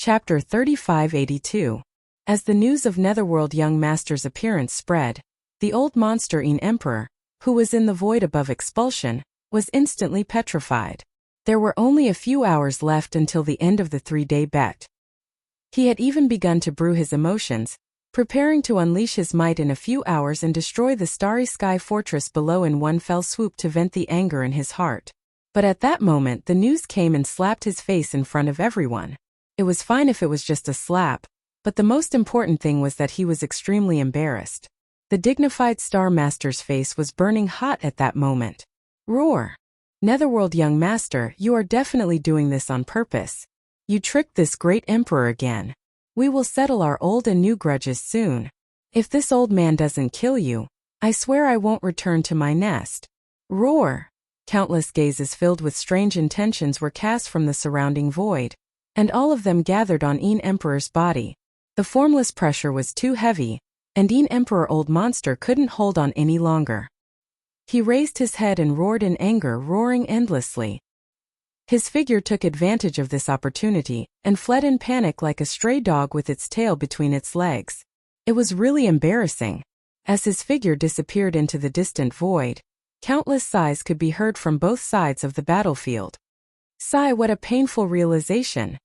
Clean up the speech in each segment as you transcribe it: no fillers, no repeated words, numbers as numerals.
Chapter 3582. As the news of Netherworld Young Master's appearance spread, the old monster Emperor, who was in the void above expulsion, was instantly petrified. There were only a few hours left until the end of the 3-day bet. He had even begun to brew his emotions, preparing to unleash his might in a few hours and destroy the starry sky fortress below in one fell swoop to vent the anger in his heart. But at that moment the news came and slapped his face in front of everyone. It was fine if it was just a slap, but the most important thing was that he was extremely embarrassed. The dignified Star Master's face was burning hot at that moment. Roar! Netherworld Young Master, you are definitely doing this on purpose. You tricked this great emperor again. We will settle our old and new grudges soon. If this old man doesn't kill you, I swear I won't return to my nest. Roar! Countless gazes filled with strange intentions were cast from the surrounding void, and all of them gathered on Emperor's body. The formless pressure was too heavy, and Emperor Old Monster couldn't hold on any longer. He raised his head and roared in anger, roaring endlessly. His figure took advantage of this opportunity and fled in panic like a stray dog with its tail between its legs. It was really embarrassing. As his figure disappeared into the distant void, countless sighs could be heard from both sides of the battlefield. Sigh, what a painful realization.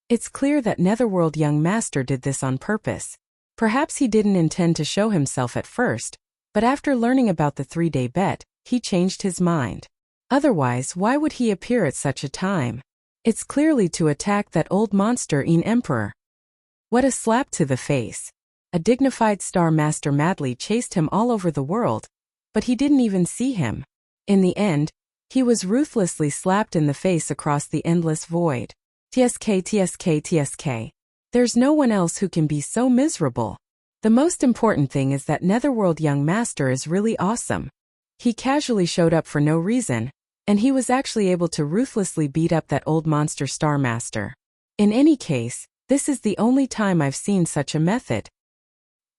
It's clear that Netherworld Young Master did this on purpose. Perhaps he didn't intend to show himself at first, but after learning about the 3-day bet, he changed his mind. Otherwise, why would he appear at such a time? It's clearly to attack that old monster Emperor. What a slap to the face. A dignified Star Master madly chased him all over the world, but he didn't even see him. In the end, he was ruthlessly slapped in the face across the endless void. TSK, TSK, TSK. There's no one else who can be so miserable. The most important thing is that Netherworld Young Master is really awesome. He casually showed up for no reason, and he was actually able to ruthlessly beat up that old monster Star Master. In any case, this is the only time I've seen such a method.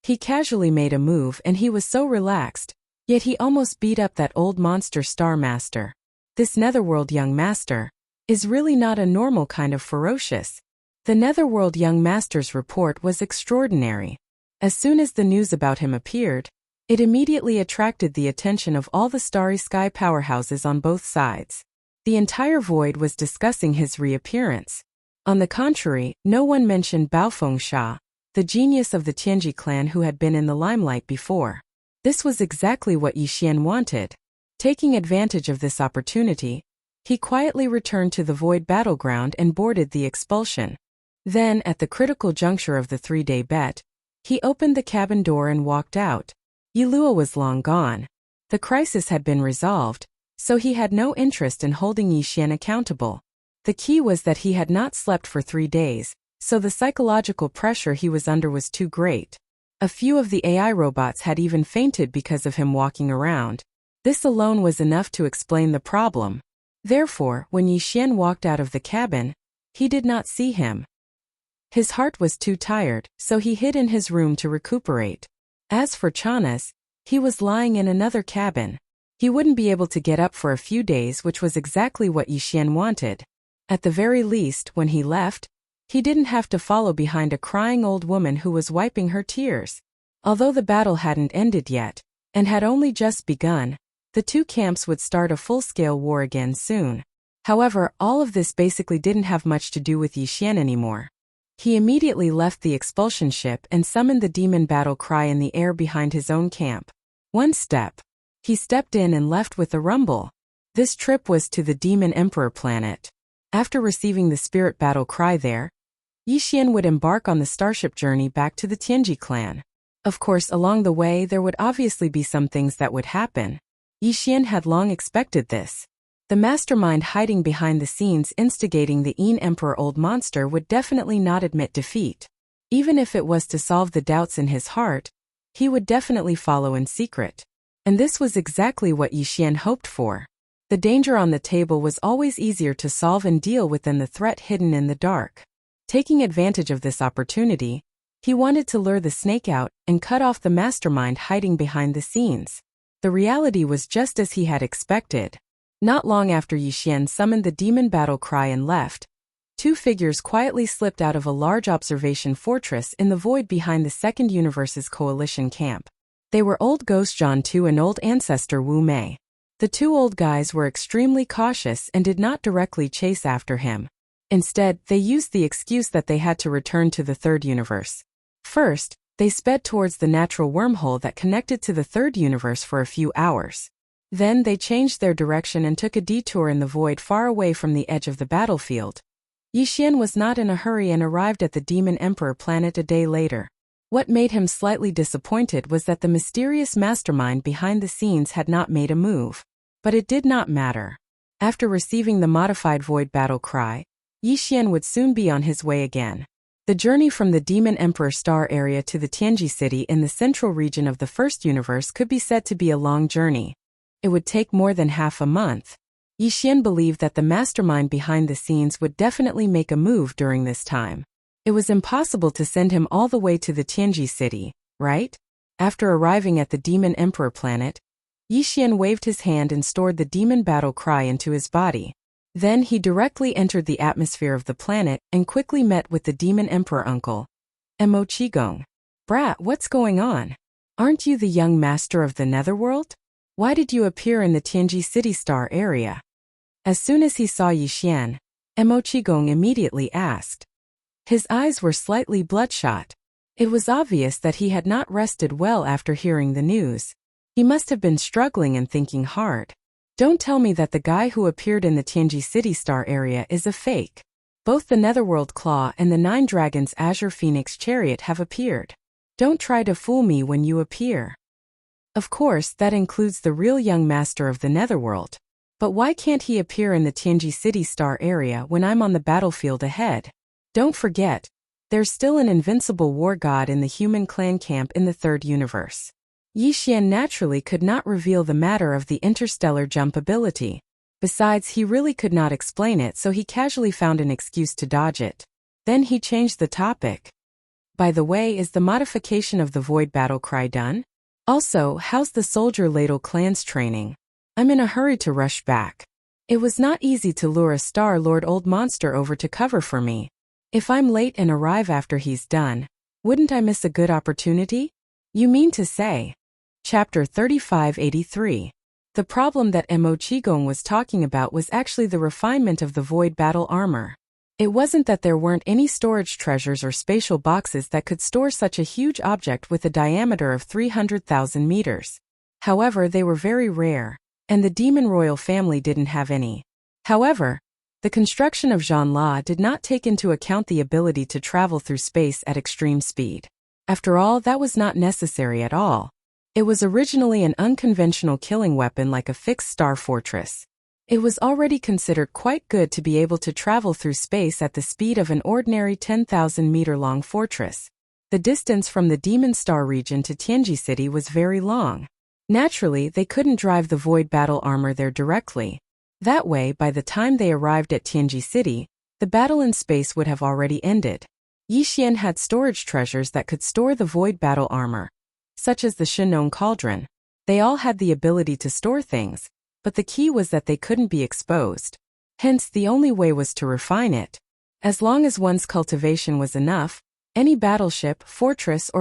He casually made a move and he was so relaxed, yet he almost beat up that old monster Star Master. This Netherworld Young Master is really not a normal kind of ferocious. The Netherworld Young Master's report was extraordinary. As soon as the news about him appeared, it immediately attracted the attention of all the starry sky powerhouses on both sides. The entire void was discussing his reappearance. On the contrary, no one mentioned Baofeng, the genius of the Tianji clan who had been in the limelight before. This was exactly what Yixian wanted. Taking advantage of this opportunity, he quietly returned to the void battleground and boarded the expulsion. Then, at the critical juncture of the 3-day bet, he opened the cabin door and walked out. Yilua was long gone. The crisis had been resolved, so he had no interest in holding Yixian accountable. The key was that he had not slept for 3 days, so the psychological pressure he was under was too great. A few of the AI robots had even fainted because of him walking around. This alone was enough to explain the problem. Therefore, when Yixian walked out of the cabin, he did not see him. His heart was too tired, so he hid in his room to recuperate. As for Chanas, he was lying in another cabin. He wouldn't be able to get up for a few days, which was exactly what Yixian wanted. At the very least, when he left, he didn't have to follow behind a crying old woman who was wiping her tears. Although the battle hadn't ended yet, and had only just begun, the two camps would start a full-scale war again soon. However, all of this basically didn't have much to do with Yixian anymore. He immediately left the expulsion ship and summoned the demon battle cry in the air behind his own camp. One step. He stepped in and left with a rumble. This trip was to the Demon Emperor planet. After receiving the spirit battle cry there, Yixian would embark on the starship journey back to the Tianji clan. Of course, along the way there would obviously be some things that would happen. Yixian had long expected this. The mastermind hiding behind the scenes instigating the Emperor Old Monster would definitely not admit defeat. Even if it was to solve the doubts in his heart, he would definitely follow in secret. And this was exactly what Yixian hoped for. The danger on the table was always easier to solve and deal with than the threat hidden in the dark. Taking advantage of this opportunity, he wanted to lure the snake out and cut off the mastermind hiding behind the scenes. The reality was just as he had expected. Not long after Yixian summoned the demon battle cry and left, Two figures quietly slipped out of a large observation fortress in the void behind the Second Universe's coalition camp. They were Old Ghost John II and Old Ancestor Wu Mei. The two old guys were extremely cautious and did not directly chase after him. Instead, they used the excuse that they had to return to the Third Universe. First, they sped towards the natural wormhole that connected to the Third Universe for a few hours. Then they changed their direction and took a detour in the void far away from the edge of the battlefield. Yixian was not in a hurry and arrived at the Demon Emperor planet a day later. What made him slightly disappointed was that the mysterious mastermind behind the scenes had not made a move. But it did not matter. After receiving the modified void battle cry, Yixian would soon be on his way again. The journey from the Demon Emperor star area to the Tianji city in the central region of the First Universe could be said to be a long journey. It would take more than half a month. Yixian believed that the mastermind behind the scenes would definitely make a move during this time. It was impossible to send him all the way to the Tianji city, right? After arriving at the Demon Emperor planet, Yixian waved his hand and stored the demon battle cry into his body. Then he directly entered the atmosphere of the planet and quickly met with the Demon Emperor uncle, Mo Qigong. Brat, what's going on? Aren't you the young master of the Netherworld? Why did you appear in the Tianji city star area? As soon as he saw Yixian, Mo Qigong immediately asked. His eyes were slightly bloodshot. It was obvious that he had not rested well after hearing the news. He must have been struggling and thinking hard. Don't tell me that the guy who appeared in the Tianji city star area is a fake. Both the Netherworld Claw and the Nine Dragons Azure Phoenix Chariot have appeared. Don't try to fool me when you appear. Of course, that includes the real young master of the Netherworld. But why can't he appear in the Tianji city star area when I'm on the battlefield ahead? Don't forget, there's still an invincible war god in the human clan camp in the Third Universe. Yixian naturally could not reveal the matter of the interstellar jump ability. Besides, he really could not explain it, so he casually found an excuse to dodge it. Then he changed the topic. By the way, is the modification of the void battle cry done? Also, how's the soldier ladle clan's training? I'm in a hurry to rush back. It was not easy to lure a Star Lord old monster over to cover for me. If I'm late and arrive after he's done, wouldn't I miss a good opportunity? You mean to say? Chapter 3583. The problem that Mo Qigong was talking about was actually the refinement of the void battle armor. It wasn't that there weren't any storage treasures or spatial boxes that could store such a huge object with a diameter of 300,000 meters. However, they were very rare, and the Demon Royal family didn't have any. However, the construction of Jean La did not take into account the ability to travel through space at extreme speed. After all, that was not necessary at all. It was originally an unconventional killing weapon like a fixed star fortress. It was already considered quite good to be able to travel through space at the speed of an ordinary 10,000-meter-long fortress. The distance from the Demon Star region to Tianji City was very long. Naturally, they couldn't drive the void battle armor there directly. That way, by the time they arrived at Tianji City, the battle in space would have already ended. Yixian had storage treasures that could store the void battle armor, such as the Shinong Cauldron. They all had the ability to store things, but the key was that they couldn't be exposed. Hence, the only way was to refine it. As long as one's cultivation was enough, any battleship, fortress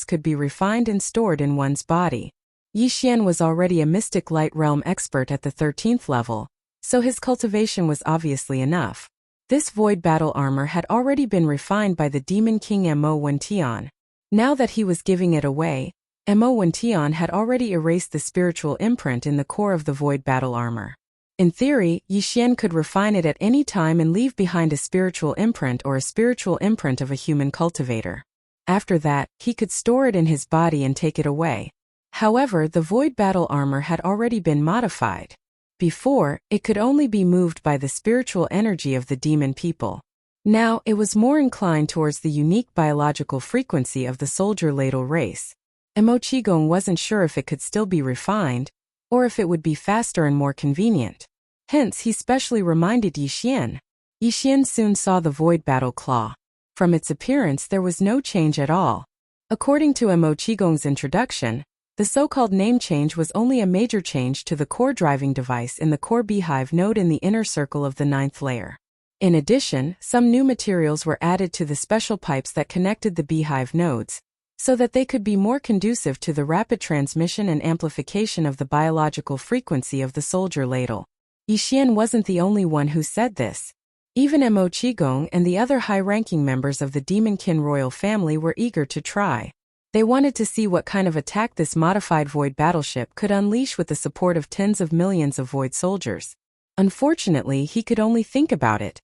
could be refined and stored in one's body. Yixian was already a mystic light realm expert at the 13th level, so his cultivation was obviously enough. This void battle armor had already been refined by the Demon King Mo Wentian. Now that he was giving it away, Mo Wentian had already erased the spiritual imprint in the core of the void battle armor. In theory, Yixian could refine it at any time and leave behind a spiritual imprint or a spiritual imprint of a human cultivator. After that, he could store it in his body and take it away. However, the void battle armor had already been modified. Before, it could only be moved by the spiritual energy of the demon people. Now, it was more inclined towards the unique biological frequency of the soldier ladle race. Mo Qigong wasn't sure if it could still be refined, or if it would be faster and more convenient. Hence, he specially reminded Yixian. Yixian soon saw the void battle claw. From its appearance, there was no change at all. According to Mo Qigong's introduction, the so-called name change was only a major change to the core driving device in the core beehive node in the inner circle of the 9th layer. In addition, some new materials were added to the special pipes that connected the beehive nodes, so that they could be more conducive to the rapid transmission and amplification of the biological frequency of the soldier ladle. Yixian wasn't the only one who said this. Even Mo Qigong and the other high-ranking members of the Demonkin royal family were eager to try. They wanted to see what kind of attack this modified Void battleship could unleash with the support of tens of millions of Void soldiers. Unfortunately, he could only think about it.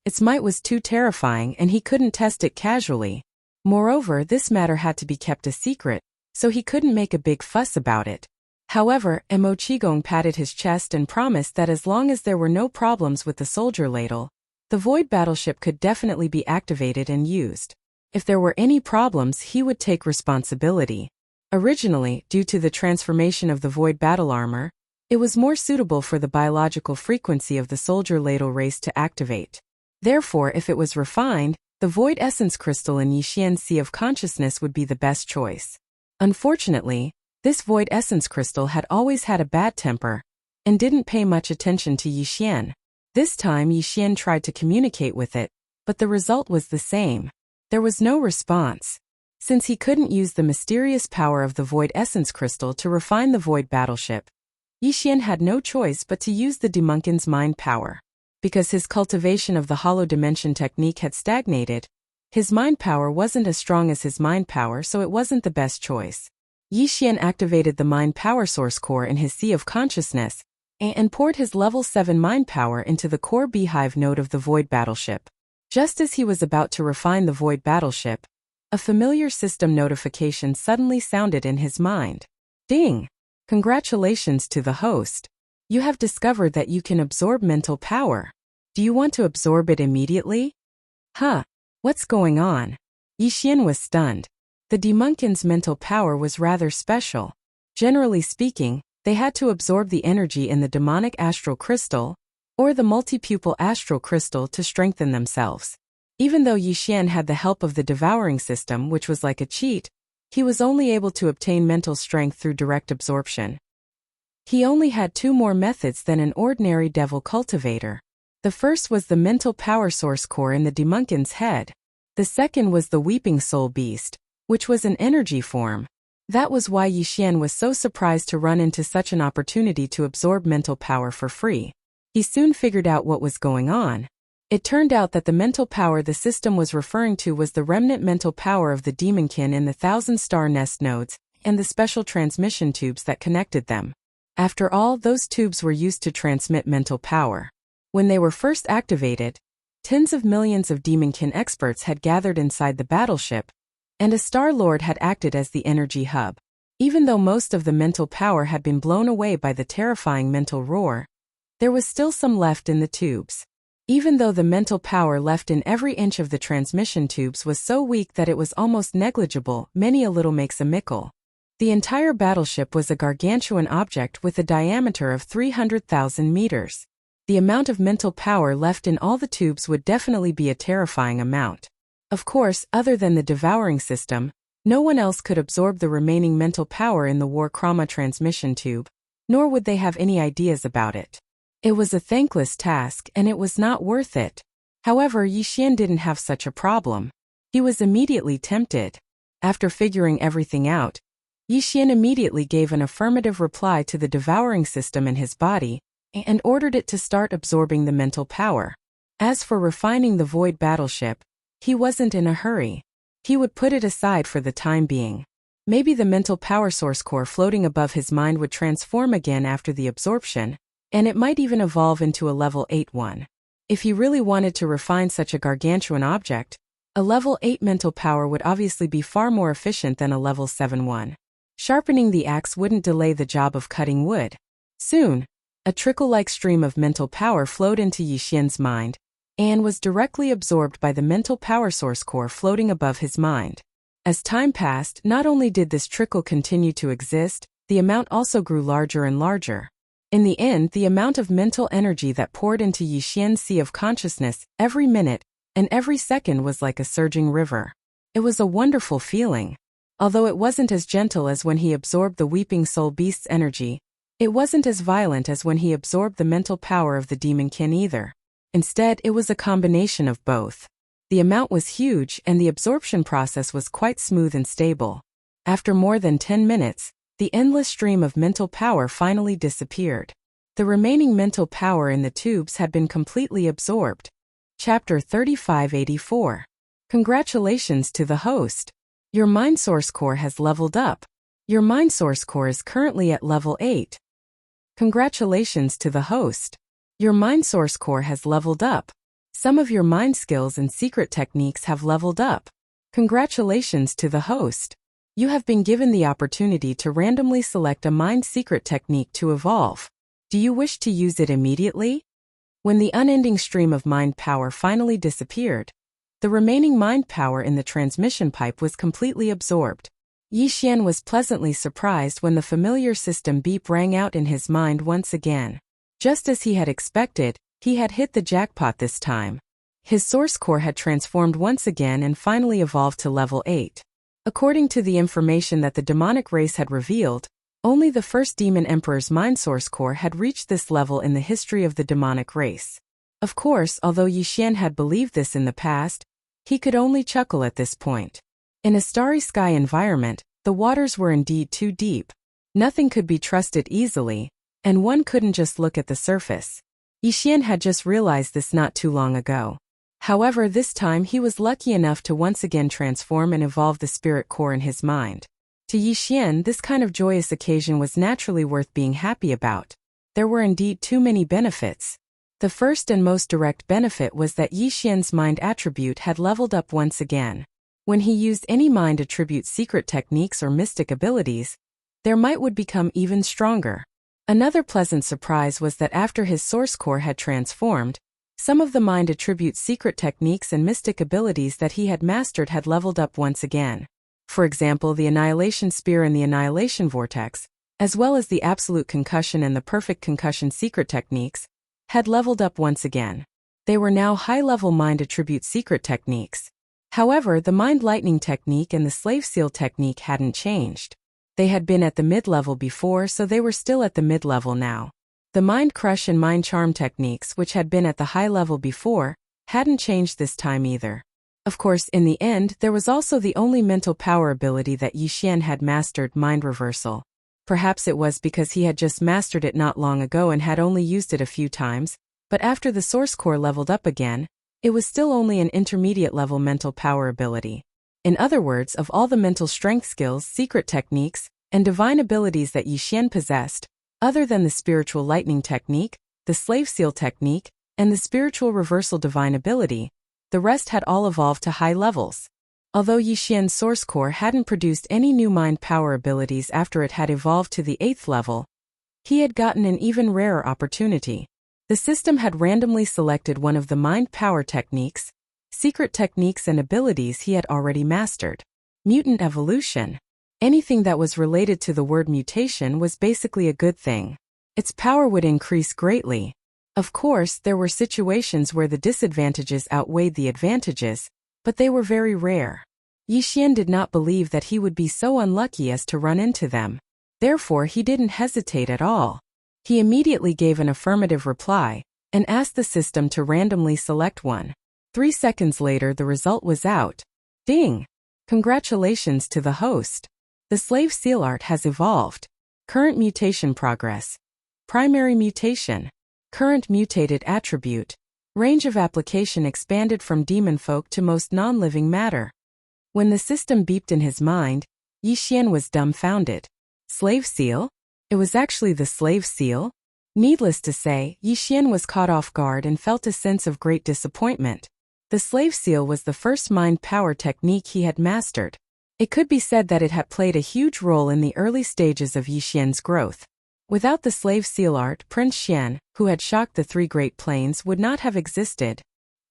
Its might was too terrifying and he couldn't test it casually. Moreover, this matter had to be kept a secret, so he couldn't make a big fuss about it. However, Mo Qigong patted his chest and promised that as long as there were no problems with the soldier ladle, the Void battleship could definitely be activated and used. If there were any problems, he would take responsibility. Originally, due to the transformation of the Void battle armor, it was more suitable for the biological frequency of the soldier ladle race to activate. Therefore, if it was refined, the Void essence crystal in Yixian's Sea of Consciousness would be the best choice. Unfortunately, this Void essence crystal had always had a bad temper, and didn't pay much attention to Yixian. This time Yixian tried to communicate with it, but the result was the same. There was no response. Since he couldn't use the mysterious power of the Void essence crystal to refine the Void battleship, Yixian had no choice but to use the Demonkin's mind power. Because his cultivation of the hollow dimension technique had stagnated, his mind power wasn't as strong as his mind power, so it wasn't the best choice. Yixian activated the mind power source core in his Sea of Consciousness and poured his level 7 mind power into the core beehive node of the Void battleship. Just as he was about to refine the Void battleship, a familiar system notification suddenly sounded in his mind. Ding! Congratulations to the host. You have discovered that you can absorb mental power. Do you want to absorb it immediately? Huh? What's going on? Yixian was stunned. The Demonkin's mental power was rather special. Generally speaking, they had to absorb the energy in the demonic astral crystal, or the multi-pupil astral crystal to strengthen themselves. Even though Yixian had the help of the Devouring system, which was like a cheat, he was only able to obtain mental strength through direct absorption. He only had 2 more methods than an ordinary devil cultivator. The first was the mental power source core in the Demonkin's head. The second was the Weeping Soul Beast, which was an energy form. That was why Yixian was so surprised to run into such an opportunity to absorb mental power for free. He soon figured out what was going on. It turned out that the mental power the system was referring to was the remnant mental power of the Demonkin in the 1,000-star nest nodes and the special transmission tubes that connected them. After all, those tubes were used to transmit mental power. When they were first activated, tens of millions of Demonkin experts had gathered inside the battleship, and a Star Lord had acted as the energy hub. Even though most of the mental power had been blown away by the terrifying mental roar, there was still some left in the tubes. Even though the mental power left in every inch of the transmission tubes was so weak that it was almost negligible, many a little makes a mickle. The entire battleship was a gargantuan object with a diameter of 300,000 meters. The amount of mental power left in all the tubes would definitely be a terrifying amount. Of course, other than the Devouring system, no one else could absorb the remaining mental power in the War Krama transmission tube, nor would they have any ideas about it. It was a thankless task and it was not worth it. However, Yixian didn't have such a problem. He was immediately tempted. After figuring everything out, Yixian immediately gave an affirmative reply to the Devouring system in his body, and ordered it to start absorbing the mental power. As for refining the Void battleship, he wasn't in a hurry. He would put it aside for the time being. Maybe the mental power source core floating above his mind would transform again after the absorption, and it might even evolve into a level 8 one. If he really wanted to refine such a gargantuan object, a level 8 mental power would obviously be far more efficient than a level 7 one. Sharpening the axe wouldn't delay the job of cutting wood. Soon, a trickle-like stream of mental power flowed into Yixian's mind, and was directly absorbed by the mental power source core floating above his mind. As time passed, not only did this trickle continue to exist, the amount also grew larger and larger. In the end, the amount of mental energy that poured into Yixian's Sea of Consciousness every minute and every second was like a surging river. It was a wonderful feeling. Although it wasn't as gentle as when he absorbed the Weeping Soul Beast's energy, it wasn't as violent as when he absorbed the mental power of the Demonkin either. Instead, it was a combination of both. The amount was huge and the absorption process was quite smooth and stable. After more than 10 minutes, the endless stream of mental power finally disappeared. The remaining mental power in the tubes had been completely absorbed. Chapter 3584. Congratulations to the host. Your mind source core has leveled up. Your mind source core is currently at level 8. Congratulations to the host. Your mind source core has leveled up. Some of your mind skills and secret techniques have leveled up. Congratulations to the host. You have been given the opportunity to randomly select a mind secret technique to evolve. Do you wish to use it immediately? When the unending stream of mind power finally disappeared, the remaining mind power in the transmission pipe was completely absorbed. Yi Xian was pleasantly surprised when the familiar system beep rang out in his mind once again. Just as he had expected, he had hit the jackpot this time. His source core had transformed once again and finally evolved to level 8. According to the information that the demonic race had revealed, only the first demon emperor's mind source core had reached this level in the history of the demonic race. Of course, although Yi Xian had believed this in the past, he could only chuckle at this point. In a starry sky environment, the waters were indeed too deep. Nothing could be trusted easily, and one couldn't just look at the surface. Yi Xian had just realized this not too long ago. However, this time he was lucky enough to once again transform and evolve the spirit core in his mind. To Yi Xian, this kind of joyous occasion was naturally worth being happy about. There were indeed too many benefits. The first and most direct benefit was that Yi Xian's mind attribute had leveled up once again. When he used any mind attribute secret techniques or mystic abilities, their might would become even stronger. Another pleasant surprise was that after his source core had transformed, some of the mind attribute secret techniques and mystic abilities that he had mastered had leveled up once again. For example, the Annihilation Spear and the Annihilation Vortex, as well as the Absolute Concussion and the Perfect Concussion secret techniques, had leveled up once again. They were now high-level mind attribute secret techniques. However, the Mind Lightning technique and the Slave Seal technique hadn't changed. They had been at the mid-level before, so they were still at the mid-level now. The Mind Crush and Mind Charm techniques, which had been at the high level before, hadn't changed this time either. Of course, in the end, there was also the only mental power ability that Yi Xian had mastered, Mind Reversal. Perhaps it was because he had just mastered it not long ago and had only used it a few times, but after the source core leveled up again, it was still only an intermediate-level mental power ability. In other words, of all the mental strength skills, secret techniques, and divine abilities that Yi Xian possessed, other than the Spiritual Lightning technique, the Slave Seal technique, and the Spiritual Reversal divine ability, the rest had all evolved to high levels. Although Yi Xian's source core hadn't produced any new mind power abilities after it had evolved to the 8th level, he had gotten an even rarer opportunity. The system had randomly selected one of the mind power techniques, secret techniques and abilities he had already mastered. Mutant evolution. Anything that was related to the word mutation was basically a good thing. Its power would increase greatly. Of course, there were situations where the disadvantages outweighed the advantages, but they were very rare. Yi Xian did not believe that he would be so unlucky as to run into them. Therefore, he didn't hesitate at all. He immediately gave an affirmative reply, and asked the system to randomly select one. 3 seconds later, the result was out. Ding! Congratulations to the host. The Slave Seal art has evolved. Current mutation progress. Primary mutation. Current mutated attribute. Range of application expanded from demon folk to most non-living matter. When the system beeped in his mind, Yi Xian was dumbfounded. Slave Seal? It was actually the Slave Seal? Needless to say, Yi Xian was caught off guard and felt a sense of great disappointment. The Slave Seal was the first mind power technique he had mastered. It could be said that it had played a huge role in the early stages of Yi Xian's growth. Without the Slave Seal art, Prince Xian, who had shocked the 3 Great Plains, would not have existed.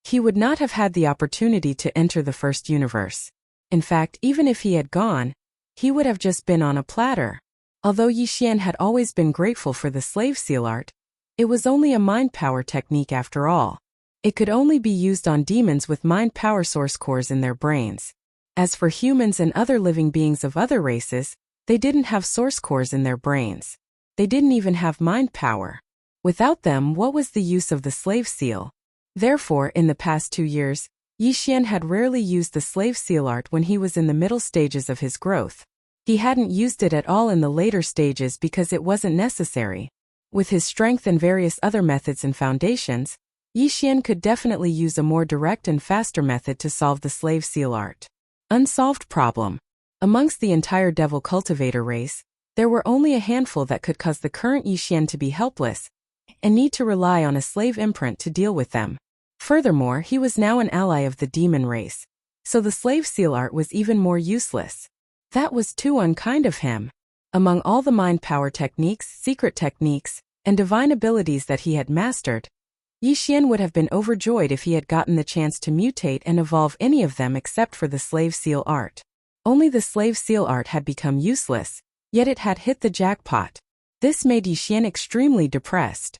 He would not have had the opportunity to enter the first universe. In fact, even if he had gone, he would have just been on a platter. Although Yi Xian had always been grateful for the Slave Seal art, it was only a mind power technique after all. It could only be used on demons with mind power source cores in their brains. As for humans and other living beings of other races, they didn't have source cores in their brains. They didn't even have mind power. Without them, what was the use of the Slave Seal? Therefore, in the past 2 years, Yi Xian had rarely used the slave seal art when he was in the middle stages of his growth. He hadn't used it at all in the later stages because it wasn't necessary. With his strength and various other methods and foundations, Yi Xian could definitely use a more direct and faster method to solve the slave seal art. Unsolved problem. Amongst the entire devil cultivator race, there were only a handful that could cause the current Yi Xian to be helpless and need to rely on a slave imprint to deal with them. Furthermore, he was now an ally of the demon race, so the slave seal art was even more useless. That was too unkind of him. Among all the mind power techniques, secret techniques, and divine abilities that he had mastered, Yi Xian would have been overjoyed if he had gotten the chance to mutate and evolve any of them except for the slave seal art. Only the slave seal art had become useless, yet it had hit the jackpot. This made Yi Xian extremely depressed.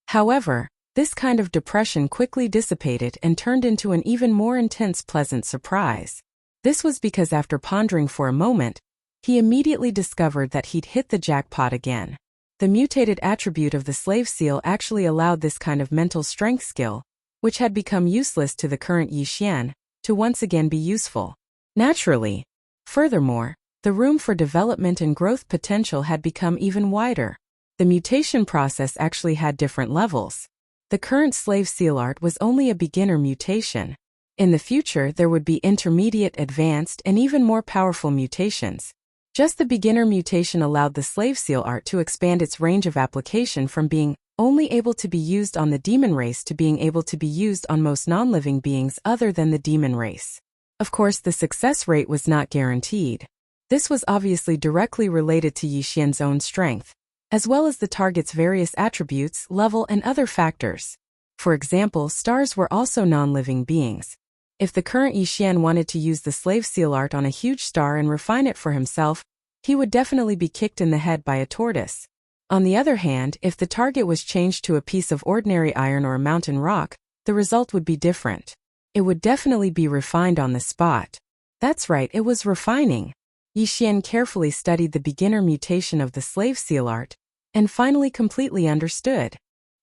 However, this kind of depression quickly dissipated and turned into an even more intense pleasant surprise. This was because after pondering for a moment, he immediately discovered that he'd hit the jackpot again. The mutated attribute of the slave seal actually allowed this kind of mental strength skill, which had become useless to the current Yi Xian, to once again be useful. Naturally. Furthermore, the room for development and growth potential had become even wider. The mutation process actually had different levels. The current slave seal art was only a beginner mutation. In the future, there would be intermediate, advanced, and even more powerful mutations. Just the beginner mutation allowed the slave seal art to expand its range of application from being only able to be used on the demon race to being able to be used on most non-living beings other than the demon race. Of course, the success rate was not guaranteed. This was obviously directly related to Yi Xian's own strength, as well as the target's various attributes, level, and other factors. For example, stars were also non-living beings. If the current Yi Xian wanted to use the slave seal art on a huge star and refine it for himself, he would definitely be kicked in the head by a tortoise. On the other hand, if the target was changed to a piece of ordinary iron or a mountain rock, the result would be different. It would definitely be refined on the spot. That's right, it was refining. Yi Xian carefully studied the beginner mutation of the slave seal art, and finally completely understood.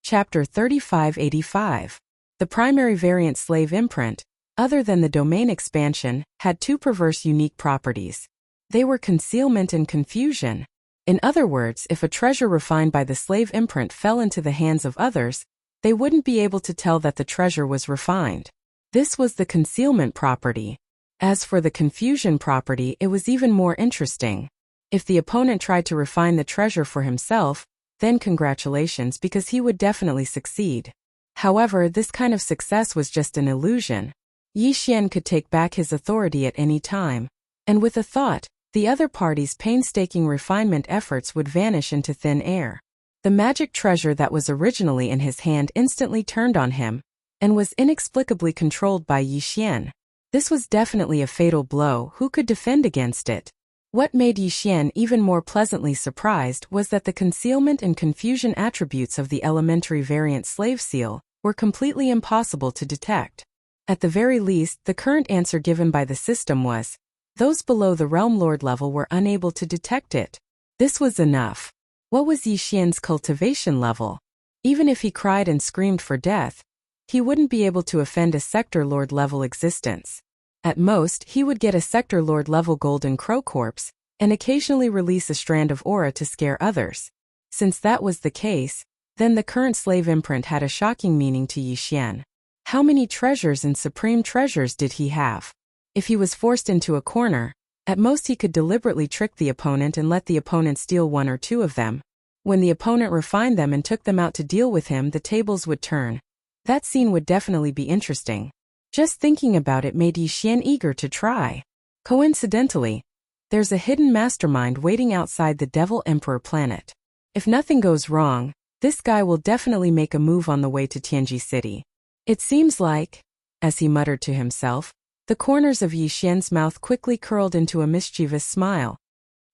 Chapter 3585. The primary variant slave imprint, other than the domain expansion, had two perverse unique properties. They were concealment and confusion. In other words, if a treasure refined by the slave imprint fell into the hands of others, they wouldn't be able to tell that the treasure was refined. This was the concealment property. As for the confusion property, it was even more interesting. If the opponent tried to refine the treasure for himself, then congratulations, because he would definitely succeed. However, this kind of success was just an illusion. Yi Xian could take back his authority at any time, and with a thought, the other party's painstaking refinement efforts would vanish into thin air. The magic treasure that was originally in his hand instantly turned on him, and was inexplicably controlled by Yi Xian. This was definitely a fatal blow. Who could defend against it? What made Yi Xian even more pleasantly surprised was that the concealment and confusion attributes of the elementary variant slave seal were completely impossible to detect. At the very least, the current answer given by the system was, those below the Realm Lord level were unable to detect it. This was enough. What was Yi Xian's cultivation level? Even if he cried and screamed for death, he wouldn't be able to offend a Sector Lord level existence. At most, he would get a Sector Lord level Golden Crow Corpse, and occasionally release a strand of aura to scare others. Since that was the case, then the current slave imprint had a shocking meaning to Yi Xian. How many treasures and supreme treasures did he have? If he was forced into a corner, at most he could deliberately trick the opponent and let the opponent steal one or two of them. When the opponent refined them and took them out to deal with him, the tables would turn. That scene would definitely be interesting. Just thinking about it made Yi Xian eager to try. Coincidentally, there's a hidden mastermind waiting outside the Devil Emperor planet. If nothing goes wrong, this guy will definitely make a move on the way to Tianji City. It seems like, as he muttered to himself, the corners of Yi Xian's mouth quickly curled into a mischievous smile.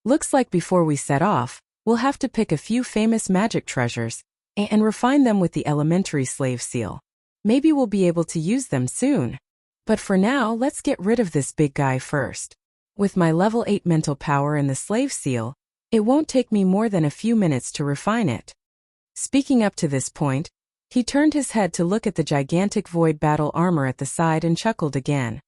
Looks like before we set off, we'll have to pick a few famous magic treasures and refine them with the elementary slave seal. Maybe we'll be able to use them soon. But for now, let's get rid of this big guy first. With my level 8 mental power and the slave seal, it won't take me more than a few minutes to refine it. Speaking up to this point, He turned his head to look at the gigantic void battle armor at the side and chuckled again.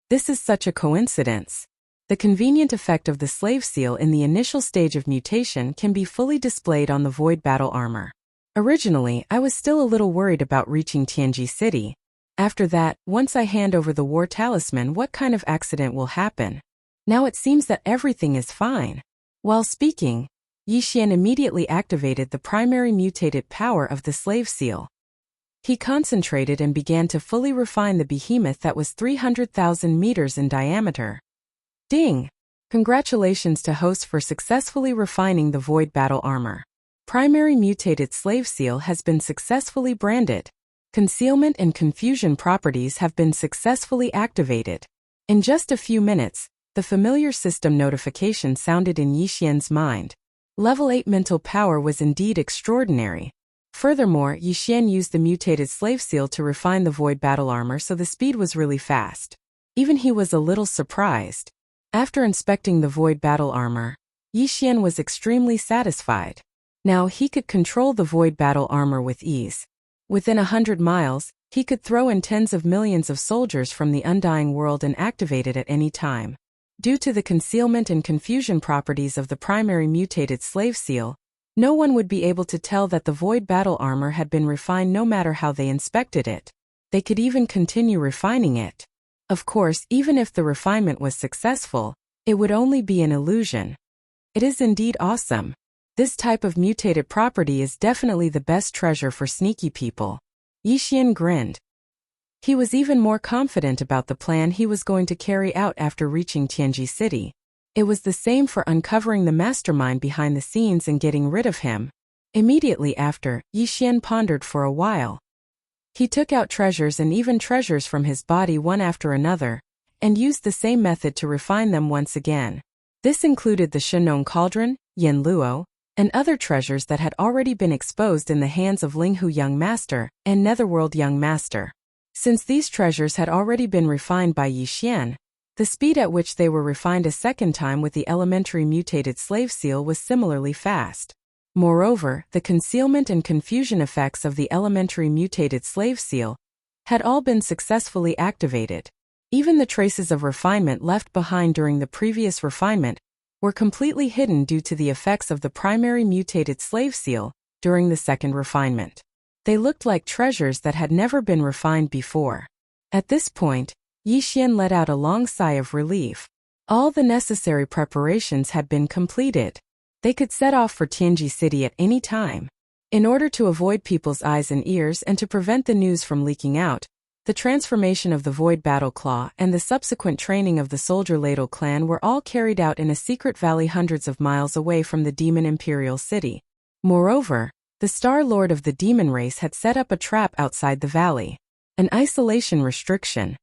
This is such a coincidence. The convenient effect of the slave seal in the initial stage of mutation can be fully displayed on the void battle armor. Originally, I was still a little worried about reaching Tianji City. After that, once I hand over the war talisman, what kind of accident will happen? Now it seems that everything is fine. While speaking, Yixian immediately activated the primary mutated power of the slave seal. He concentrated and began to fully refine the behemoth that was 300,000 meters in diameter. Ding! Congratulations to host for successfully refining the void battle armor. Primary mutated slave seal has been successfully branded. Concealment and confusion properties have been successfully activated. In just a few minutes, the familiar system notification sounded in Yixian's mind. Level 8 mental power was indeed extraordinary. Furthermore, Yixian used the mutated slave seal to refine the void battle armor, so the speed was really fast. Even he was a little surprised. After inspecting the void battle armor, Yixian was extremely satisfied. Now he could control the void battle armor with ease. Within 100 miles, he could throw in tens of millions of soldiers from the undying world and activate it at any time. Due to the concealment and confusion properties of the primary mutated slave seal, no one would be able to tell that the void battle armor had been refined no matter how they inspected it. They could even continue refining it. Of course, even if the refinement was successful, it would only be an illusion. It is indeed awesome. This type of mutated property is definitely the best treasure for sneaky people. Yixian grinned. He was even more confident about the plan he was going to carry out after reaching Tianji City. It was the same for uncovering the mastermind behind the scenes and getting rid of him. Immediately after, Yixian pondered for a while. He took out treasures and even treasures from his body one after another, and used the same method to refine them once again. This included the Shenong Cauldron, Yin Luo, and other treasures that had already been exposed in the hands of Linghu Young Master and Netherworld Young Master. Since these treasures had already been refined by Yixian, the speed at which they were refined a second time with the elementary mutated slave seal was similarly fast. Moreover, the concealment and confusion effects of the elementary mutated slave seal had all been successfully activated. Even the traces of refinement left behind during the previous refinement were completely hidden due to the effects of the primary mutated slave seal during the second refinement. They looked like treasures that had never been refined before. At this point, Yixian let out a long sigh of relief. All the necessary preparations had been completed. They could set off for Tianji City at any time. In order to avoid people's eyes and ears and to prevent the news from leaking out, the transformation of the Void Battle Claw and the subsequent training of the Soldier Ladle clan were all carried out in a secret valley hundreds of miles away from the Demon Imperial City. Moreover, the Star Lord of the Demon race had set up a trap outside the valley. An isolation restriction.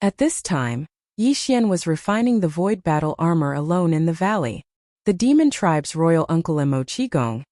At this time, Yixian was refining the Void Battle armor alone in the valley. The Demon Tribe's royal uncle Emo Qigong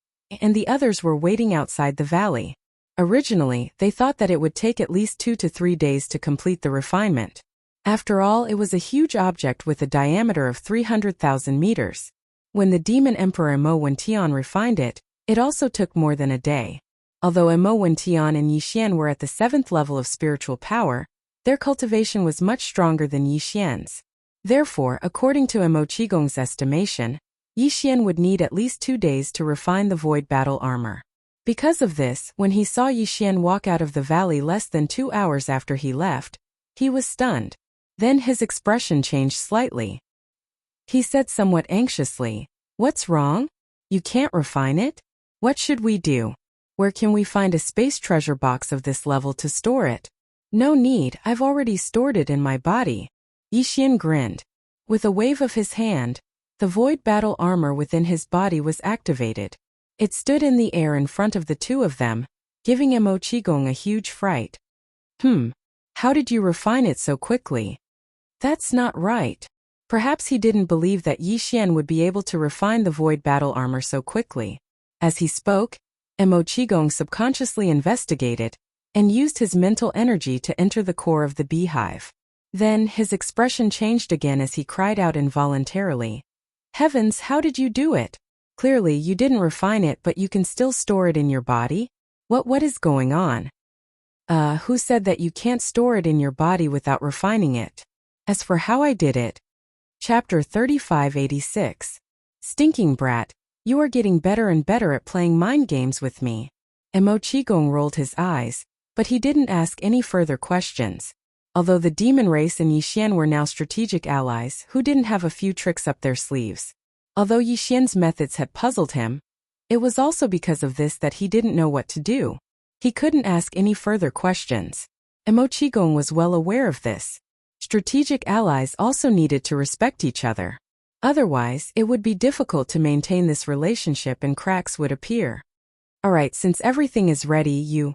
and the others were waiting outside the valley. Originally, they thought that it would take at least 2 to 3 days to complete the refinement. After all, it was a huge object with a diameter of 300,000 meters. When the Demon Emperor Emo Wentian refined it, it also took more than a day. Although Emo Wentian and Yixian were at the 7th level of spiritual power, their cultivation was much stronger than Yixian's. Therefore, according to Emo Qigong's estimation, Yixian would need at least 2 days to refine the Void Battle armor. Because of this, when he saw Yixian walk out of the valley less than 2 hours after he left, he was stunned. Then his expression changed slightly. He said somewhat anxiously, "What's wrong? You can't refine it? What should we do? Where can we find a space treasure box of this level to store it?" "No need, I've already stored it in my body." Yixian grinned. With a wave of his hand, the Void Battle armor within his body was activated. It stood in the air in front of the two of them, giving Emo Qigong a huge fright. How did you refine it so quickly?" "That's not right." Perhaps he didn't believe that Yixian would be able to refine the Void Battle armor so quickly. As he spoke, Emo Qigong subconsciously investigated and used his mental energy to enter the core of the beehive. Then his expression changed again as he cried out involuntarily, "Heavens, how did you do it? Clearly you didn't refine it, but you can still store it in your body? What is going on?" Who said that you can't store it in your body without refining it? As for how I did it. Chapter 3586. Stinking brat, you are getting better and better at playing mind games with me. Emochigong rolled his eyes, but he didn't ask any further questions. Although the demon race and Yixian were now strategic allies who didn't have a few tricks up their sleeves. Although Yixian's methods had puzzled him, it was also because of this that he didn't know what to do. He couldn't ask any further questions. Emochigong was well aware of this. Strategic allies also needed to respect each other. Otherwise, it would be difficult to maintain this relationship and cracks would appear. Alright, since everything is ready, you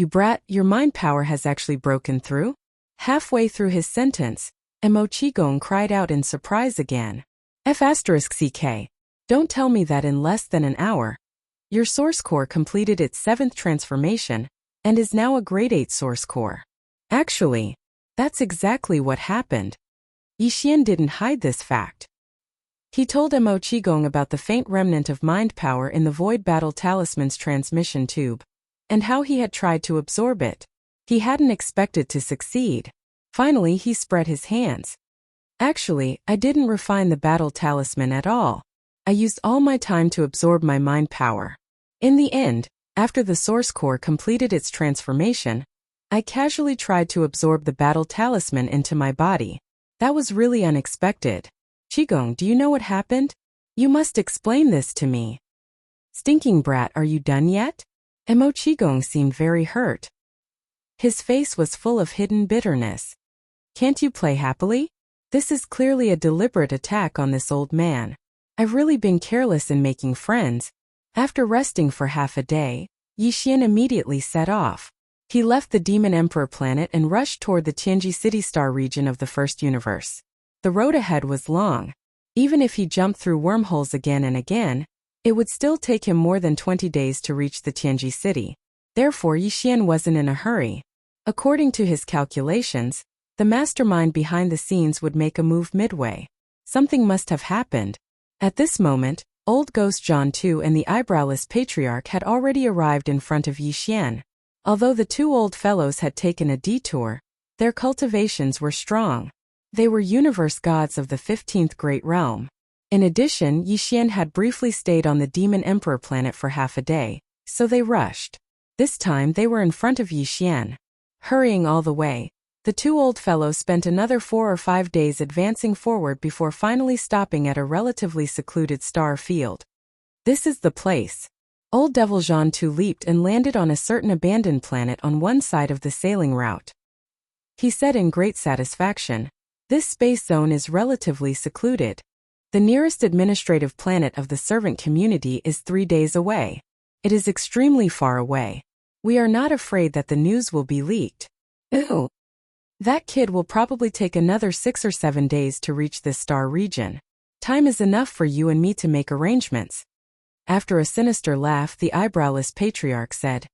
brat, your mind power has actually broken through? Halfway through his sentence, Emochigong cried out in surprise again. F***ck. Don't tell me that in less than an hour. Your source core completed its 7th transformation, and is now a grade 8 source core. Actually, that's exactly what happened. Yixian didn't hide this fact. He told Emochigong about the faint remnant of mind power in the Void Battle Talisman's transmission tube, and how he had tried to absorb it. He hadn't expected to succeed. Finally, he spread his hands. Actually, I didn't refine the battle talisman at all. I used all my time to absorb my mind power. In the end, after the source core completed its transformation, I casually tried to absorb the battle talisman into my body. That was really unexpected. Qigong, do you know what happened? You must explain this to me. Stinking brat, are you done yet? Emochigong seemed very hurt. His face was full of hidden bitterness. Can't you play happily? This is clearly a deliberate attack on this old man. I've really been careless in making friends. After resting for half a day, Yixian immediately set off. He left the Demon Emperor planet and rushed toward the Tianji City Star region of the First Universe. The road ahead was long. Even if he jumped through wormholes again and again, it would still take him more than 20 days to reach the Tianji City. Therefore, Yixian wasn't in a hurry. According to his calculations, the mastermind behind the scenes would make a move midway. Something must have happened. At this moment, Old Ghost John II and the Eyebrowless Patriarch had already arrived in front of Yixian. Although the two old fellows had taken a detour, their cultivations were strong. They were universe gods of the 15th Great Realm. In addition, Yixian had briefly stayed on the Demon Emperor planet for half a day, so they rushed. This time they were in front of Yixian. Hurrying all the way, the two old fellows spent another 4 or 5 days advancing forward before finally stopping at a relatively secluded star field. This is the place. Old Devil Jean II leaped and landed on a certain abandoned planet on one side of the sailing route. He said in great satisfaction, "This space zone is relatively secluded. The nearest administrative planet of the servant community is 3 days away. It is extremely far away. We are not afraid that the news will be leaked." Ew. That kid will probably take another 6 or 7 days to reach this star region. Time is enough for you and me to make arrangements. After a sinister laugh, the Eyebrowless Patriarch said,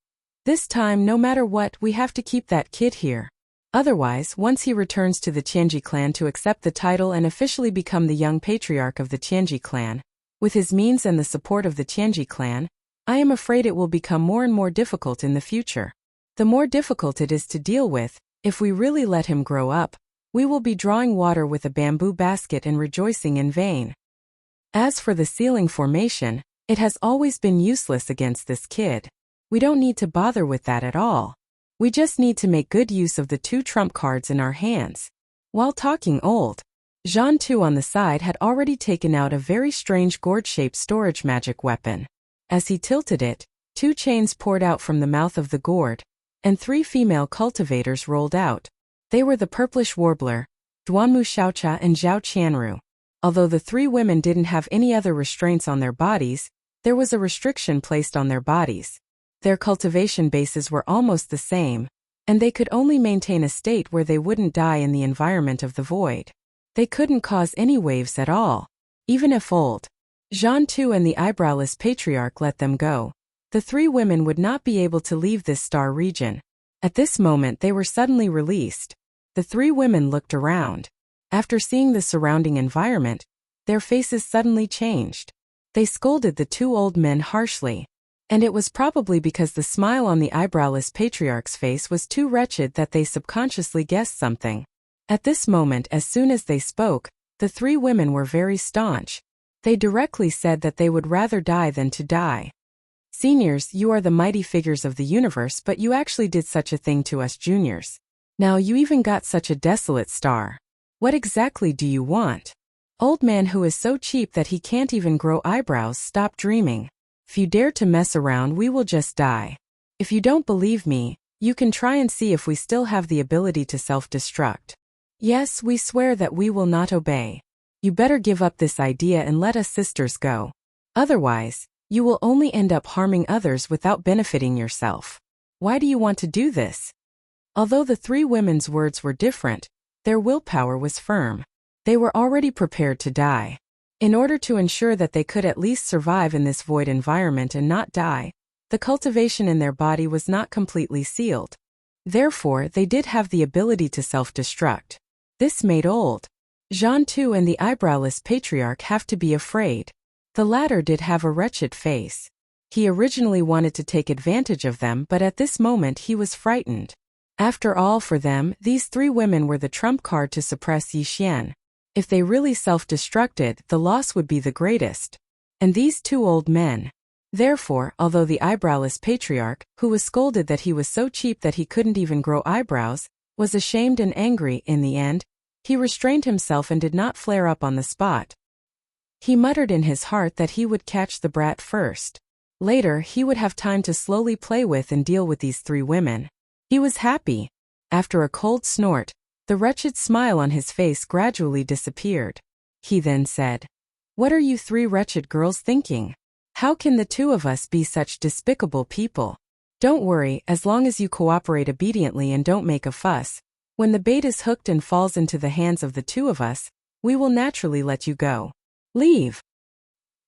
"This time, no matter what, we have to keep that kid here. Otherwise, once he returns to the Tianji clan to accept the title and officially become the young patriarch of the Tianji clan, with his means and the support of the Tianji clan, I am afraid it will become more and more difficult in the future. The more difficult it is to deal with, if we really let him grow up, we will be drawing water with a bamboo basket and rejoicing in vain. As for the ceiling formation, it has always been useless against this kid. We don't need to bother with that at all. We just need to make good use of the 2 trump cards in our hands." While talking, Old Jean II on the side had already taken out a very strange gourd-shaped storage magic weapon. As he tilted it, 2 chains poured out from the mouth of the gourd, and 3 female cultivators rolled out. They were the Purplish Warbler, Duanmu Xiaocha and Zhao Qianru. Although the 3 women didn't have any other restraints on their bodies, there was a restriction placed on their bodies. Their cultivation bases were almost the same, and they could only maintain a state where they wouldn't die in the environment of the void. They couldn't cause any waves at all. Even if Old Jean II and the Eyebrowless Patriarch let them go, the 3 women would not be able to leave this star region. At this moment they were suddenly released. The 3 women looked around. After seeing the surrounding environment, their faces suddenly changed. They scolded the 2 old men harshly. And it was probably because the smile on the eyebrowless patriarch's face was too wretched that they subconsciously guessed something. At this moment, as soon as they spoke, the three women were very staunch. They directly said that they would rather die than to die. Seniors, you are the mighty figures of the universe, but you actually did such a thing to us juniors. Now you even got such a desolate star. What exactly do you want? Old man who is so cheap that he can't even grow eyebrows, stop dreaming. If you dare to mess around, we will just die. If you don't believe me, you can try and see if we still have the ability to self-destruct. Yes, we swear that we will not obey. You better give up this idea and let us sisters go. Otherwise, you will only end up harming others without benefiting yourself. Why do you want to do this? Although the three women's words were different, their willpower was firm. They were already prepared to die. In order to ensure that they could at least survive in this void environment and not die, the cultivation in their body was not completely sealed. Therefore, they did have the ability to self-destruct. This made old Jean too and the eyebrowless patriarch have to be afraid. The latter did have a wretched face. He originally wanted to take advantage of them, but at this moment he was frightened. After all, for them, these three women were the trump card to suppress Yi Xian. If they really self-destructed, the loss would be the greatest. And these two old men. Therefore, although the eyebrowless patriarch, who was scolded that he was so cheap that he couldn't even grow eyebrows, was ashamed and angry, in the end, he restrained himself and did not flare up on the spot. He muttered in his heart that he would catch the brat first. Later, he would have time to slowly play with and deal with these three women. He was happy. After a cold snort, the wretched smile on his face gradually disappeared. He then said, "What are you three wretched girls thinking? How can the two of us be such despicable people? Don't worry, as long as you cooperate obediently and don't make a fuss. When the bait is hooked and falls into the hands of the two of us, we will naturally let you go. Leave."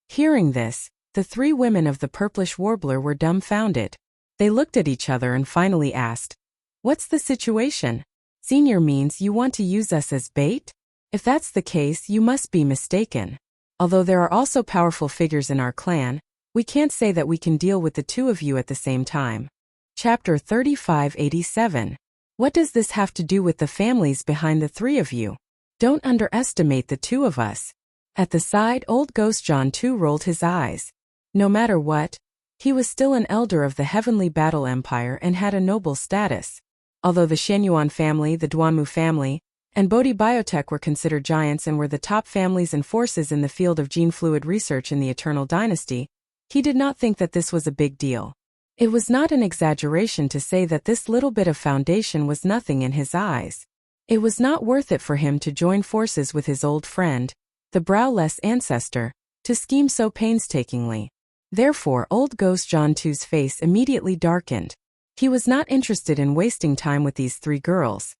Hearing this, the three women of the purplish warbler were dumbfounded. They looked at each other and finally asked, "What's the situation? Senior means you want to use us as bait? If that's the case, you must be mistaken. Although there are also powerful figures in our clan, we can't say that we can deal with the two of you at the same time." Chapter 3587. What does this have to do with the families behind the three of you? Don't underestimate the two of us. At the side, old Ghost John too rolled his eyes. No matter what, he was still an elder of the Heavenly Battle Empire and had a noble status. Although the Shenyuan family, the Duanmu family, and Bodhi Biotech were considered giants and were the top families and forces in the field of gene fluid research in the Eternal Dynasty, he did not think that this was a big deal. It was not an exaggeration to say that this little bit of foundation was nothing in his eyes. It was not worth it for him to join forces with his old friend, the browless ancestor, to scheme so painstakingly. Therefore, old Ghost John Two's face immediately darkened. He was not interested in wasting time with these three girls.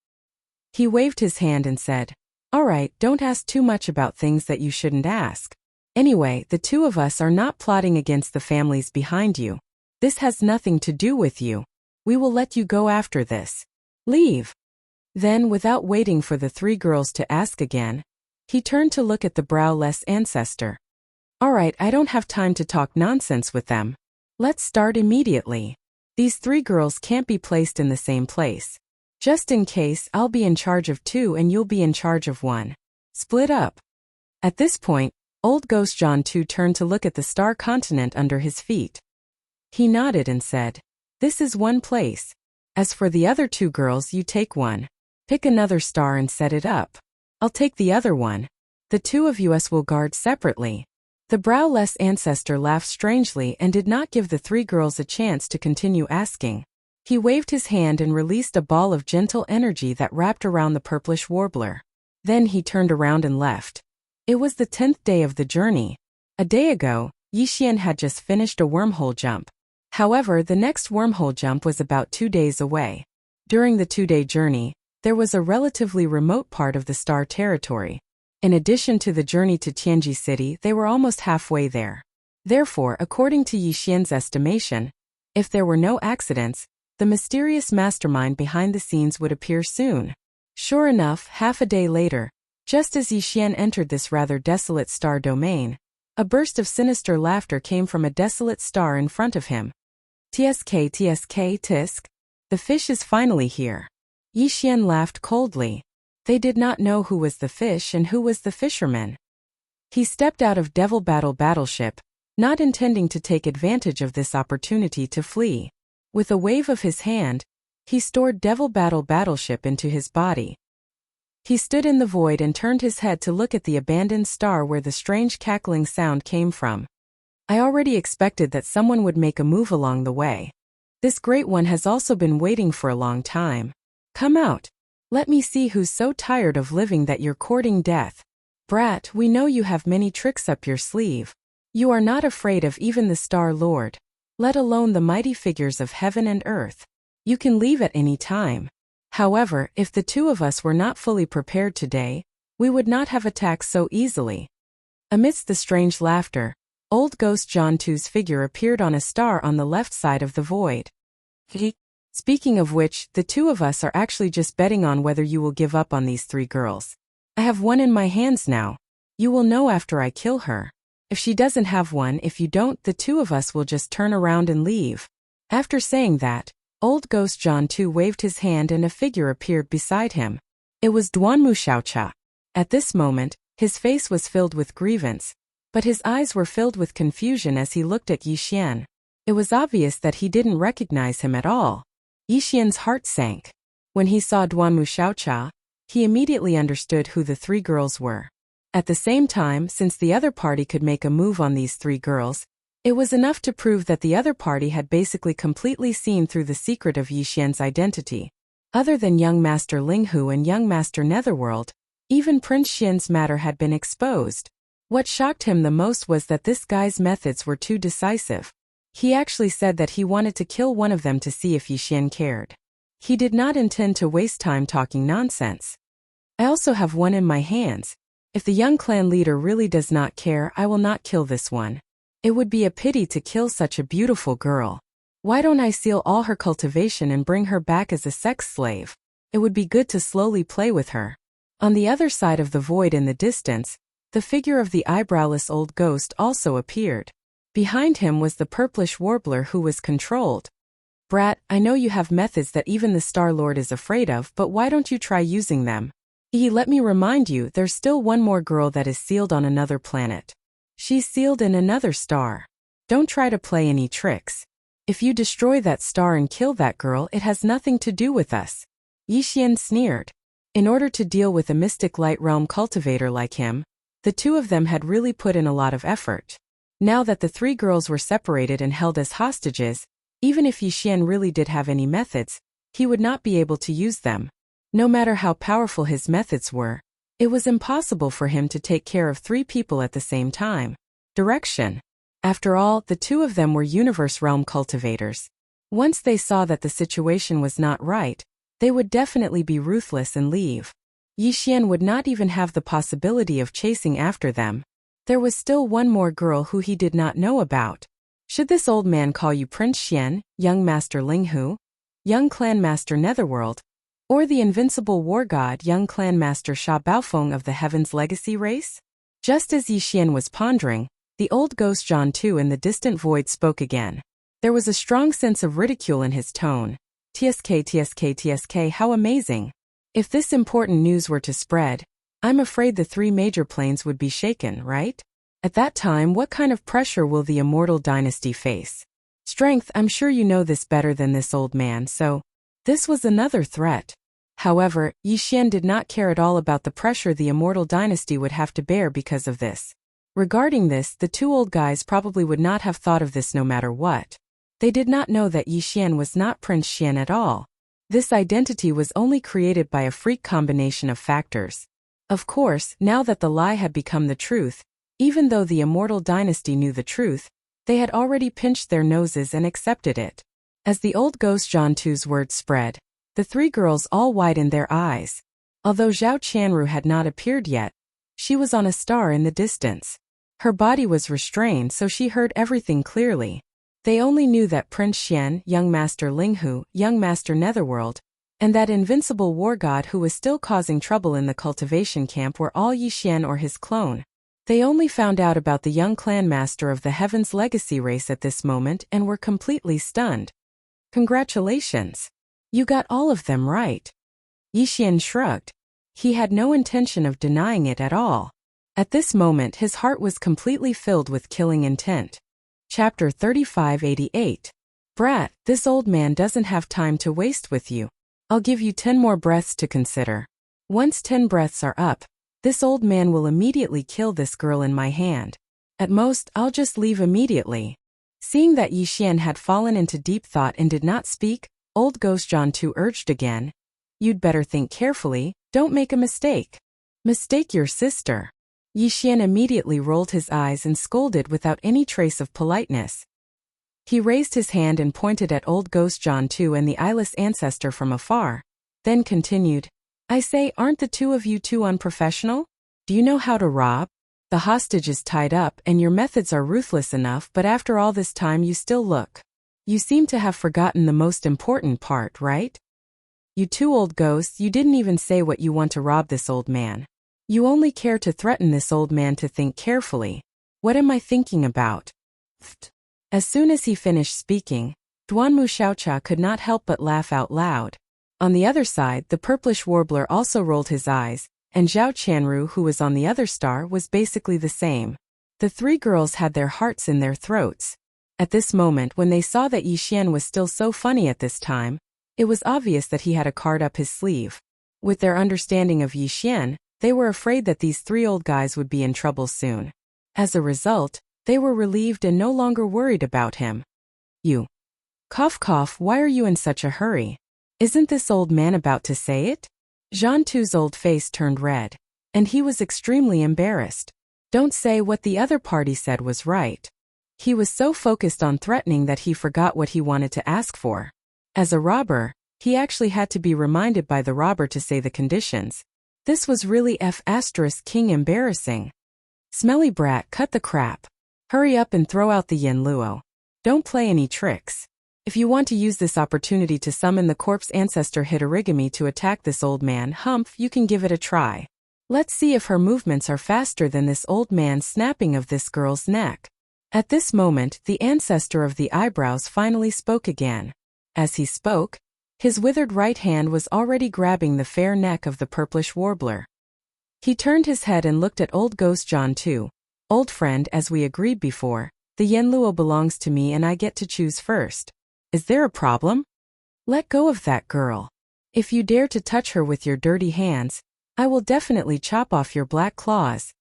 He waved his hand and said, "All right, don't ask too much about things that you shouldn't ask. Anyway, the two of us are not plotting against the families behind you. This has nothing to do with you. We will let you go after this. Leave." Then, without waiting for the three girls to ask again, he turned to look at the browless ancestor. "All right, I don't have time to talk nonsense with them. Let's start immediately. These three girls can't be placed in the same place. Just in case, I'll be in charge of two and you'll be in charge of one. Split up." At this point, old Ghost John 2 turned to look at the star continent under his feet. He nodded and said, "This is one place. As for the other two girls, you take one. Pick another star and set it up. I'll take the other one. The two of us will guard separately." The browless ancestor laughed strangely and did not give the three girls a chance to continue asking. He waved his hand and released a ball of gentle energy that wrapped around the purplish warbler. Then he turned around and left. It was the 10th day of the journey. A day ago, Yi Xian had just finished a wormhole jump. However, the next wormhole jump was about 2 days away. During the 2-day journey, there was a relatively remote part of the star territory. In addition to the journey to Tianji City, they were almost halfway there. Therefore, according to Yi Xian's estimation, if there were no accidents, the mysterious mastermind behind the scenes would appear soon. Sure enough, half a day later, just as Yi Xian entered this rather desolate star domain, A burst of sinister laughter came from a desolate star in front of him. "Tsk, tsk, tisk. The fish is finally here." Yi Xian laughed coldly. They did not know who was the fish and who was the fisherman. He stepped out of Devil Battleship, not intending to take advantage of this opportunity to flee. With a wave of his hand, he stored Devil Battleship into his body. He stood in the void and turned his head to look at the abandoned star where the strange cackling sound came from. I already expected that someone would make a move along the way. This great one has also been waiting for a long time. Come out. Let me see who's so tired of living that you're courting death. Brat, we know you have many tricks up your sleeve. You are not afraid of even the Star Lord, let alone the mighty figures of heaven and earth. You can leave at any time. However, if the two of us were not fully prepared today, we would not have attacked so easily. Amidst the strange laughter, old ghost John Tu's figure appeared on a star on the left side of the void. Speaking of which, the two of us are actually just betting on whether you will give up on these three girls. I have one in my hands now. You will know after I kill her. If she doesn't have one, if you don't, the two of us will just turn around and leave. After saying that, old ghost John Tu waved his hand and a figure appeared beside him. It was Duanmu Xiaocha. At this moment, his face was filled with grievance, but his eyes were filled with confusion as he looked at Yi Xian. It was obvious that he didn't recognize him at all. Yi Xian's heart sank. When he saw Duanmu Xiaocha, he immediately understood who the three girls were. At the same time, since the other party could make a move on these three girls, it was enough to prove that the other party had basically completely seen through the secret of Yi Xian's identity. Other than young Master Linghu and young Master Netherworld, even Prince Xian's matter had been exposed. What shocked him the most was that this guy's methods were too decisive. He actually said that he wanted to kill one of them to see if Yi Xian cared. He did not intend to waste time talking nonsense. I also have one in my hands. If the young clan leader really does not care, I will not kill this one. It would be a pity to kill such a beautiful girl. Why don't I steal all her cultivation and bring her back as a sex slave? It would be good to slowly play with her. On the other side of the void in the distance, the figure of the eyebrowless old ghost also appeared. Behind him was the purplish warbler who was controlled. Brat, I know you have methods that even the Star Lord is afraid of, but why don't you try using them? Let me remind you, there's still one more girl that is sealed on another planet. She's sealed in another star. Don't try to play any tricks. If you destroy that star and kill that girl, it has nothing to do with us. Yi Xian sneered. In order to deal with a mystic light realm cultivator like him, the two of them had really put in a lot of effort. Now that the three girls were separated and held as hostages, even if Yi Xian really did have any methods, he would not be able to use them. No matter how powerful his methods were, it was impossible for him to take care of three people at the same time. Direction. After all, the two of them were universe realm cultivators. Once they saw that the situation was not right, they would definitely be ruthless and leave. Yi Xian would not even have the possibility of chasing after them. There was still one more girl who he did not know about. Should this old man call you Prince Xian, young Master Linghu, young Clan Master Netherworld, or the invincible war god young Clan Master Sha Baofeng of the Heaven's Legacy race? Just as Yi Xian was pondering, the old ghost John Tu in the distant void spoke again. There was a strong sense of ridicule in his tone. Tsk, tsk, tsk, how amazing. If this important news were to spread, I'm afraid the three major planes would be shaken, right? At that time, what kind of pressure will the immortal dynasty face? Strength, I'm sure you know this better than this old man, so this was another threat. However, Yi Xian did not care at all about the pressure the immortal dynasty would have to bear because of this. Regarding this, the two old guys probably would not have thought of this no matter what. They did not know that Yi Xian was not Prince Xian at all. This identity was only created by a freak combination of factors. Of course, now that the lie had become the truth, even though the immortal dynasty knew the truth, they had already pinched their noses and accepted it. As the old ghost John Tu's words spread, the three girls all widened their eyes. Although Zhao Qianru had not appeared yet, she was on a star in the distance. Her body was restrained so she heard everything clearly. They only knew that Prince Xian, young Master Linghu, young Master Netherworld, and that invincible war god who was still causing trouble in the cultivation camp were all Yi Xian or his clone. They only found out about the young clan master of the Heaven's Legacy race at this moment and were completely stunned. Congratulations! You got all of them right. Yixian shrugged. He had no intention of denying it at all. At this moment his heart was completely filled with killing intent. Chapter 3588. Brat, this old man doesn't have time to waste with you. I'll give you 10 more breaths to consider. Once 10 breaths are up, this old man will immediately kill this girl in my hand. At most, I'll just leave immediately. Seeing that Yixian had fallen into deep thought and did not speak, old Ghost John too urged again. You'd better think carefully, don't make a mistake. Mistake your sister. Yixian immediately rolled his eyes and scolded without any trace of politeness. He raised his hand and pointed at old Ghost John too and the eyeless ancestor from afar, then continued, I say, aren't the two of you too unprofessional? Do you know how to rob? The hostage is tied up and your methods are ruthless enough, but after all this time you still look. You seem to have forgotten the most important part, right? You two old ghosts, you didn't even say what you want to rob this old man. You only care to threaten this old man to think carefully. What am I thinking about? As soon as he finished speaking, Duanmu Xiaocha could not help but laugh out loud. On the other side, the purplish warbler also rolled his eyes, and Zhao Qianru, who was on the other star, was basically the same. The three girls had their hearts in their throats. At this moment, when they saw that Yixian was still so funny at this time, it was obvious that he had a card up his sleeve. With their understanding of Yixian, they were afraid that these three old guys would be in trouble soon. As a result, they were relieved and no longer worried about him. You. Cough cough, why are you in such a hurry? Isn't this old man about to say it? Zhan Tu's old face turned red, and he was extremely embarrassed. Don't say what the other party said was right. He was so focused on threatening that he forgot what he wanted to ask for. As a robber, he actually had to be reminded by the robber to say the conditions. This was really King embarrassing. Smelly brat, cut the crap. Hurry up and throw out the yen luo. Don't play any tricks. If you want to use this opportunity to summon the corpse ancestor Hitorigami to attack this old man, Humph, you can give it a try. Let's see if her movements are faster than this old man's snapping of this girl's neck. At this moment, the ancestor of the eyebrows finally spoke again. As he spoke, his withered right hand was already grabbing the fair neck of the purplish warbler. He turned his head and looked at old Ghost John too. Old friend, as we agreed before, the yen luo belongs to me and I get to choose first. Is there a problem? Let go of that girl. If you dare to touch her with your dirty hands, I will definitely chop off your black claws.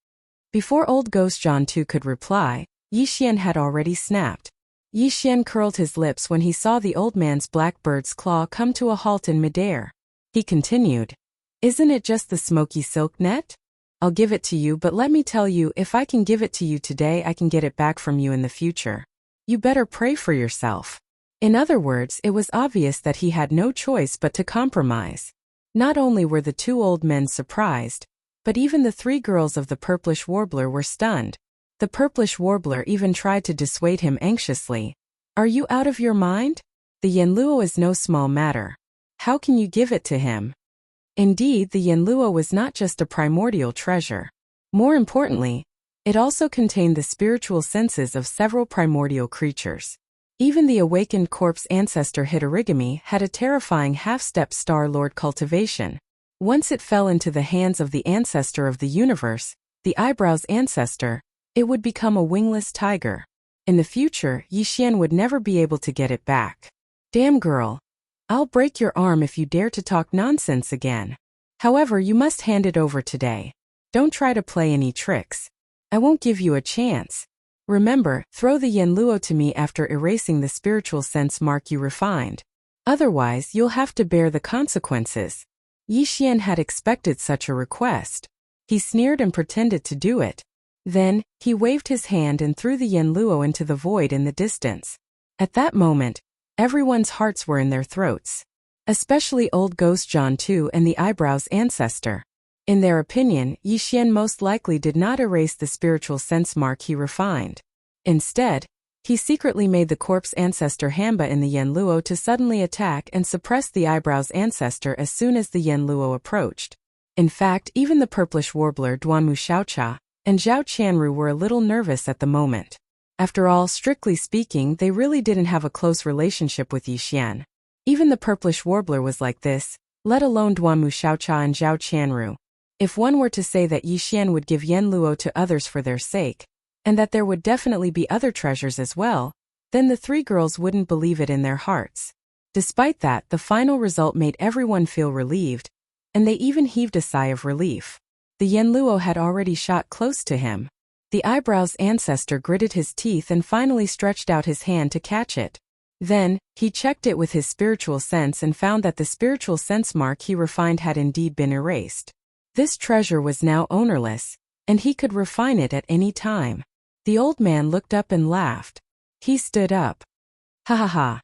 Before old Ghost John 2 could reply, Yixian had already snapped. Yixian curled his lips when he saw the old man's black bird's claw come to a halt in midair. He continued, Isn't it just the smoky silk net? I'll give it to you, but let me tell you, if I can give it to you today, I can get it back from you in the future. You better pray for yourself. In other words, it was obvious that he had no choice but to compromise. Not only were the two old men surprised, but even the three girls of the purplish warbler were stunned. The purplish warbler even tried to dissuade him anxiously. Are you out of your mind? The yen luo is no small matter. How can you give it to him? Indeed, the yen luo was not just a primordial treasure. More importantly, it also contained the spiritual senses of several primordial creatures. Even the awakened corpse ancestor Hitorigami had a terrifying half-step Star Lord cultivation. Once it fell into the hands of the ancestor of the universe, the eyebrows ancestor, it would become a wingless tiger. In the future, Yixian would never be able to get it back. Damn girl. I'll break your arm if you dare to talk nonsense again. However, you must hand it over today. Don't try to play any tricks. I won't give you a chance. Remember, throw the yen luo to me after erasing the spiritual sense mark you refined. Otherwise, you'll have to bear the consequences. Yixian had expected such a request. He sneered and pretended to do it. Then, he waved his hand and threw the yen luo into the void in the distance. At that moment, everyone's hearts were in their throats. Especially old Ghost John 2 and the eyebrows ancestor. In their opinion, Yixian most likely did not erase the spiritual sense mark he refined. Instead, he secretly made the corpse ancestor Hamba in the yen luo to suddenly attack and suppress the eyebrows ancestor as soon as the yen luo approached. In fact, even the purplish warbler Duanmu Xiaocha, and Zhao Qianru were a little nervous at the moment. After all, strictly speaking, they really didn't have a close relationship with Yixian. Even the purplish warbler was like this, let alone Duanmu Xiaocha and Zhao Qianru. If one were to say that Yixian would give Yan Luo to others for their sake, and that there would definitely be other treasures as well, then the three girls wouldn't believe it in their hearts. Despite that, the final result made everyone feel relieved, and they even heaved a sigh of relief. The Yan Luo had already shot close to him. The eyebrow's ancestor gritted his teeth and finally stretched out his hand to catch it. Then, he checked it with his spiritual sense and found that the spiritual sense mark he refined had indeed been erased. This treasure was now ownerless, and he could refine it at any time. The old man looked up and laughed. He stood up. Ha ha ha.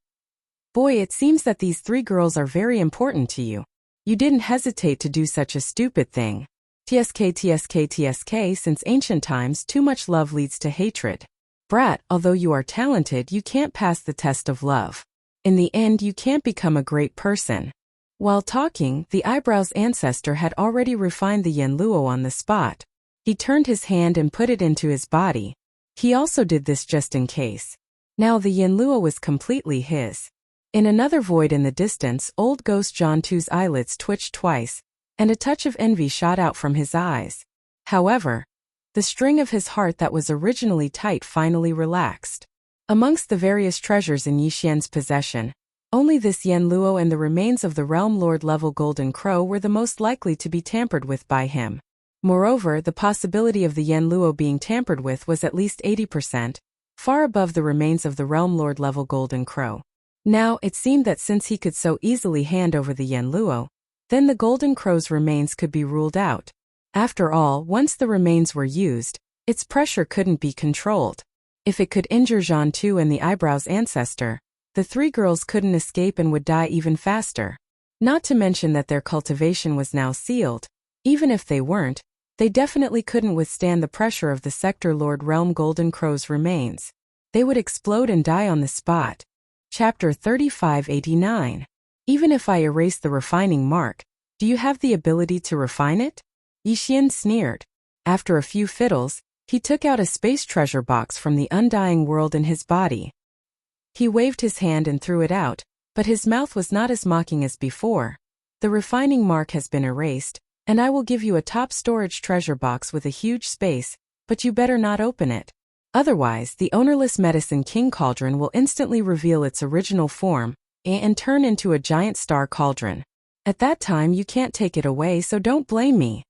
Boy, it seems that these three girls are very important to you. You didn't hesitate to do such a stupid thing. TSK, since ancient times, too much love leads to hatred. Brat, although you are talented, you can't pass the test of love. In the end, you can't become a great person. While talking, the eyebrow's ancestor had already refined the Yan Luo on the spot. He turned his hand and put it into his body. He also did this just in case. Now the Yan Luo was completely his. In another void in the distance, old ghost John Tu's eyelids twitched twice, and a touch of envy shot out from his eyes. However, the string of his heart that was originally tight finally relaxed. Amongst the various treasures in Yixian's possession, only this Yan Luo and the remains of the Realm Lord level Golden Crow were the most likely to be tampered with by him. Moreover, the possibility of the Yan Luo being tampered with was at least 80%, far above the remains of the Realm Lord level Golden Crow. Now, it seemed that since he could so easily hand over the Yan Luo, then the Golden Crow's remains could be ruled out. After all, once the remains were used, its pressure couldn't be controlled. If it could injure Zhan Tu and the eyebrow's ancestor, the three girls couldn't escape and would die even faster. Not to mention that their cultivation was now sealed. Even if they weren't, they definitely couldn't withstand the pressure of the Sector Lord Realm Golden Crow's remains. They would explode and die on the spot. Chapter 3589. Even if I erase the refining mark, do you have the ability to refine it? Yixian sneered. After a few fiddles, he took out a space treasure box from the undying world in his body. He waved his hand and threw it out, but his mouth was not as mocking as before. The refining mark has been erased, and I will give you a top storage treasure box with a huge space, but you better not open it. Otherwise, the ownerless Medicine King Cauldron will instantly reveal its original form and turn into a giant star cauldron. At that time you can't take it away, so don't blame me.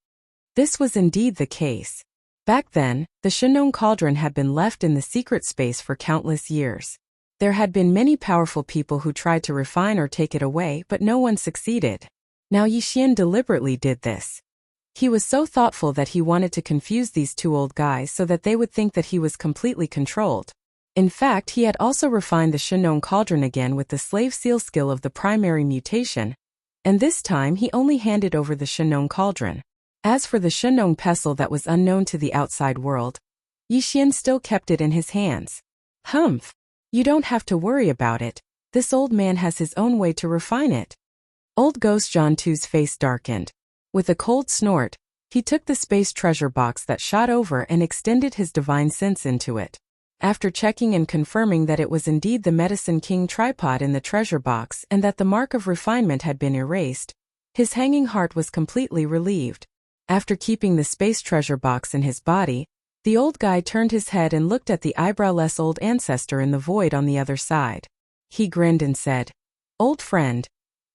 This was indeed the case. Back then, the Shenong Cauldron had been left in the secret space for countless years. There had been many powerful people who tried to refine or take it away, but no one succeeded. Now Yixian deliberately did this. He was so thoughtful that he wanted to confuse these two old guys so that they would think that he was completely controlled. In fact, he had also refined the Shenong Cauldron again with the slave seal skill of the primary mutation, and this time he only handed over the Shenong Cauldron. As for the Shenong pestle that was unknown to the outside world, Yixian still kept it in his hands. Humph! You don't have to worry about it. This old man has his own way to refine it. Old Ghost John Tu's face darkened. With a cold snort, he took the space treasure box that shot over and extended his divine sense into it. After checking and confirming that it was indeed the Medicine King tripod in the treasure box and that the mark of refinement had been erased, his hanging heart was completely relieved. After keeping the space treasure box in his body, the old guy turned his head and looked at the eyebrowless old ancestor in the void on the other side. He grinned and said, "Old friend,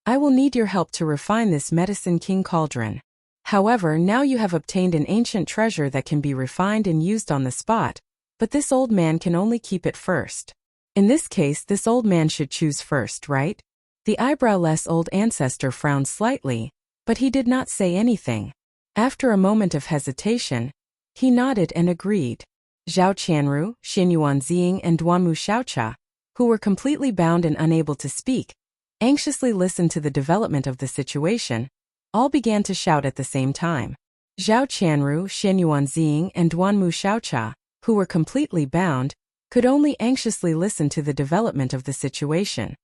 I will need your help to refine this Medicine King Cauldron. However, now you have obtained an ancient treasure that can be refined and used on the spot, but this old man can only keep it first. In this case, this old man should choose first, right?" The eyebrowless old ancestor frowned slightly, but he did not say anything. After a moment of hesitation, he nodded and agreed. Zhao Qianru, Xinyuan Ziying and Duanmu Xiaocha, who were completely bound and unable to speak, anxiously listened to the development of the situation. All began to shout at the same time. Zhao Qianru, Xinyuan Ziying and Duanmu Xiaocha, who were completely bound, could only anxiously listen to the development of the situation.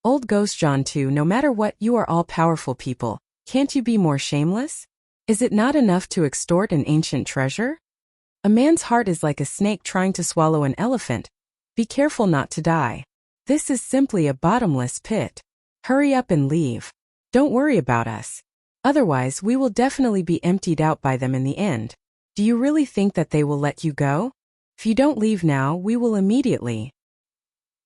Old Ghost John Tu, no matter what, you are all powerful people. Can't you be more shameless? Is it not enough to extort an ancient treasure? A man's heart is like a snake trying to swallow an elephant. Be careful not to die. This is simply a bottomless pit. Hurry up and leave. Don't worry about us. Otherwise, we will definitely be emptied out by them in the end. Do you really think that they will let you go? If you don't leave now, we will immediately.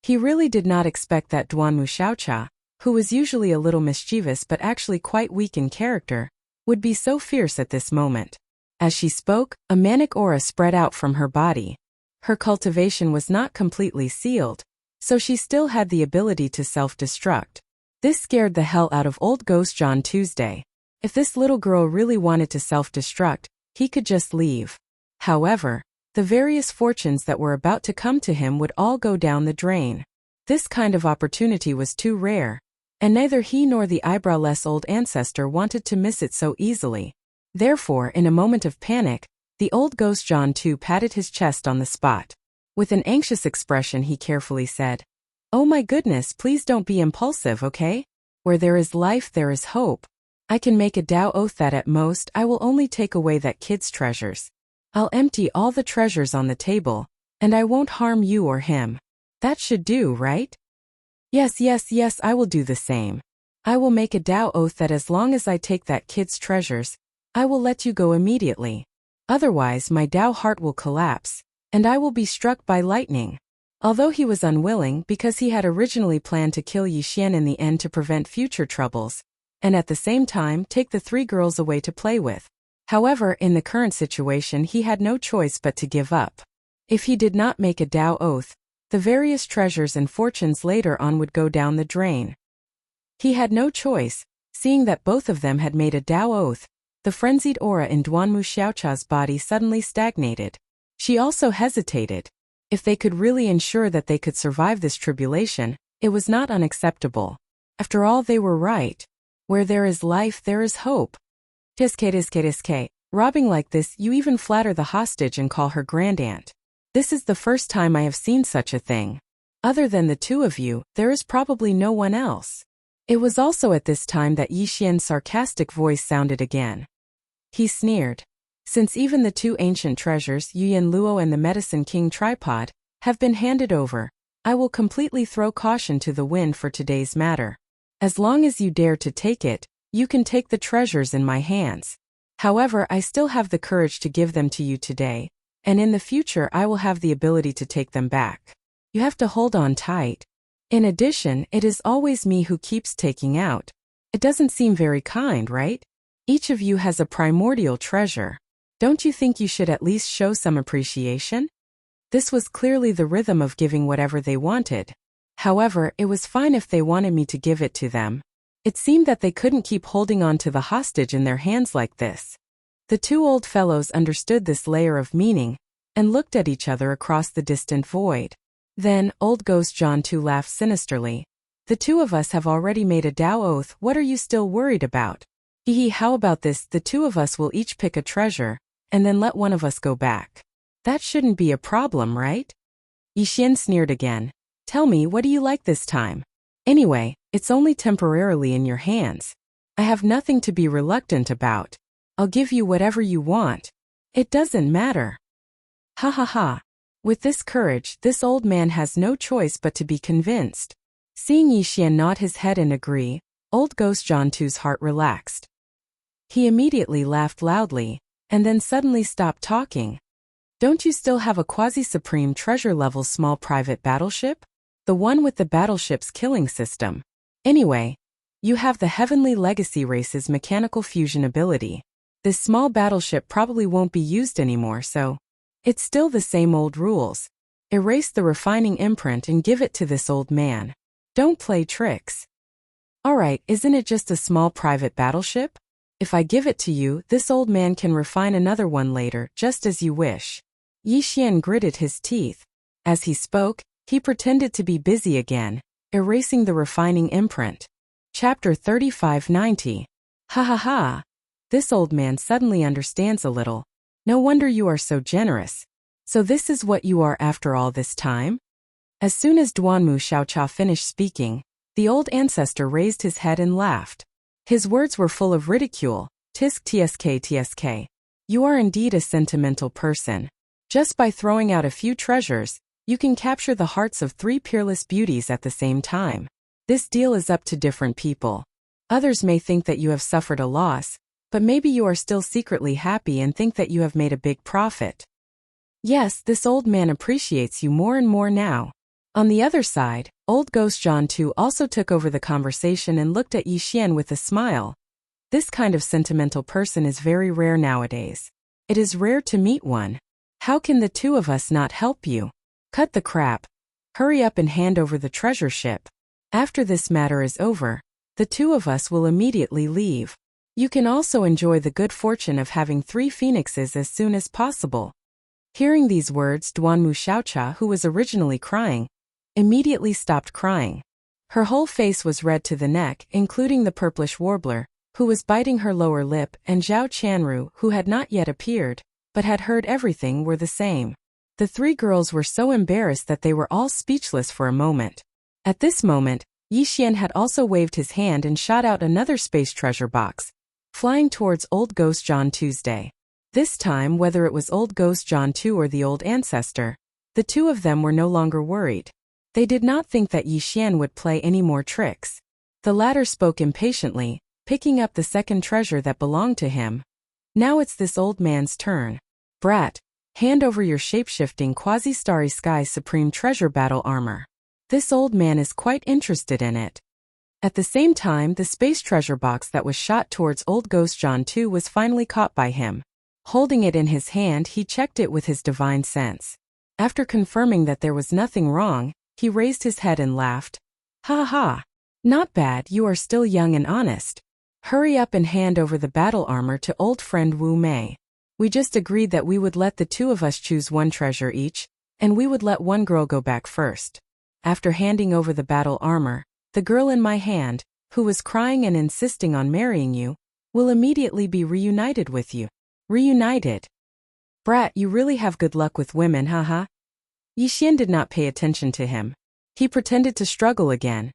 He really did not expect that Duanmu Xiaocha, who was usually a little mischievous but actually quite weak in character, would be so fierce at this moment. As she spoke, a manic aura spread out from her body. Her cultivation was not completely sealed, so she still had the ability to self-destruct. This scared the hell out of old Ghost John Tuesday. If this little girl really wanted to self-destruct, he could just leave. However, the various fortunes that were about to come to him would all go down the drain. This kind of opportunity was too rare, and neither he nor the eyebrowless old ancestor wanted to miss it so easily. Therefore, in a moment of panic, the old Ghost John too patted his chest on the spot. With an anxious expression he carefully said, "Oh my goodness, please don't be impulsive, okay? Where there is life there is hope. I can make a Tao oath that at most I will only take away that kid's treasures. I'll empty all the treasures on the table, and I won't harm you or him. That should do, right?" Yes, I will do the same. I will make a Tao oath that as long as I take that kid's treasures, I will let you go immediately. Otherwise my Tao heart will collapse, and I will be struck by lightning. Although he was unwilling because he had originally planned to kill Yixian in the end to prevent future troubles, and at the same time take the 3 girls away to play with. However, in the current situation he had no choice but to give up. If he did not make a Tao oath, the various treasures and fortunes later on would go down the drain. He had no choice, seeing that both of them had made a Tao oath. The frenzied aura in Duanmu Xiaocha's body suddenly stagnated. She also hesitated. If they could really ensure that they could survive this tribulation, it was not unacceptable. After all, they were right. Where there is life, there is hope. Tiske. Robbing like this, you even flatter the hostage and call her grandaunt. This is the first time I have seen such a thing. Other than the 2 of you, there is probably no one else. It was also at this time that Yixian's sarcastic voice sounded again. He sneered. Since even the 2 ancient treasures, Yuyan Luo and the Medicine King tripod, have been handed over, I will completely throw caution to the wind for today's matter. As long as you dare to take it, you can take the treasures in my hands. However, I still have the courage to give them to you today, and in the future I will have the ability to take them back. You have to hold on tight. In addition, it is always me who keeps taking out. It doesn't seem very kind, right? Each of you has a primordial treasure. Don't you think you should at least show some appreciation? This was clearly the rhythm of giving whatever they wanted. However, it was fine if they wanted me to give it to them. It seemed that they couldn't keep holding on to the hostage in their hands like this. The 2 old fellows understood this layer of meaning, and looked at each other across the distant void. Then, old Ghost John too laughed sinisterly. The 2 of us have already made a Tao oath, what are you still worried about? Hehe, how about this, the 2 of us will each pick a treasure, and then let one of us go back. That shouldn't be a problem, right? Yixian sneered again. Tell me, what do you like this time? Anyway, it's only temporarily in your hands. I have nothing to be reluctant about. I'll give you whatever you want. It doesn't matter. Ha ha ha. With this courage, this old man has no choice but to be convinced. Seeing Yixian nod his head and agree, old Ghost John too's heart relaxed. He immediately laughed loudly, and then suddenly stopped talking. Don't you still have a quasi-supreme treasure-level small private battleship? The one with the battleship's killing system. Anyway, you have the Heavenly Legacy race's mechanical fusion ability. This small battleship probably won't be used anymore, so it's still the same old rules. Erase the refining imprint and give it to this old man. Don't play tricks. Alright, isn't it just a small private battleship? If I give it to you, this old man can refine another one later, just as you wish. Yixian gritted his teeth. As he spoke, he pretended to be busy again, erasing the refining imprint. Chapter 3590. Ha ha ha. This old man suddenly understands a little. No wonder you are so generous. So this is what you are after all this time? As soon as Duanmu Xiaocha finished speaking, the old ancestor raised his head and laughed. His words were full of ridicule. Tisk tsk. You are indeed a sentimental person. Just by throwing out a few treasures, you can capture the hearts of 3 peerless beauties at the same time. This deal is up to different people. Others may think that you have suffered a loss, but maybe you are still secretly happy and think that you have made a big profit. Yes, this old man appreciates you more and more now. On the other side, old ghost John too also took over the conversation and looked at Yi Xian with a smile. This kind of sentimental person is very rare nowadays. It is rare to meet one. How can the two of us not help you? Cut the crap. Hurry up and hand over the treasure ship. After this matter is over, the two of us will immediately leave. You can also enjoy the good fortune of having 3 phoenixes as soon as possible. Hearing these words, Duanmu Xiaocha, who was originally crying, immediately stopped crying. Her whole face was red to the neck, including the purplish warbler, who was biting her lower lip, and Zhao Chanru, who had not yet appeared, but had heard everything, were the same. The 3 girls were so embarrassed that they were all speechless for a moment. At this moment, Yi Xian had also waved his hand and shot out another space treasure box, flying towards Old Ghost John Tuesday. This time, whether it was Old Ghost John 2 or the old ancestor, the two of them were no longer worried. They did not think that Yi Xian would play any more tricks. The latter spoke impatiently, picking up the second treasure that belonged to him. Now it's this old man's turn. Brat, hand over your shape-shifting quasi-starry sky supreme treasure battle armor. This old man is quite interested in it. At the same time, the space treasure box that was shot towards Old Ghost John 2 was finally caught by him. Holding it in his hand, he checked it with his divine sense. After confirming that there was nothing wrong, he raised his head and laughed. Ha ha! Not bad, you are still young and honest. Hurry up and hand over the battle armor to old friend Wu Mei. We just agreed that we would let the two of us choose 1 treasure each, and we would let one girl go back first. After handing over the battle armor, the girl in my hand, who was crying and insisting on marrying you, will immediately be reunited with you. Reunited. Brat, you really have good luck with women, haha. Yi Xian did not pay attention to him. He pretended to struggle again,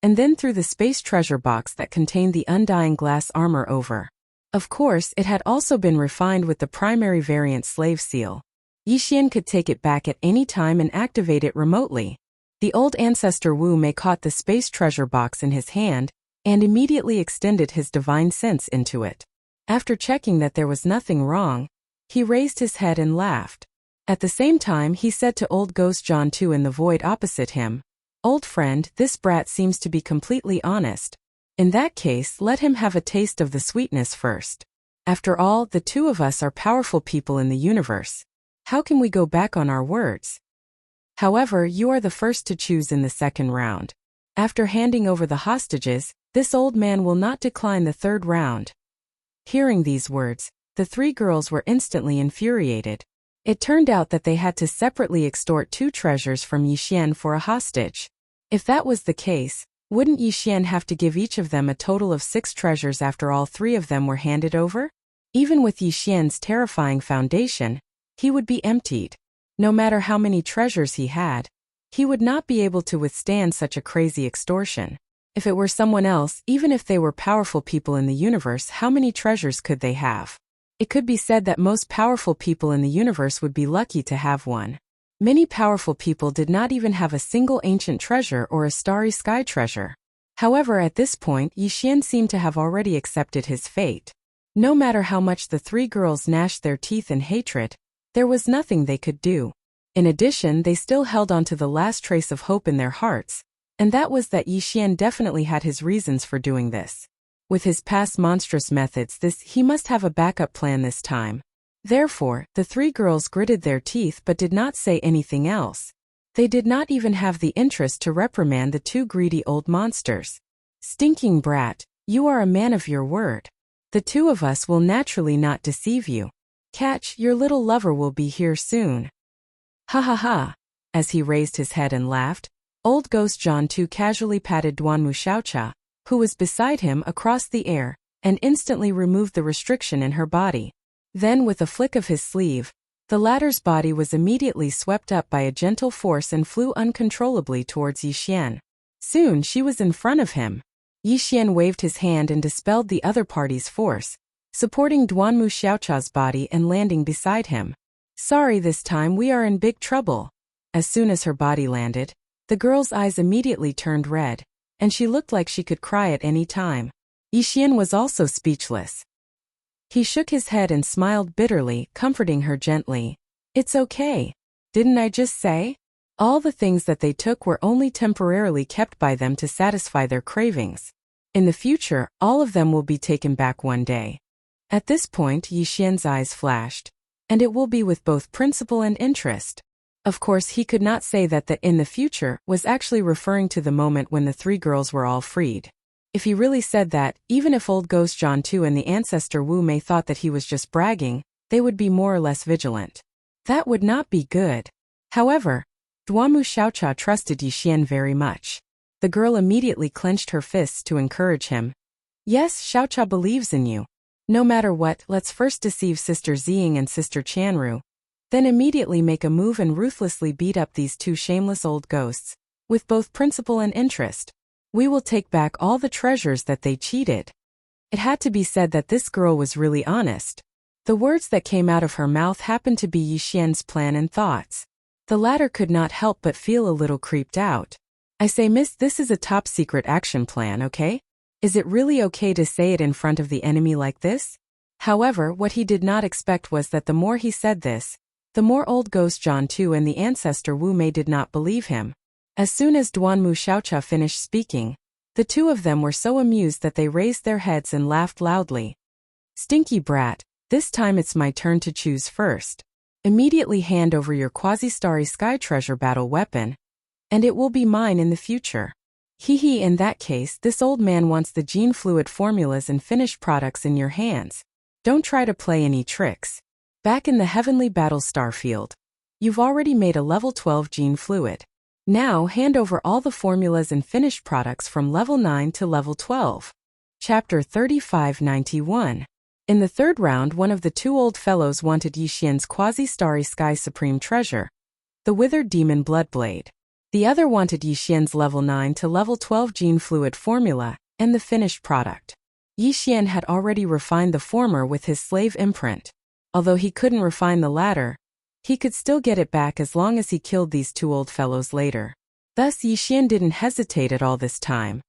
and then threw the space treasure box that contained the undying glass armor over. Of course, it had also been refined with the primary variant slave seal. Yi Xian could take it back at any time and activate it remotely. The old ancestor Wu Mei caught the space treasure box in his hand and immediately extended his divine sense into it. After checking that there was nothing wrong, he raised his head and laughed. At the same time, he said to Old Ghost John 2 in the void opposite him, Old friend, this brat seems to be completely honest. In that case, let him have a taste of the sweetness first. After all, the two of us are powerful people in the universe. How can we go back on our words? However, you are the first to choose in the second round. After handing over the hostages, this old man will not decline the 3rd round. Hearing these words, the 3 girls were instantly infuriated. It turned out that they had to separately extort 2 treasures from Yi Xian for a hostage. If that was the case, wouldn't Yi Xian have to give each of them a total of 6 treasures after all 3 of them were handed over? Even with Yi Xian's terrifying foundation, he would be emptied. No matter how many treasures he had, he would not be able to withstand such a crazy extortion. If it were someone else, even if they were powerful people in the universe, how many treasures could they have? It could be said that most powerful people in the universe would be lucky to have one. Many powerful people did not even have a single ancient treasure or a starry sky treasure. However, at this point, Yi Xian seemed to have already accepted his fate. No matter how much the 3 girls gnashed their teeth in hatred, there was nothing they could do. In addition, they still held on to the last trace of hope in their hearts, and that was that Yi Xian definitely had his reasons for doing this. With his past monstrous methods, he must have a backup plan this time. Therefore, the 3 girls gritted their teeth but did not say anything else. They did not even have the interest to reprimand the 2 greedy old monsters. Stinking brat, you are a man of your word. The 2 of us will naturally not deceive you. Catch, your little lover will be here soon. Ha ha ha. As he raised his head and laughed, Old Ghost John 2 casually patted Duanmu Xiaocha, who was beside him, across the air, and instantly removed the restriction in her body. Then, with a flick of his sleeve, the latter's body was immediately swept up by a gentle force and flew uncontrollably towards Yi Xian. Soon she was in front of him. Yi Xian waved his hand and dispelled the other party's force, supporting Duanmu Xiaocha's body and landing beside him. Sorry, this time we are in big trouble. As soon as her body landed, the girl's eyes immediately turned red, and she looked like she could cry at any time. Yixian was also speechless. He shook his head and smiled bitterly, comforting her gently. It's okay. Didn't I just say? All the things that they took were only temporarily kept by them to satisfy their cravings. In the future, all of them will be taken back one day. At this point, Yixian's eyes flashed. And it will be with both principle and interest. Of course, he could not say that the "in the future" was actually referring to the moment when the three girls were all freed. If he really said that, even if old Ghost John 2 and the ancestor Wu Mei thought that he was just bragging, they would be more or less vigilant. That would not be good. However, Duanmu Xiaocha trusted Yixian very much. The girl immediately clenched her fists to encourage him. Yes, Xiaocha believes in you. No matter what, let's first deceive Sister Ziying and Sister Chanru. Then immediately make a move and ruthlessly beat up these two shameless old ghosts, with both principle and interest. We will take back all the treasures that they cheated. It had to be said that this girl was really honest. The words that came out of her mouth happened to be Yixian's plan and thoughts. The latter could not help but feel a little creeped out. I say, miss, this is a top secret action plan, okay? Is it really okay to say it in front of the enemy like this? However, what he did not expect was that the more he said this, the more old Ghost John 2 and the ancestor Wu Mei did not believe him. As soon as Duanmu Xiaocha finished speaking, the two of them were so amused that they raised their heads and laughed loudly. Stinky brat, this time it's my turn to choose first. Immediately hand over your quasi-starry sky treasure battle weapon, and it will be mine in the future. Hee, in that case, this old man wants the gene fluid formulas and finished products in your hands. Don't try to play any tricks. Back in the heavenly battle starfield, you've already made a level 12 gene fluid. Now hand over all the formulas and finished products from level 9 to level 12. Chapter 3591. In the third round, one of the two old fellows wanted Yixian's quasi-starry sky supreme treasure, the withered demon bloodblade. The other wanted Yixian's level 9 to level 12 gene fluid formula and the finished product. Yixian had already refined the former with his slave imprint. Although he couldn't refine the latter, he could still get it back as long as he killed these two old fellows later. Thus Yixian didn't hesitate at all this time.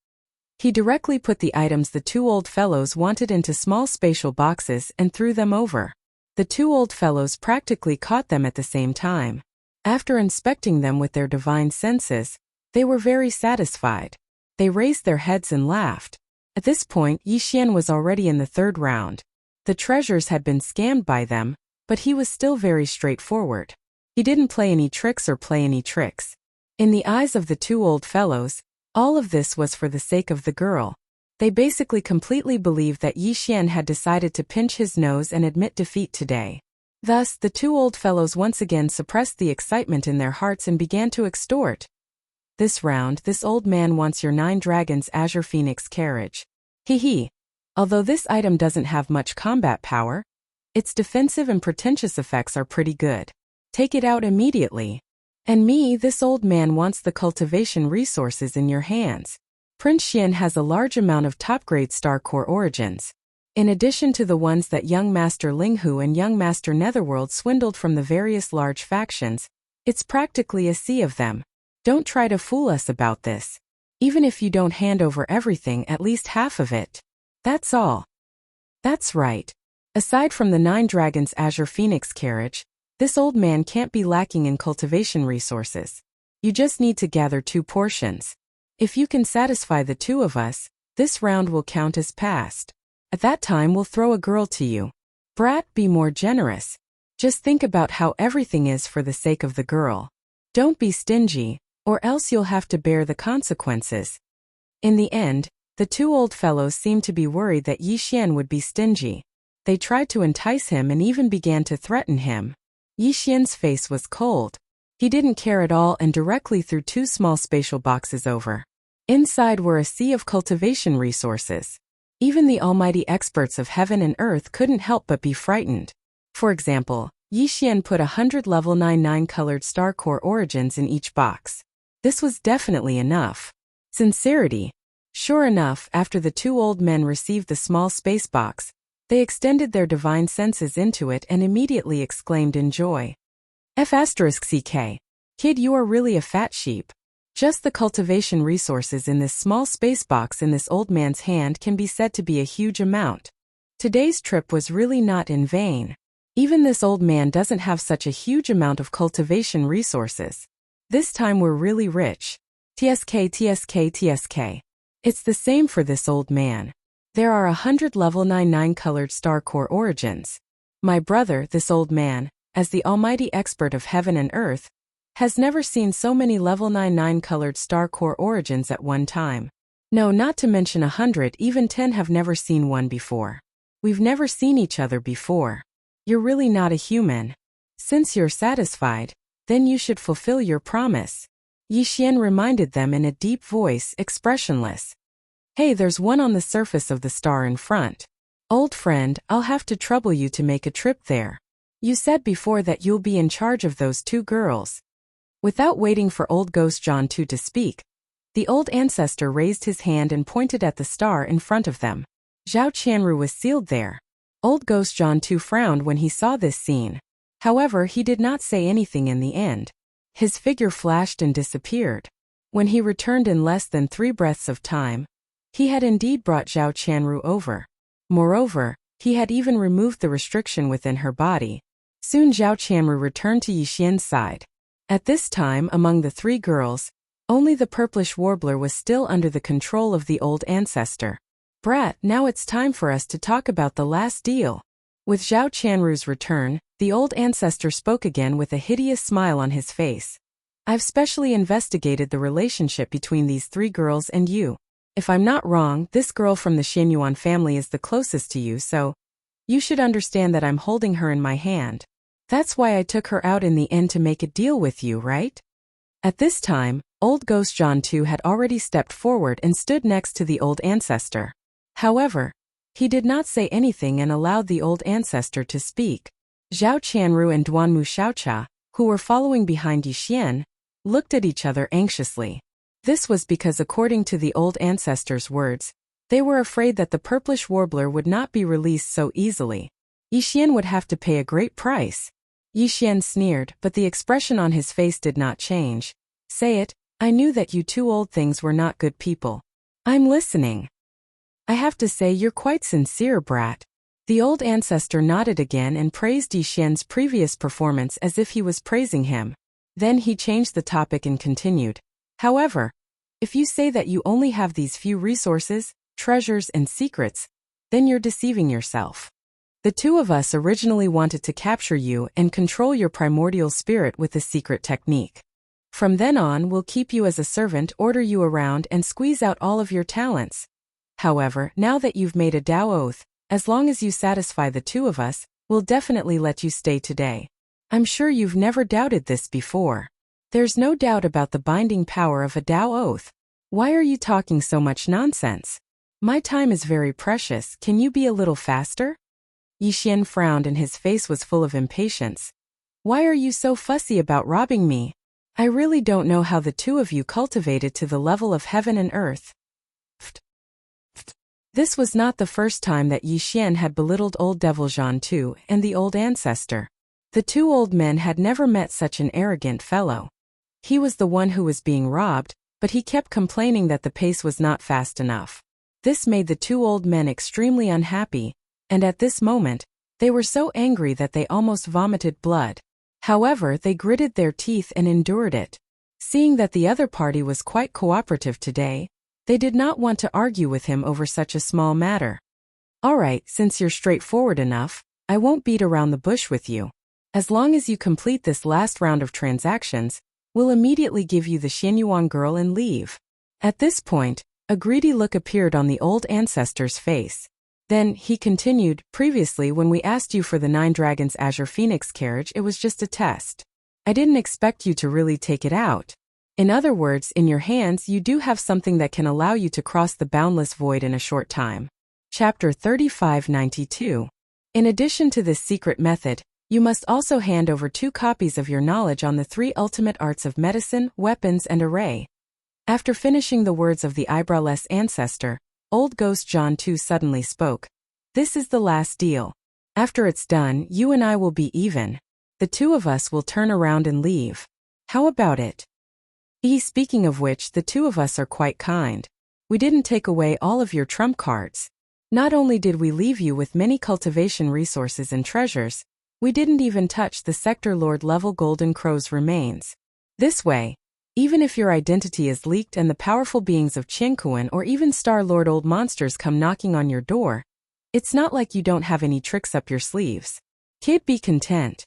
He directly put the items the two old fellows wanted into small spatial boxes and threw them over. The two old fellows practically caught them at the same time. After inspecting them with their divine senses, they were very satisfied. They raised their heads and laughed. At this point, Yixian was already in the third round. The treasures had been scammed by them, but he was still very straightforward. He didn't play any tricks or play any tricks. In the eyes of the two old fellows, all of this was for the sake of the girl. They basically completely believed that Yixian had decided to pinch his nose and admit defeat today. Thus, the two old fellows once again suppressed the excitement in their hearts and began to extort. This round, this old man wants your 9 dragons Azure Phoenix carriage. Hee. Although this item doesn't have much combat power, its defensive and pretentious effects are pretty good. Take it out immediately. And me, this old man wants the cultivation resources in your hands. Prince Xian has a large amount of top-grade star core origins. In addition to the ones that young Master Linghu and young Master Netherworld swindled from the various large factions, it's practically a sea of them. Don't try to fool us about this. Even if you don't hand over everything, at least half of it. That's all. That's right. Aside from the 9 dragons Azure Phoenix carriage, this old man can't be lacking in cultivation resources. You just need to gather 2 portions. If you can satisfy the 2 of us, this round will count as passed. At that time we'll throw a girl to you. Brat, be more generous. Just think about how everything is for the sake of the girl. Don't be stingy, or else you'll have to bear the consequences. In the end, the 2 old fellows seemed to be worried that Yixian would be stingy. They tried to entice him and even began to threaten him. Yixian's face was cold. He didn't care at all and directly threw 2 small spatial boxes over. Inside were a sea of cultivation resources. Even the almighty experts of heaven and earth couldn't help but be frightened. For example, Yixian put 100 level 9 colored star core origins in each box. This was definitely enough. Sincerity. Sure enough, after the 2 old men received the small space box, they extended their divine senses into it and immediately exclaimed in joy. F*ck. Kid, you are really a fat sheep. Just the cultivation resources in this small space box in this old man's hand can be said to be a huge amount. Today's trip was really not in vain. Even this old man doesn't have such a huge amount of cultivation resources. This time we're really rich. Tsk. It's the same for this old man. There are 100 level 99 colored star core origins. My brother, this old man, as the almighty expert of heaven and earth, has never seen so many level 99 colored star core origins at one time. No, not to mention 100, even 10 have never seen one before. We've never seen each other before. You're really not a human. Since you're satisfied, then you should fulfill your promise. Yixian reminded them in a deep voice, expressionless. Hey, there's one on the surface of the star in front. Old friend, I'll have to trouble you to make a trip there. You said before that you'll be in charge of those two girls. Without waiting for old Ghost John 2 to speak, the old ancestor raised his hand and pointed at the star in front of them. Zhao Qianru was sealed there. Old Ghost John 2 frowned when he saw this scene. However, he did not say anything in the end. His figure flashed and disappeared. When he returned in less than 3 breaths of time, he had indeed brought Zhao Qianru over. Moreover, he had even removed the restriction within her body. Soon Zhao Qianru returned to Yixian's side. At this time, among the 3 girls, only the purplish warbler was still under the control of the old ancestor. Brat, now it's time for us to talk about the last deal. With Zhao Qianru's return, the old ancestor spoke again with a hideous smile on his face. I've specially investigated the relationship between these 3 girls and you. If I'm not wrong, this girl from the Xianyuan family is the closest to you, so you should understand that I'm holding her in my hand. That's why I took her out in the end to make a deal with you, right? At this time, old Ghost John 2 had already stepped forward and stood next to the old ancestor. However, he did not say anything and allowed the old ancestor to speak. Zhao Qianru and Duanmu Xiaocha, who were following behind Yixian, looked at each other anxiously. This was because, according to the old ancestor's words, they were afraid that the purplish warbler would not be released so easily. Yixian would have to pay a great price. Yixian sneered, but the expression on his face did not change. Say it, I knew that you 2 old things were not good people. I'm listening. I have to say you're quite sincere, brat. The old ancestor nodded again and praised Yixian's previous performance as if he was praising him. Then he changed the topic and continued. However, if you say that you only have these few resources, treasures and secrets, then you're deceiving yourself. The 2 of us originally wanted to capture you and control your primordial spirit with a secret technique. From then on, we'll keep you as a servant, order you around and squeeze out all of your talents. However, now that you've made a Tao oath, as long as you satisfy the 2 of us, we'll definitely let you stay today. I'm sure you've never doubted this before. There's no doubt about the binding power of a Tao oath. Why are you talking so much nonsense? My time is very precious, can you be a little faster? Yixian frowned and his face was full of impatience. Why are you so fussy about robbing me? I really don't know how the 2 of you cultivated to the level of heaven and earth. This was not the first time that Yixian had belittled old Devil Zhan 2 and the old ancestor. The 2 old men had never met such an arrogant fellow. He was the one who was being robbed, but he kept complaining that the pace was not fast enough. This made the 2 old men extremely unhappy, and at this moment, they were so angry that they almost vomited blood. However, they gritted their teeth and endured it. Seeing that the other party was quite cooperative today, they did not want to argue with him over such a small matter. Alright, since you're straightforward enough, I won't beat around the bush with you. As long as you complete this last round of transactions, we'll immediately give you the Xianyuan girl and leave. At this point, a greedy look appeared on the old ancestor's face. Then, he continued, previously when we asked you for the 9 Dragons Azure Phoenix carriage, it was just a test. I didn't expect you to really take it out. In other words, in your hands you do have something that can allow you to cross the boundless void in a short time. Chapter 3592. In addition to this secret method, you must also hand over 2 copies of your knowledge on the 3 ultimate arts of medicine, weapons and array. After finishing the words of the eyebrowless ancestor, old Ghost John 2 suddenly spoke. This is the last deal. After it's done, you and I will be even. The two of us will turn around and leave. How about it? Speaking of which, the two of us are quite kind. We didn't take away all of your trump cards. Not only did we leave you with many cultivation resources and treasures, we didn't even touch the Sector Lord level Golden Crow's remains. This way, even if your identity is leaked and the powerful beings of Qiankuan or even Star-Lord old monsters come knocking on your door, it's not like you don't have any tricks up your sleeves. Kid, be content.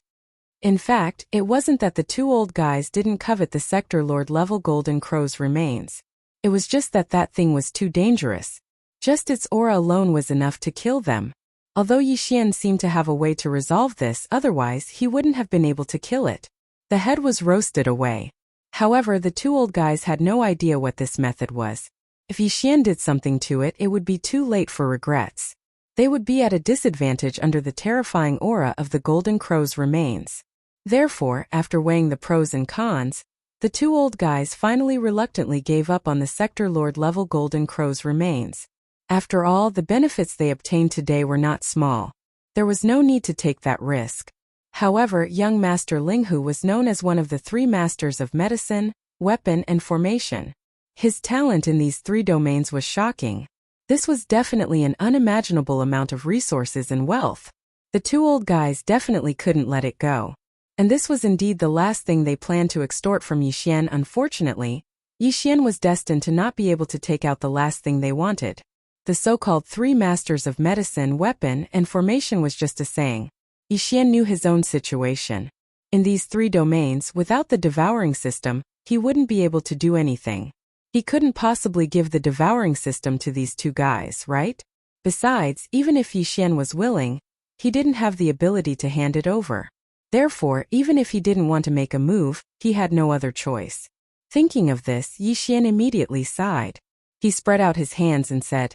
In fact, it wasn't that the two old guys didn't covet the Sector Lord level Golden Crow's remains. It was just that that thing was too dangerous. Just its aura alone was enough to kill them. Although Yi Xian seemed to have a way to resolve this, otherwise he wouldn't have been able to kill it. The head was roasted away. However, the two old guys had no idea what this method was. If Yi Xian did something to it, it would be too late for regrets. They would be at a disadvantage under the terrifying aura of the Golden Crow's remains. Therefore, after weighing the pros and cons, the two old guys finally reluctantly gave up on the Sector Lord level Golden Crow's remains. After all, the benefits they obtained today were not small. There was no need to take that risk. However, young Master Linghu was known as one of the three masters of medicine, weapon, and formation. His talent in these three domains was shocking. This was definitely an unimaginable amount of resources and wealth. The two old guys definitely couldn't let it go. And this was indeed the last thing they planned to extort from Yi Xian. Unfortunately, Yi Xian was destined to not be able to take out the last thing they wanted. The so-called three masters of medicine, weapon, and formation was just a saying. Yi Xian knew his own situation. In these three domains, without the devouring system, he wouldn't be able to do anything. He couldn't possibly give the devouring system to these two guys, right? Besides, even if Yi Xian was willing, he didn't have the ability to hand it over. Therefore, even if he didn't want to make a move, he had no other choice. Thinking of this, Yi Xian immediately sighed. He spread out his hands and said,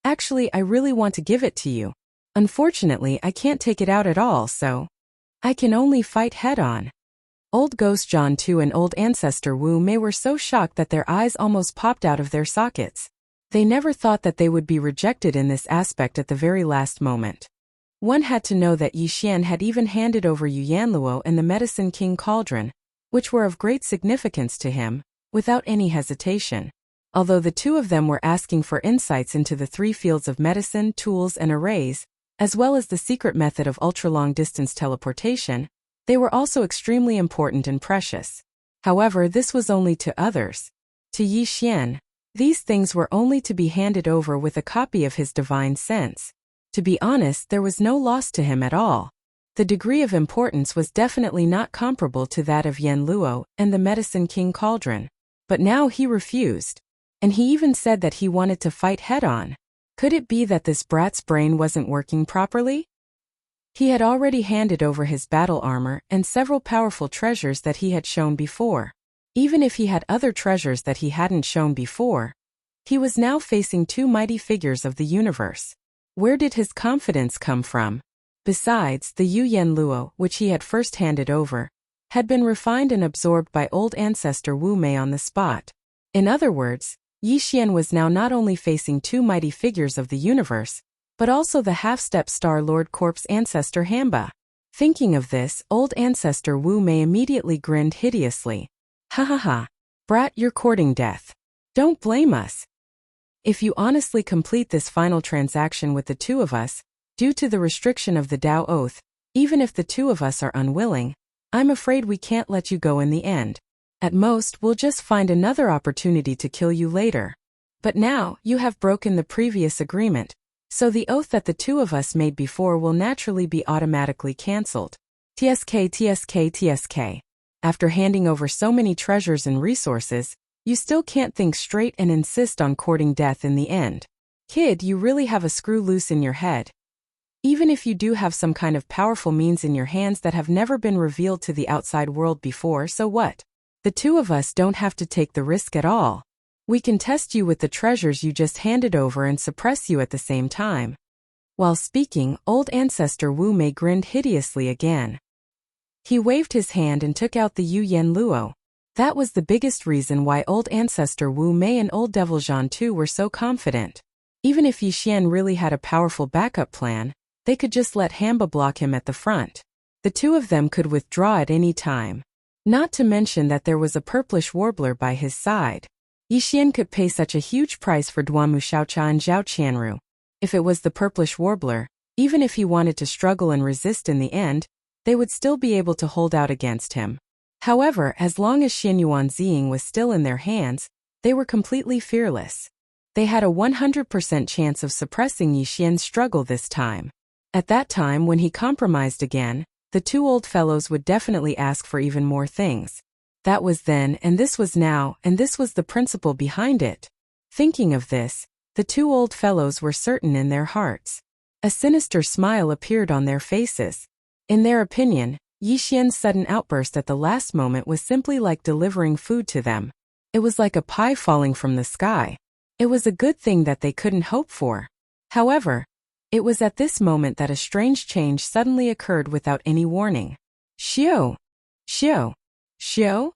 "Actually, I really want to give it to you. Unfortunately, I can't take it out at all, so I can only fight head-on." Old Ghost John 2 and Old Ancestor Wu Mei were so shocked that their eyes almost popped out of their sockets. They never thought that they would be rejected in this aspect at the very last moment. One had to know that Yi Xian had even handed over Yu Yanluo and the Medicine King Cauldron, which were of great significance to him, without any hesitation. Although the two of them were asking for insights into the three fields of medicine, tools, and arrays, as well as the secret method of ultra-long-distance teleportation, they were also extremely important and precious. However, this was only to others. To Yi Xian, these things were only to be handed over with a copy of his divine sense. To be honest, there was no loss to him at all. The degree of importance was definitely not comparable to that of Yanluo and the Medicine King Cauldron. But now he refused. And he even said that he wanted to fight head-on. Could it be that this brat's brain wasn't working properly? He had already handed over his battle armor and several powerful treasures that he had shown before. Even if he had other treasures that he hadn't shown before, he was now facing two mighty figures of the universe. Where did his confidence come from? Besides, the Yu Yanluo, which he had first handed over, had been refined and absorbed by Old Ancestor Wu Mei on the spot. In other words, Yi Xian was now not only facing two mighty figures of the universe, but also the half-step Star-Lord Corpse Ancestor Hamba. Thinking of this, Old Ancestor Wu Mei immediately grinned hideously. "Ha ha ha. Brat, you're courting death. Don't blame us. If you honestly complete this final transaction with the two of us, due to the restriction of the Tao Oath, even if the two of us are unwilling, I'm afraid we can't let you go in the end. At most, we'll just find another opportunity to kill you later. But now, you have broken the previous agreement, so the oath that the two of us made before will naturally be automatically cancelled. TSK TSK TSK. After handing over so many treasures and resources, you still can't think straight and insist on courting death in the end. Kid, you really have a screw loose in your head. Even if you do have some kind of powerful means in your hands that have never been revealed to the outside world before, so what? The two of us don't have to take the risk at all. We can test you with the treasures you just handed over and suppress you at the same time." While speaking, Old Ancestor Wu Mei grinned hideously again. He waved his hand and took out the Yu Yanluo. That was the biggest reason why Old Ancestor Wu Mei and Old Devil Zhan 2 were so confident. Even if Yi Xian really had a powerful backup plan, they could just let Hamba block him at the front. The two of them could withdraw at any time. Not to mention that there was a purplish warbler by his side. Yixian could pay such a huge price for Duamu Xiaocha and Zhao Qianru. If it was the purplish warbler, even if he wanted to struggle and resist in the end, they would still be able to hold out against him. However, as long as Xianyuan Ziying was still in their hands, they were completely fearless. They had a 100% chance of suppressing Yixian's struggle this time. At that time, when he compromised again, the two old fellows would definitely ask for even more things. That was then, and this was now, and this was the principle behind it. Thinking of this, the two old fellows were certain in their hearts. A sinister smile appeared on their faces. In their opinion, Yixian's sudden outburst at the last moment was simply like delivering food to them. It was like a pie falling from the sky. It was a good thing that they couldn't hope for. However, it was at this moment that a strange change suddenly occurred without any warning. Xiao! Xiao! Xiao?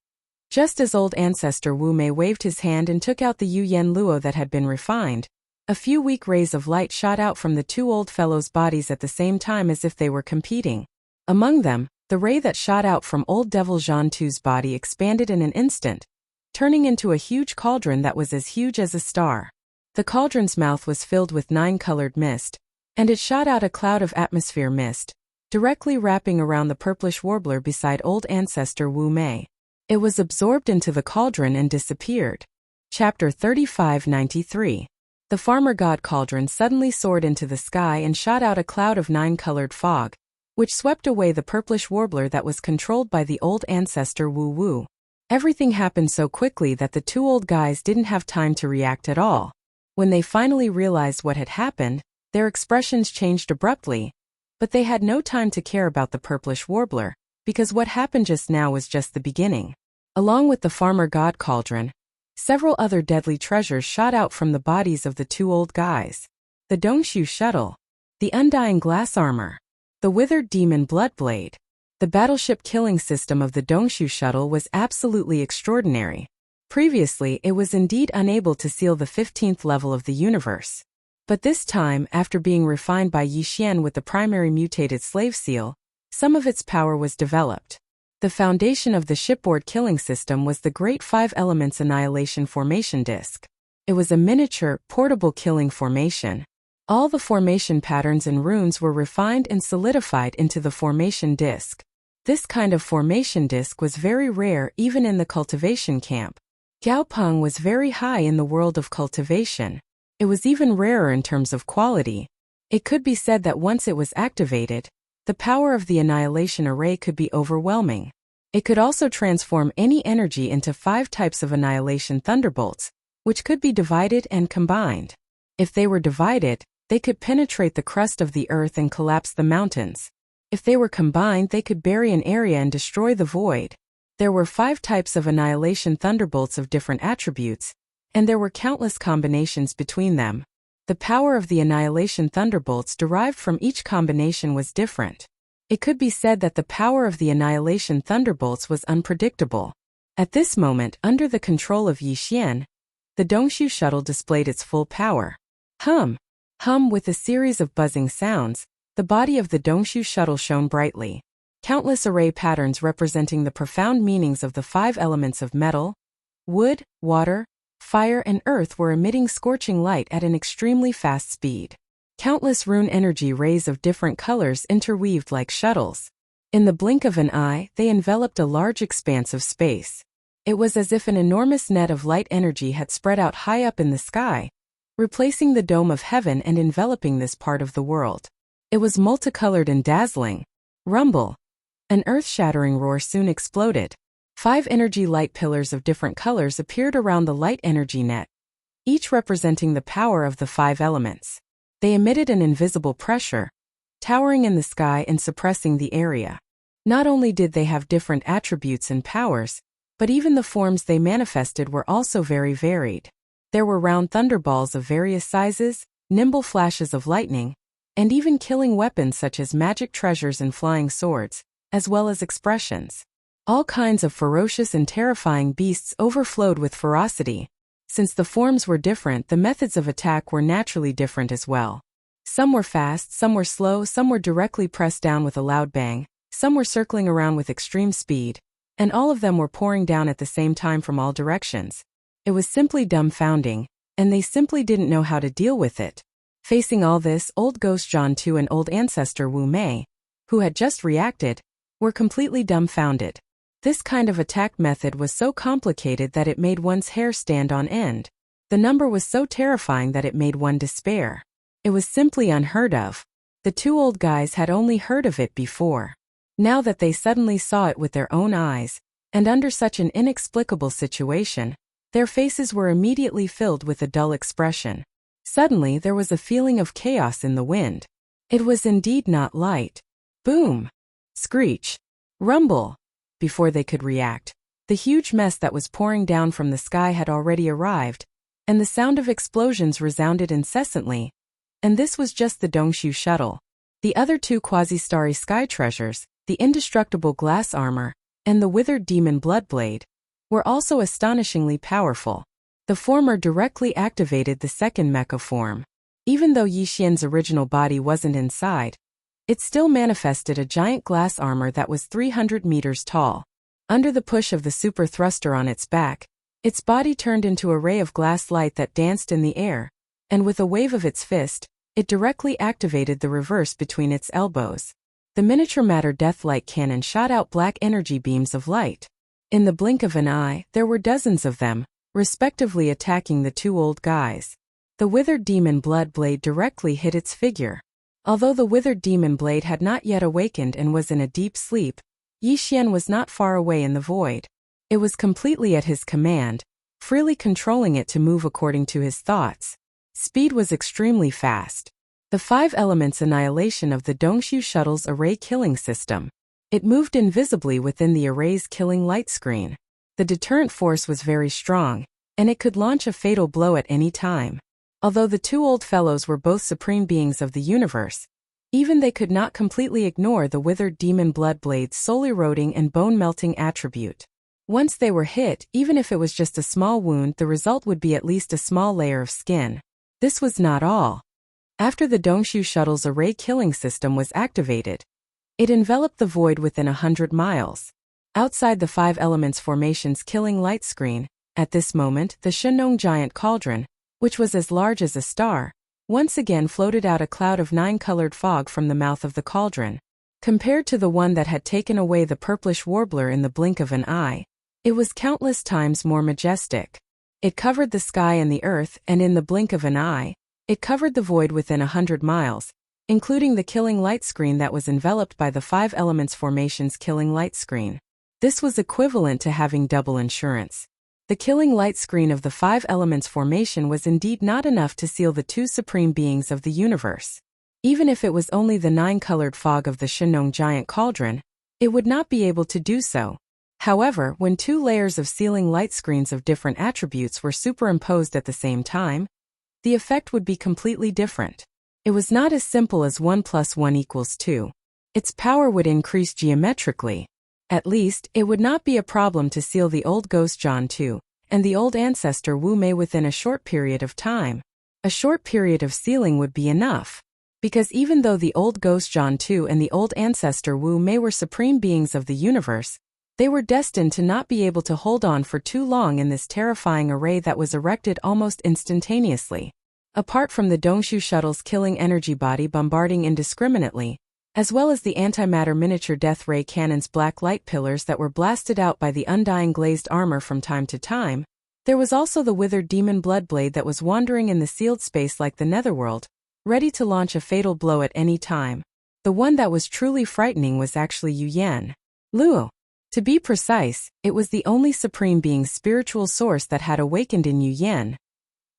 Just as old ancestor Wu Mei waved his hand and took out the Yu Yen Luo that had been refined, a few weak rays of light shot out from the two old fellows' bodies at the same time as if they were competing. Among them, the ray that shot out from old devil Zhan Tu's body expanded in an instant, turning into a huge cauldron that was as huge as a star. The cauldron's mouth was filled with 9-colored mist, and it shot out a cloud of atmosphere mist, directly wrapping around the purplish warbler beside old ancestor Wu Mei. It was absorbed into the cauldron and disappeared. Chapter 3593. The farmer god cauldron suddenly soared into the sky and shot out a cloud of 9-colored fog, which swept away the purplish warbler that was controlled by the old ancestor Wu Wu. Everything happened so quickly that the two old guys didn't have time to react at all. When they finally realized what had happened, their expressions changed abruptly, but they had no time to care about the purplish warbler, because what happened just now was just the beginning. Along with the farmer god cauldron, several other deadly treasures shot out from the bodies of the two old guys. The Dongshu shuttle, the undying glass armor, the withered demon bloodblade. The battleship killing system of the Dongshu shuttle was absolutely extraordinary. Previously, it was indeed unable to seal the 15th level of the universe. But this time, after being refined by Yixian with the primary mutated slave seal, some of its power was developed. The foundation of the shipboard killing system was the Great Five Elements Annihilation Formation Disc. It was a miniature, portable killing formation. All the formation patterns and runes were refined and solidified into the formation disc. This kind of formation disc was very rare even in the cultivation camp. Gaopeng was very high in the world of cultivation. It was even rarer in terms of quality. It could be said that once it was activated, the power of the annihilation array could be overwhelming. It could also transform any energy into 5 types of annihilation thunderbolts, which could be divided and combined. If they were divided, they could penetrate the crust of the earth and collapse the mountains. If they were combined, they could bury an area and destroy the void. There were 5 types of annihilation thunderbolts of different attributes, and there were countless combinations between them. The power of the annihilation thunderbolts derived from each combination was different. It could be said that the power of the annihilation thunderbolts was unpredictable. At this moment, under the control of Yixian, the Dongshu shuttle displayed its full power. Hum! Hum! With a series of buzzing sounds, the body of the Dongshu shuttle shone brightly. Countless array patterns representing the profound meanings of the 5 elements of metal, wood, water, fire and earth were emitting scorching light at an extremely fast speed. Countless rune energy rays of different colors interweaved like shuttles. In the blink of an eye, they enveloped a large expanse of space. It was as if an enormous net of light energy had spread out high up in the sky, replacing the dome of heaven and enveloping this part of the world. It was multicolored and dazzling. Rumble! An earth-shattering roar soon exploded. 5 energy light pillars of different colors appeared around the light energy net, each representing the power of the 5 elements. They emitted an invisible pressure, towering in the sky and suppressing the area. Not only did they have different attributes and powers, but even the forms they manifested were also very varied. There were round thunderballs of various sizes, nimble flashes of lightning, and even killing weapons such as magic treasures and flying swords, as well as expressions. All kinds of ferocious and terrifying beasts overflowed with ferocity. Since the forms were different, the methods of attack were naturally different as well. Some were fast, some were slow, some were directly pressed down with a loud bang, Some were circling around with extreme speed, and all of them were pouring down at the same time from all directions. It was simply dumbfounding, and they simply didn't know how to deal with it. Facing all this, old Ghost John 2 and old ancestor Wu Mei, who had just reacted, were completely dumbfounded. This kind of attack method was so complicated that it made one's hair stand on end. The number was so terrifying that it made one despair. It was simply unheard of. The two old guys had only heard of it before. Now that they suddenly saw it with their own eyes, and under such an inexplicable situation, their faces were immediately filled with a dull expression. Suddenly there was a feeling of chaos in the wind. It was indeed not light. Boom! Screech! Rumble! Before they could react, the huge mess that was pouring down from the sky had already arrived, and the sound of explosions resounded incessantly. And this was just the Dongshu shuttle. The other two quasi-starry sky treasures, the indestructible glass armor, and the withered demon bloodblade, were also astonishingly powerful. The former directly activated the second mecha form. Even though Yi Xian's original body wasn't inside, it still manifested a giant glass armor that was 300 meters tall. Under the push of the super thruster on its back, its body turned into a ray of glass light that danced in the air, and with a wave of its fist, it directly activated the reverse between its elbows. The miniature matter deathlight cannon shot out black energy beams of light. In the blink of an eye, there were dozens of them, respectively attacking the two old guys. The withered demon blood blade directly hit its figure. Although the withered demon blade had not yet awakened and was in a deep sleep, Yi Xian was not far away in the void. It was completely at his command, freely controlling it to move according to his thoughts. Speed was extremely fast. The 5 elements annihilation of the Dongshu shuttle's array killing system. It moved invisibly within the array's killing light screen. The deterrent force was very strong, and it could launch a fatal blow at any time. Although the two old fellows were both supreme beings of the universe, even they could not completely ignore the withered demon bloodblade's soul-eroding and bone-melting attribute. Once they were hit, even if it was just a small wound, the result would be at least a small layer of skin. This was not all. After the Dongshu shuttle's array killing system was activated, it enveloped the void within 100 miles. Outside the 5 elements formation's killing light screen, at this moment, the Shenong giant cauldron, which was as large as a star, once again floated out a cloud of 9-colored fog from the mouth of the cauldron. Compared to the one that had taken away the purplish warbler in the blink of an eye, it was countless times more majestic. It covered the sky and the earth, and in the blink of an eye, it covered the void within 100 miles, including the killing light screen that was enveloped by the 5 elements formation's killing light screen. This was equivalent to having double insurance. The killing light screen of the 5 elements formation was indeed not enough to seal the two supreme beings of the universe. Even if it was only the 9-colored fog of the Shenong giant cauldron, it would not be able to do so. However, when 2 layers of sealing light screens of different attributes were superimposed at the same time, the effect would be completely different. It was not as simple as 1 + 1 = 2. Its power would increase geometrically. At least, it would not be a problem to seal the old Ghost John 2 and the old ancestor Wu Mei within a short period of time. A short period of sealing would be enough. Because even though the old Ghost John 2 and the old ancestor Wu Mei were supreme beings of the universe, they were destined to not be able to hold on for too long in this terrifying array that was erected almost instantaneously. Apart from the Dongshu shuttle's killing energy body bombarding indiscriminately, as well as the antimatter miniature death ray cannon's black light pillars that were blasted out by the undying glazed armor from time to time, there was also the withered demon bloodblade that was wandering in the sealed space like the netherworld, ready to launch a fatal blow at any time. The one that was truly frightening was actually Yu Yan. Luo. To be precise, it was the only supreme being's spiritual source that had awakened in Yu Yan.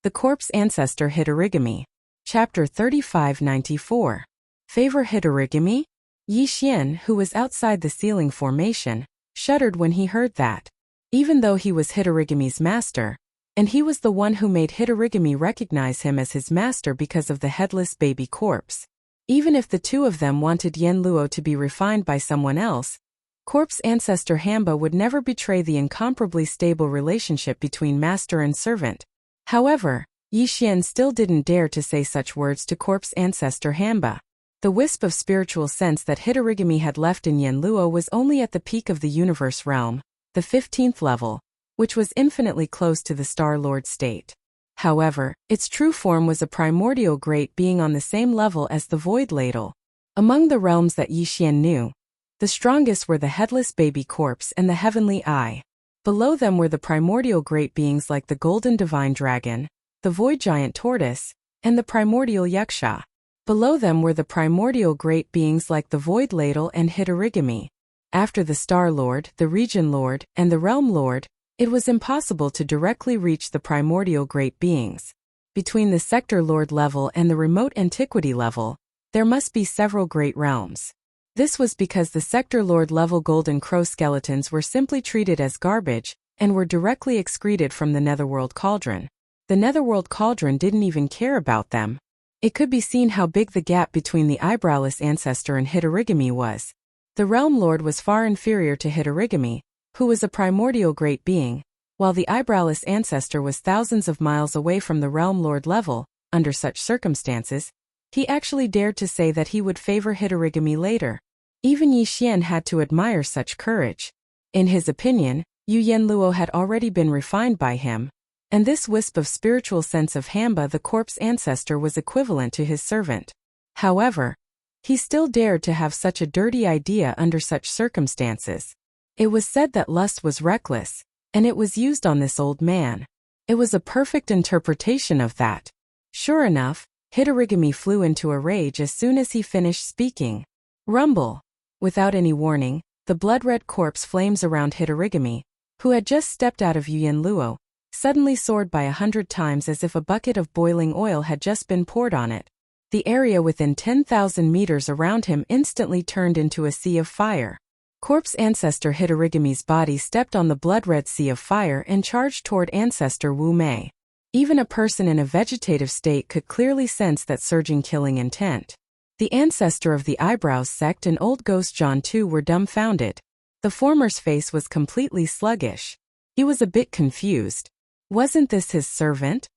The corpse ancestor Hitorigami. Chapter 3594. Favor Hitorigami? Yi Xian, who was outside the sealing formation, shuddered when he heard that. Even though he was Hitorigami's master, and he was the one who made Hitorigami recognize him as his master because of the headless baby corpse. Even if the two of them wanted Yen Luo to be refined by someone else, corpse ancestor Hamba would never betray the incomparably stable relationship between master and servant. However, Yi Xian still didn't dare to say such words to corpse ancestor Hamba. The wisp of spiritual sense that Hitorigami had left in Yenluo was only at the peak of the universe realm, the 15th level, which was infinitely close to the Star Lord state. However, its true form was a primordial great being on the same level as the Void Ladle. Among the realms that Yixian knew, the strongest were the Headless Baby Corpse and the Heavenly Eye. Below them were the primordial great beings like the Golden Divine Dragon, the Void Giant Tortoise, and the Primordial Yaksha. Below them were the primordial great beings like the Void Ladle and Hitorigami. After the Star Lord, the Region Lord, and the Realm Lord, it was impossible to directly reach the primordial great beings. Between the Sector Lord level and the Remote Antiquity level, there must be several great realms. This was because the Sector Lord level Golden Crow skeletons were simply treated as garbage and were directly excreted from the Netherworld Cauldron. The Netherworld Cauldron didn't even care about them. It could be seen how big the gap between the Eyebrowless Ancestor and Hitorigami was. The Realm Lord was far inferior to Hitorigami, who was a primordial great being, while the Eyebrowless Ancestor was thousands of miles away from the Realm Lord level. Under such circumstances, he actually dared to say that he would favor Hitorigami later. Even Yixian had to admire such courage. In his opinion, Yu Yenluo had already been refined by him, and this wisp of spiritual sense of Hamba the corpse ancestor was equivalent to his servant. However, he still dared to have such a dirty idea under such circumstances. It was said that lust was reckless, and it was used on this old man. It was a perfect interpretation of that. Sure enough, Hitorigami flew into a rage as soon as he finished speaking. Rumble! Without any warning, the blood-red corpse flames around Hitorigami, who had just stepped out of Yu Yenluo, suddenly soared by 100 times as if a bucket of boiling oil had just been poured on it. The area within 10,000 meters around him instantly turned into a sea of fire. Corpse ancestor Hitorigami's body stepped on the blood-red sea of fire and charged toward ancestor Wu Mei. Even a person in a vegetative state could clearly sense that surging killing intent. The ancestor of the Eyebrows sect and Old Ghost John too were dumbfounded. The former's face was completely sluggish. He was a bit confused. Wasn't this his servant?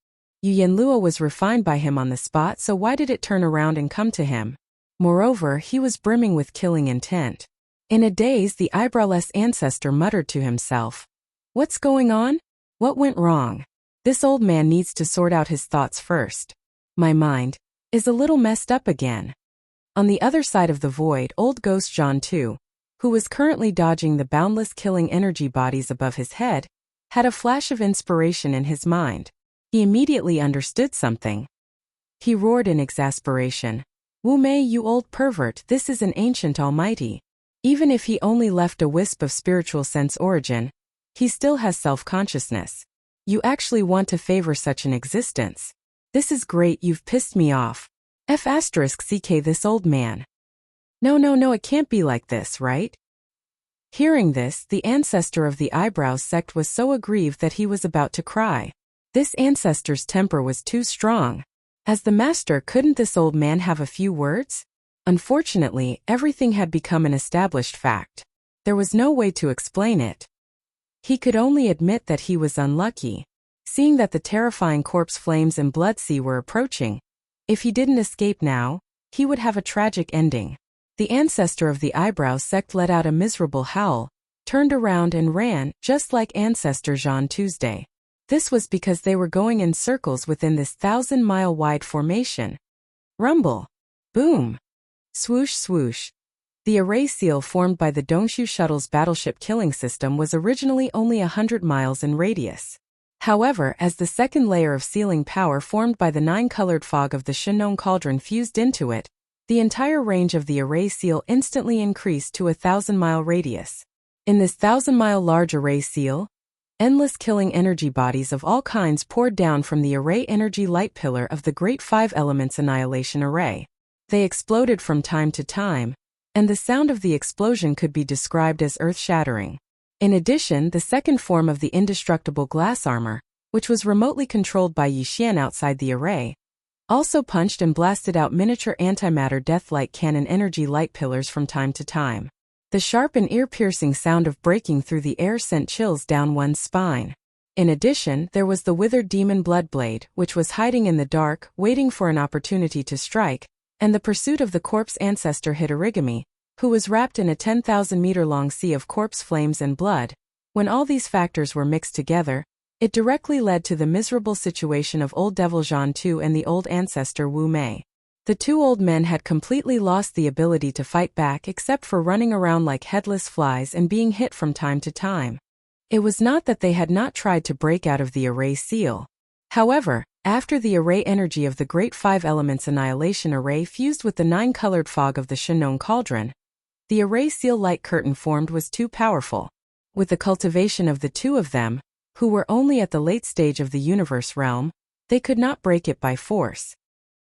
Yu Yenluo was refined by him on the spot, so why did it turn around and come to him? Moreover, he was brimming with killing intent. In a daze, the eyebrowless ancestor muttered to himself. What's going on? What went wrong? This old man needs to sort out his thoughts first. My mind is a little messed up again. On the other side of the void, Old Ghost John too, who was currently dodging the boundless killing energy bodies above his head, had a flash of inspiration in his mind. He immediately understood something. He roared in exasperation. Wu Mei, you old pervert, this is an ancient almighty. Even if he only left a wisp of spiritual sense origin, he still has self-consciousness. You actually want to favor such an existence. This is great, you've pissed me off. F***ck this old man. No, it can't be like this, right? Hearing this, the ancestor of the Eyebrows sect was so aggrieved that he was about to cry. This ancestor's temper was too strong. As the master, couldn't this old man have a few words? Unfortunately, everything had become an established fact. There was no way to explain it. He could only admit that he was unlucky. Seeing that the terrifying corpse flames and blood sea were approaching, if he didn't escape now, he would have a tragic ending. The ancestor of the Eyebrows sect let out a miserable howl, turned around and ran, just like ancestor Jean Tuesday. This was because they were going in circles within this 1,000-mile-wide formation. Rumble! Boom! Swoosh swoosh. The array seal formed by the Dongshu shuttle's battleship killing system was originally only 100 miles in radius. However, as the second layer of sealing power formed by the 9-colored fog of the Shinnon Cauldron fused into it, the entire range of the array seal instantly increased to a 1,000-mile radius. In this 1,000-mile large array seal, endless killing energy bodies of all kinds poured down from the array energy light pillar of the Great Five Elements Annihilation Array. They exploded from time to time, and the sound of the explosion could be described as earth-shattering. In addition, the second form of the indestructible glass armor, which was remotely controlled by Yixian outside the array, also punched and blasted out miniature antimatter death-like cannon energy light pillars from time to time. The sharp and ear-piercing sound of breaking through the air sent chills down one's spine. In addition, there was the withered demon Bloodblade, which was hiding in the dark, waiting for an opportunity to strike, and the pursuit of the corpse ancestor Hitorigami, who was wrapped in a 10,000-meter-long sea of corpse flames and blood. When all these factors were mixed together, it directly led to the miserable situation of old Devil Zhan Tu and the old ancestor Wu Mei. The two old men had completely lost the ability to fight back except for running around like headless flies and being hit from time to time. It was not that they had not tried to break out of the array seal. However, after the array energy of the Great Five Elements Annihilation Array fused with the nine-colored fog of the Shinnon Cauldron, the array seal light curtain formed was too powerful. With the cultivation of the two of them, who were only at the late stage of the universe realm, they could not break it by force.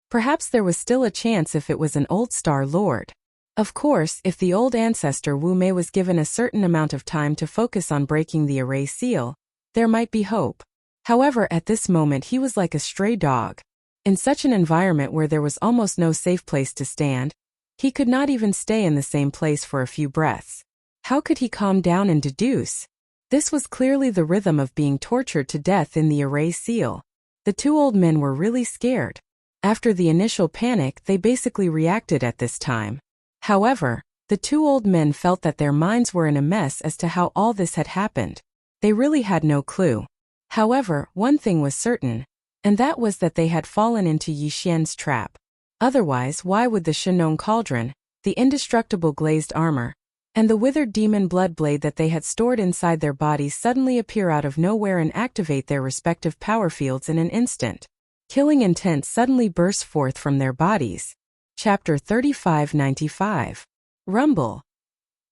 Perhaps there was still a chance if it was an old Star Lord. Of course, if the old ancestor Wu Mei was given a certain amount of time to focus on breaking the array seal, there might be hope. However, at this moment he was like a stray dog. In such an environment where there was almost no safe place to stand, he could not even stay in the same place for a few breaths. How could he calm down and deduce? This was clearly the rhythm of being tortured to death in the array seal. The two old men were really scared. After the initial panic, they basically reacted at this time. However, the two old men felt that their minds were in a mess as to how all this had happened. They really had no clue. However, one thing was certain, and that was that they had fallen into Yi Xian's trap. Otherwise, why would the Shinnon Cauldron, the indestructible glazed armor, and the withered demon blood blade that they had stored inside their bodies suddenly appear out of nowhere and activate their respective power fields in an instant? Killing intent suddenly burst forth from their bodies. Chapter 3595. Rumble.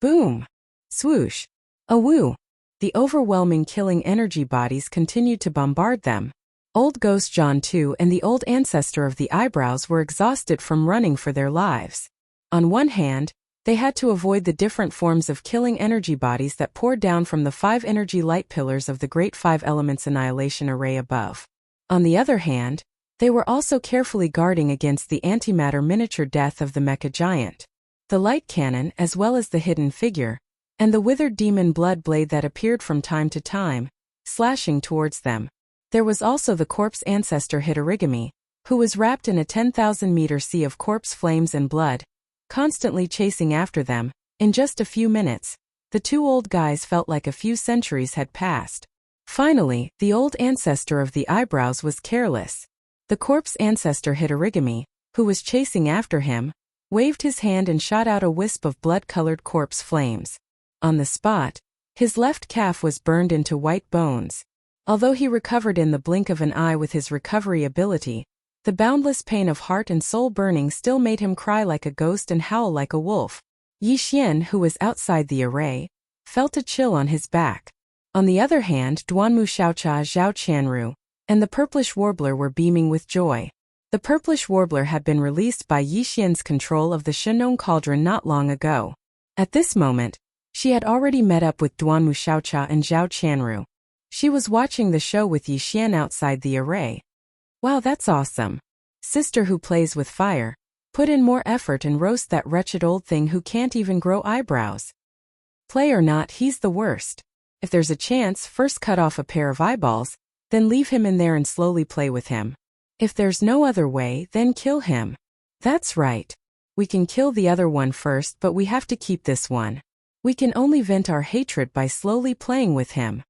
Boom. Swoosh. Awoo. The overwhelming killing energy bodies continued to bombard them. Old Ghost Zhan Tu and the old ancestor of the eyebrows were exhausted from running for their lives. On one hand, they had to avoid the different forms of killing energy bodies that poured down from the 5 energy light pillars of the Great Five Elements Annihilation Array above. On the other hand, they were also carefully guarding against the antimatter miniature death of the mecha giant, the light cannon as well as the hidden figure, and the withered demon blood blade that appeared from time to time, slashing towards them. There was also the corpse ancestor Hitorigami, who was wrapped in a 10,000-meter sea of corpse flames and blood, constantly chasing after them. In just a few minutes, the two old guys felt like a few centuries had passed. Finally, the old ancestor of the eyebrows was careless. The corpse ancestor Hitorigami, who was chasing after him, waved his hand and shot out a wisp of blood-colored corpse flames. On the spot, his left calf was burned into white bones. Although he recovered in the blink of an eye with his recovery ability, the boundless pain of heart and soul burning still made him cry like a ghost and howl like a wolf. Yi Xian, who was outside the array, felt a chill on his back. On the other hand, Duanmu Xiaocha Zhao Qianru and the purplish warbler were beaming with joy. The purplish warbler had been released by Yi Xian's control of the Shinnon Cauldron not long ago. At this moment, she had already met up with Duanmu Xiaocha and Zhao Qianru. She was watching the show with Yi Xian outside the array. Wow, that's awesome. Sister who plays with fire, put in more effort and roast that wretched old thing who can't even grow eyebrows. Play or not, he's the worst. If there's a chance, first cut off a pair of eyeballs, then leave him in there and slowly play with him. If there's no other way, then kill him. That's right. We can kill the other one first, but we have to keep this one. We can only vent our hatred by slowly playing with him.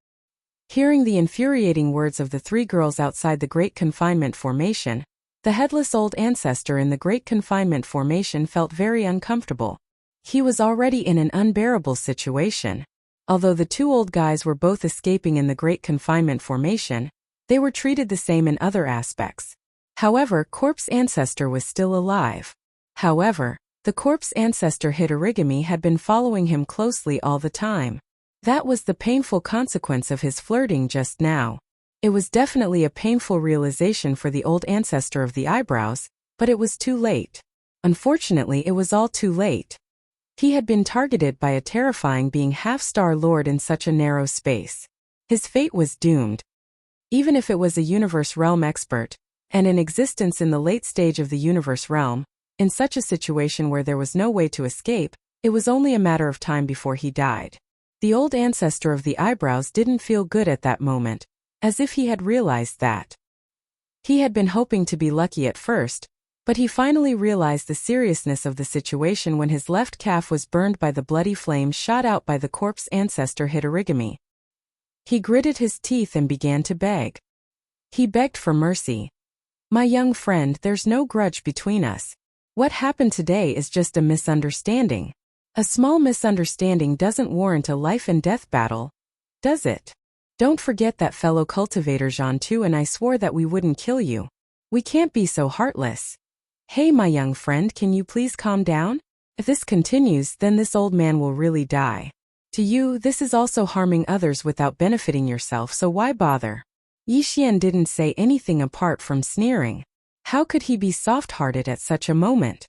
Hearing the infuriating words of the three girls outside the Great Confinement Formation, the headless old ancestor in the Great Confinement Formation felt very uncomfortable. He was already in an unbearable situation. Although the two old guys were both escaping in the Great Confinement Formation, they were treated the same in other aspects. However, Corpse Ancestor was still alive. However, the Corpse Ancestor Hitorigami had been following him closely all the time. That was the painful consequence of his flirting just now. It was definitely a painful realization for the old ancestor of the eyebrows, but it was too late. Unfortunately, it was all too late. He had been targeted by a terrifying being half-star lord in such a narrow space. His fate was doomed. Even if it was a universe realm expert, and in existence in the late stage of the universe realm, in such a situation where there was no way to escape, it was only a matter of time before he died. The old ancestor of the eyebrows didn't feel good at that moment, as if he had realized that. He had been hoping to be lucky at first, But he finally realized the seriousness of the situation when his left calf was burned by the bloody flame shot out by the corpse ancestor Hitorigami. He gritted his teeth and began to beg. He begged for mercy. "My young friend, there's no grudge between us. What happened today is just a misunderstanding. A small misunderstanding doesn't warrant a life-and-death battle, does it? Don't forget that fellow cultivator Jean-Tu and I swore that we wouldn't kill you. We can't be so heartless. Hey, my young friend, can you please calm down? If this continues, then this old man will really die. To you, this is also harming others without benefiting yourself, so why bother?" Yixian didn't say anything apart from sneering. How could he be soft-hearted at such a moment?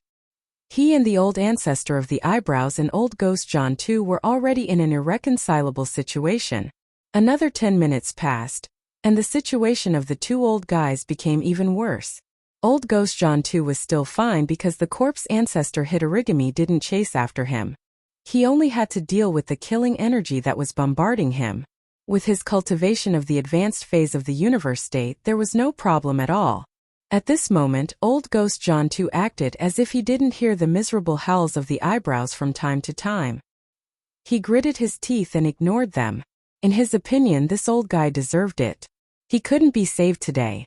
He and the old ancestor of the eyebrows and old ghost Jean-Tu were already in an irreconcilable situation. Another 10 minutes passed, and the situation of the two old guys became even worse. Old ghost Jean-Tu was still fine because the corpse ancestor Hitorigami didn't chase after him. He only had to deal with the killing energy that was bombarding him. With his cultivation of the advanced phase of the universe state, there was no problem at all. At this moment, old ghost Jean-Tu acted as if he didn't hear the miserable howls of the eyebrows from time to time. He gritted his teeth and ignored them. In his opinion, this old guy deserved it. He couldn't be saved today.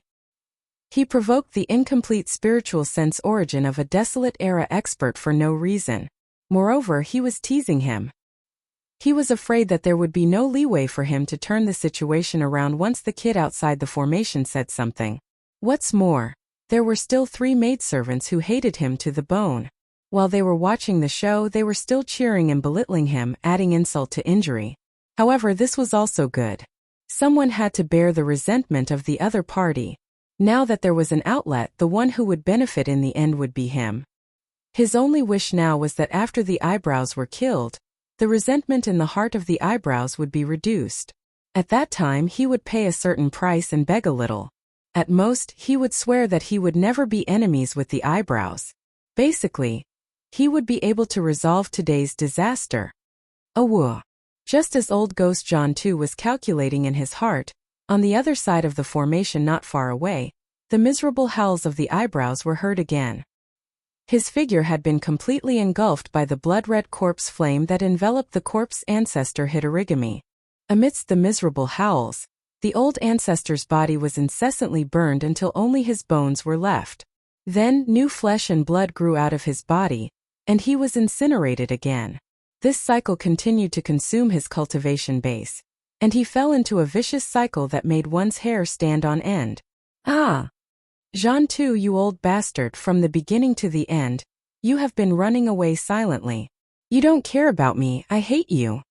He provoked the incomplete spiritual sense origin of a desolate era expert for no reason. Moreover, he was teasing him. He was afraid that there would be no leeway for him to turn the situation around once the kid outside the formation said something. What's more, there were still 3 maidservants who hated him to the bone. While they were watching the show, they were still cheering and belittling him, adding insult to injury. However, this was also good. Someone had to bear the resentment of the other party. Now that there was an outlet, the one who would benefit in the end would be him. His only wish now was that after the eyebrows were killed, the resentment in the heart of the eyebrows would be reduced. At that time, he would pay a certain price and beg a little. At most, he would swear that he would never be enemies with the eyebrows. Basically, he would be able to resolve today's disaster. Awoo. Just as old ghost Jean-Tu was calculating in his heart, on the other side of the formation not far away, the miserable howls of the eyebrows were heard again. His figure had been completely engulfed by the blood-red corpse flame that enveloped the corpse ancestor Hitorigami. Amidst the miserable howls, the old ancestor's body was incessantly burned until only his bones were left. Then, new flesh and blood grew out of his body, and he was incinerated again. This cycle continued to consume his cultivation base, and he fell into a vicious cycle that made one's hair stand on end. Ah! Jean-Tu, you old bastard, from the beginning to the end, you have been running away silently. You don't care about me, I hate you.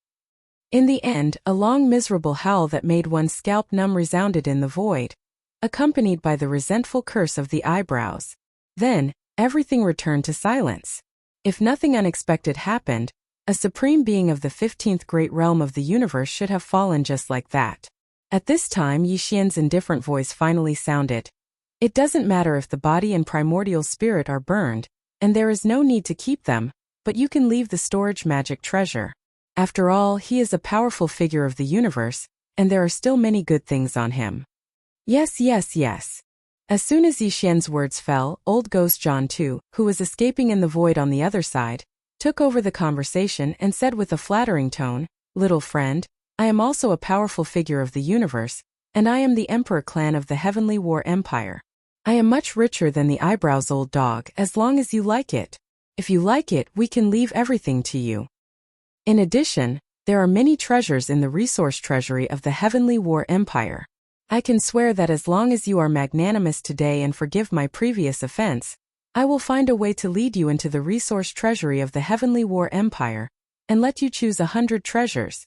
In the end, a long miserable howl that made one's scalp numb resounded in the void, accompanied by the resentful curse of the eyebrows. Then, everything returned to silence. If nothing unexpected happened, a supreme being of the 15th great realm of the universe should have fallen just like that. At this time, Yixian's indifferent voice finally sounded. It doesn't matter if the body and primordial spirit are burned, and there is no need to keep them, but you can leave the storage magic treasure. After all, he is a powerful figure of the universe, and there are still many good things on him. Yes, yes, yes. As soon as Yixian's words fell, old ghost Jean-Tu, who was escaping in the void on the other side, took over the conversation and said with a flattering tone, "Little friend, I am also a powerful figure of the universe, and I am the Emperor clan of the Heavenly War Empire. I am much richer than the eyebrows, old dog, as long as you like it. If you like it, we can leave everything to you. In addition, there are many treasures in the resource treasury of the Heavenly War Empire. I can swear that as long as you are magnanimous today and forgive my previous offense, I will find a way to lead you into the resource treasury of the Heavenly War Empire, and let you choose 100 treasures."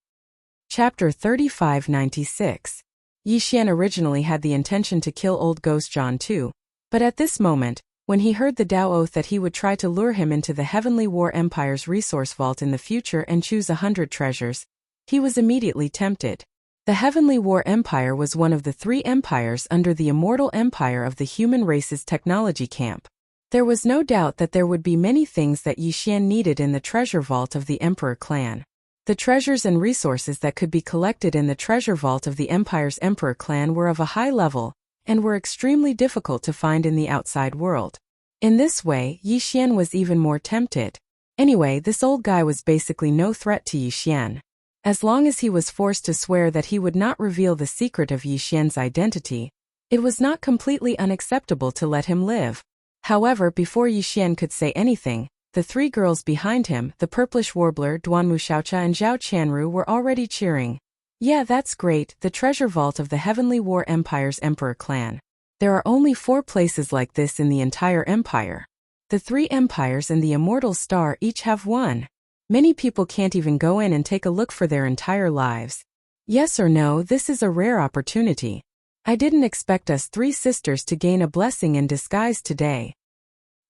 Chapter 3596. Yixian originally had the intention to kill old ghost Jean-Tu, but at this moment, when he heard the Tao oath that he would try to lure him into the Heavenly War Empire's resource vault in the future and choose 100 treasures, he was immediately tempted. The Heavenly War Empire was one of the 3 empires under the immortal empire of the human race's technology camp. There was no doubt that there would be many things that Yixian needed in the treasure vault of the Emperor clan. The treasures and resources that could be collected in the treasure vault of the Empire's Emperor clan were of a high level, and were extremely difficult to find in the outside world. In this way, Yi Xian was even more tempted. Anyway, this old guy was basically no threat to Yi Xian. As long as he was forced to swear that he would not reveal the secret of Yi Xian's identity, it was not completely unacceptable to let him live. However, before Yi Xian could say anything, the three girls behind him, the purplish warbler, Duanmu Xiaocha and Zhao Qianru, were already cheering. Yeah, that's great, the treasure vault of the Heavenly War Empire's Emperor clan. There are only 4 places like this in the entire empire. The 3 empires and the Immortal Star each have one. Many people can't even go in and take a look for their entire lives. Yes or no, this is a rare opportunity. I didn't expect us 3 sisters to gain a blessing in disguise today.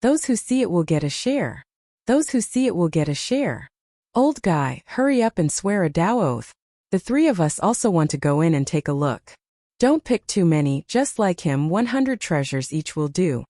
Those who see it will get a share. Those who see it will get a share. Old guy, hurry up and swear a Dao oath. The 3 of us also want to go in and take a look. Don't pick too many, just like him, 100 treasures each will do.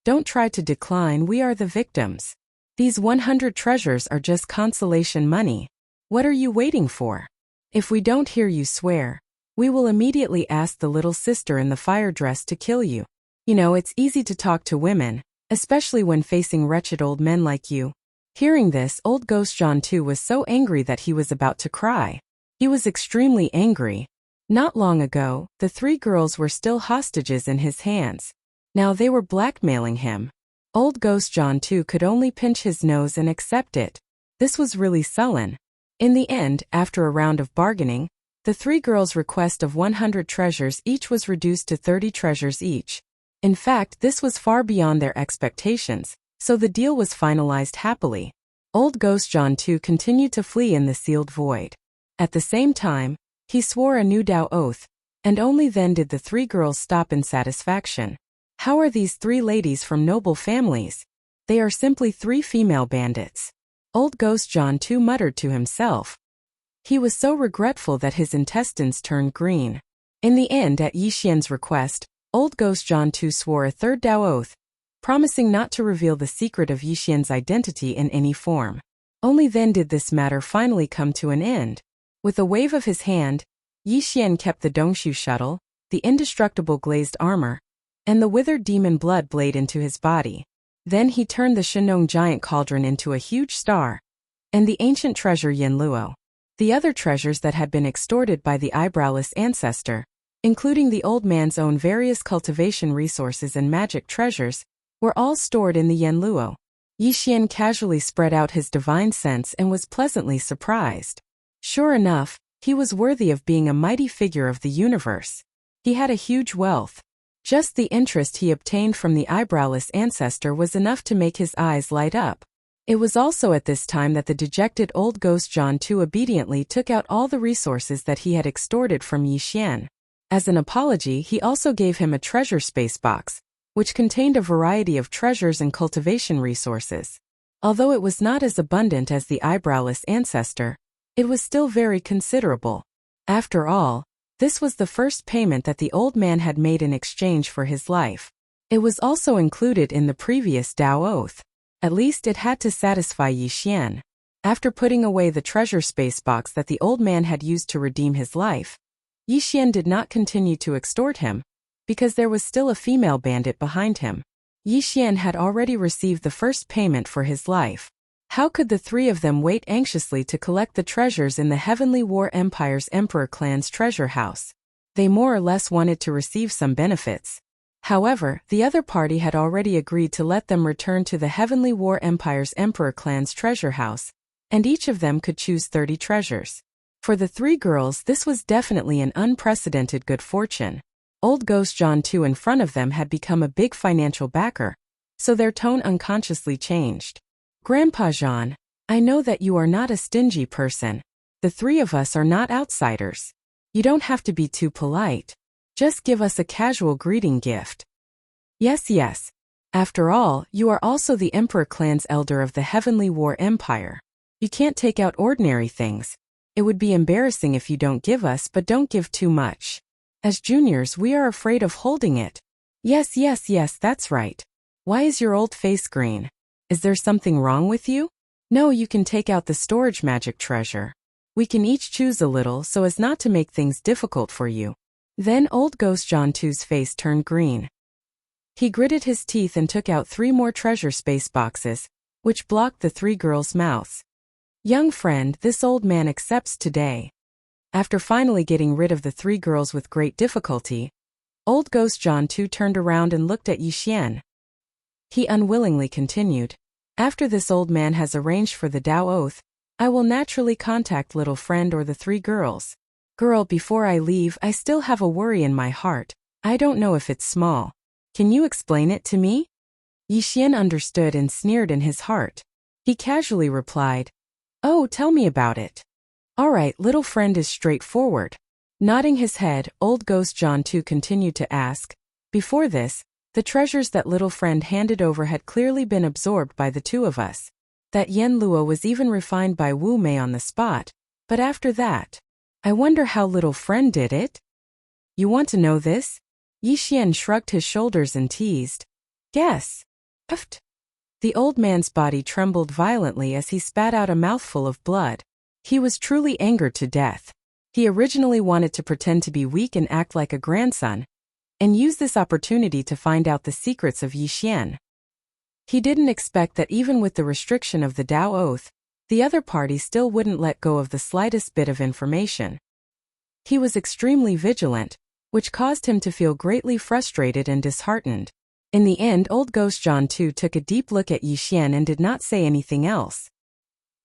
Don't try to decline, we are the victims. These 100 treasures are just consolation money. What are you waiting for? If we don't hear you swear, we will immediately ask the little sister in the fire dress to kill you. You know, it's easy to talk to women, especially when facing wretched old men like you. Hearing this, old Ghost John too was so angry that he was about to cry. He was extremely angry. Not long ago, the 3 girls were still hostages in his hands. Now they were blackmailing him. Old Ghost John too could only pinch his nose and accept it. This was really sullen. In the end, after a round of bargaining, the 3 girls' request of 100 treasures each was reduced to 30 treasures each. In fact, this was far beyond their expectations, so the deal was finalized happily. Old Ghost John too continued to flee in the sealed void. At the same time, he swore a new Dao oath, and only then did the 3 girls stop in satisfaction. How are these 3 ladies from noble families? They are simply 3 female bandits. Old Ghost John too muttered to himself. He was so regretful that his intestines turned green. In the end, at Yi Xian's request, Old Ghost John too swore a 3rd Dao oath, promising not to reveal the secret of Yi Xian's identity in any form. Only then did this matter finally come to an end. With a wave of his hand, Yi Xian kept the Dongshu shuttle, the indestructible glazed armor, and the withered demon blood blade into his body. Then he turned the Shenong giant cauldron into a huge star, and the ancient treasure Yanluo. The other treasures that had been extorted by the eyebrowless ancestor, including the old man's own various cultivation resources and magic treasures, were all stored in the Yanluo. Yi Xian casually spread out his divine sense and was pleasantly surprised. Sure enough, he was worthy of being a mighty figure of the universe. He had a huge wealth. Just the interest he obtained from the eyebrowless ancestor was enough to make his eyes light up. It was also at this time that the dejected old Ghost John too obediently took out all the resources that he had extorted from Yi Xian. As an apology, he also gave him a treasure space box, which contained a variety of treasures and cultivation resources. Although it was not as abundant as the eyebrowless ancestor, it was still very considerable. After all, this was the first payment that the old man had made in exchange for his life. It was also included in the previous Dao oath. At least it had to satisfy Yi Xian. After putting away the treasure space box that the old man had used to redeem his life, Yi Xian did not continue to extort him, because there was still a female bandit behind him. Yi Xian had already received the first payment for his life. How could the 3 of them wait anxiously to collect the treasures in the Heavenly War Empire's Emperor clan's treasure house? They more or less wanted to receive some benefits. However, the other party had already agreed to let them return to the Heavenly War Empire's Emperor clan's treasure house, and each of them could choose 30 treasures. For the 3 girls, this was definitely an unprecedented good fortune. Old Ghost John too in front of them had become a big financial backer, so their tone unconsciously changed. Grandpa Jean, I know that you are not a stingy person. The 3 of us are not outsiders. You don't have to be too polite. Just give us a casual greeting gift. Yes. After all, you are also the Emperor clan's elder of the Heavenly War Empire. You can't take out ordinary things. It would be embarrassing if you don't give us, but don't give too much. As juniors, we are afraid of holding it. Yes, that's right. Why is your old face green? Is there something wrong with you? No, you can take out the storage magic treasure. We can each choose a little so as not to make things difficult for you. Then old Ghost John too's face turned green. He gritted his teeth and took out 3 more treasure space boxes, which blocked the 3 girls' mouths. Young friend, this old man accepts today. After finally getting rid of the 3 girls with great difficulty, old Ghost John 2 turned around and looked at Yixian. He unwillingly continued, after this old man has arranged for the Tao Oath, I will naturally contact little friend or the 3 girls. Girl, before I leave, I still have a worry in my heart. I don't know if it's small. Can you explain it to me? Yixian understood and sneered in his heart. He casually replied, oh, tell me about it. All right, little friend is straightforward. Nodding his head, old Ghost John 2 continued to ask, before this, the treasures that little friend handed over had clearly been absorbed by the 2 of us. That Yen Luo was even refined by Wu Mei on the spot, but after that, I wonder how little friend did it? You want to know this? Yixian shrugged his shoulders and teased. Guess. Uft. The old man's body trembled violently as he spat out a mouthful of blood. He was truly angered to death. He originally wanted to pretend to be weak and act like a grandson, and use this opportunity to find out the secrets of Yixian. He didn't expect that even with the restriction of the Tao Oath, the other party still wouldn't let go of the slightest bit of information. He was extremely vigilant, which caused him to feel greatly frustrated and disheartened. In the end, old Ghost John 2 took a deep look at Yixian and did not say anything else.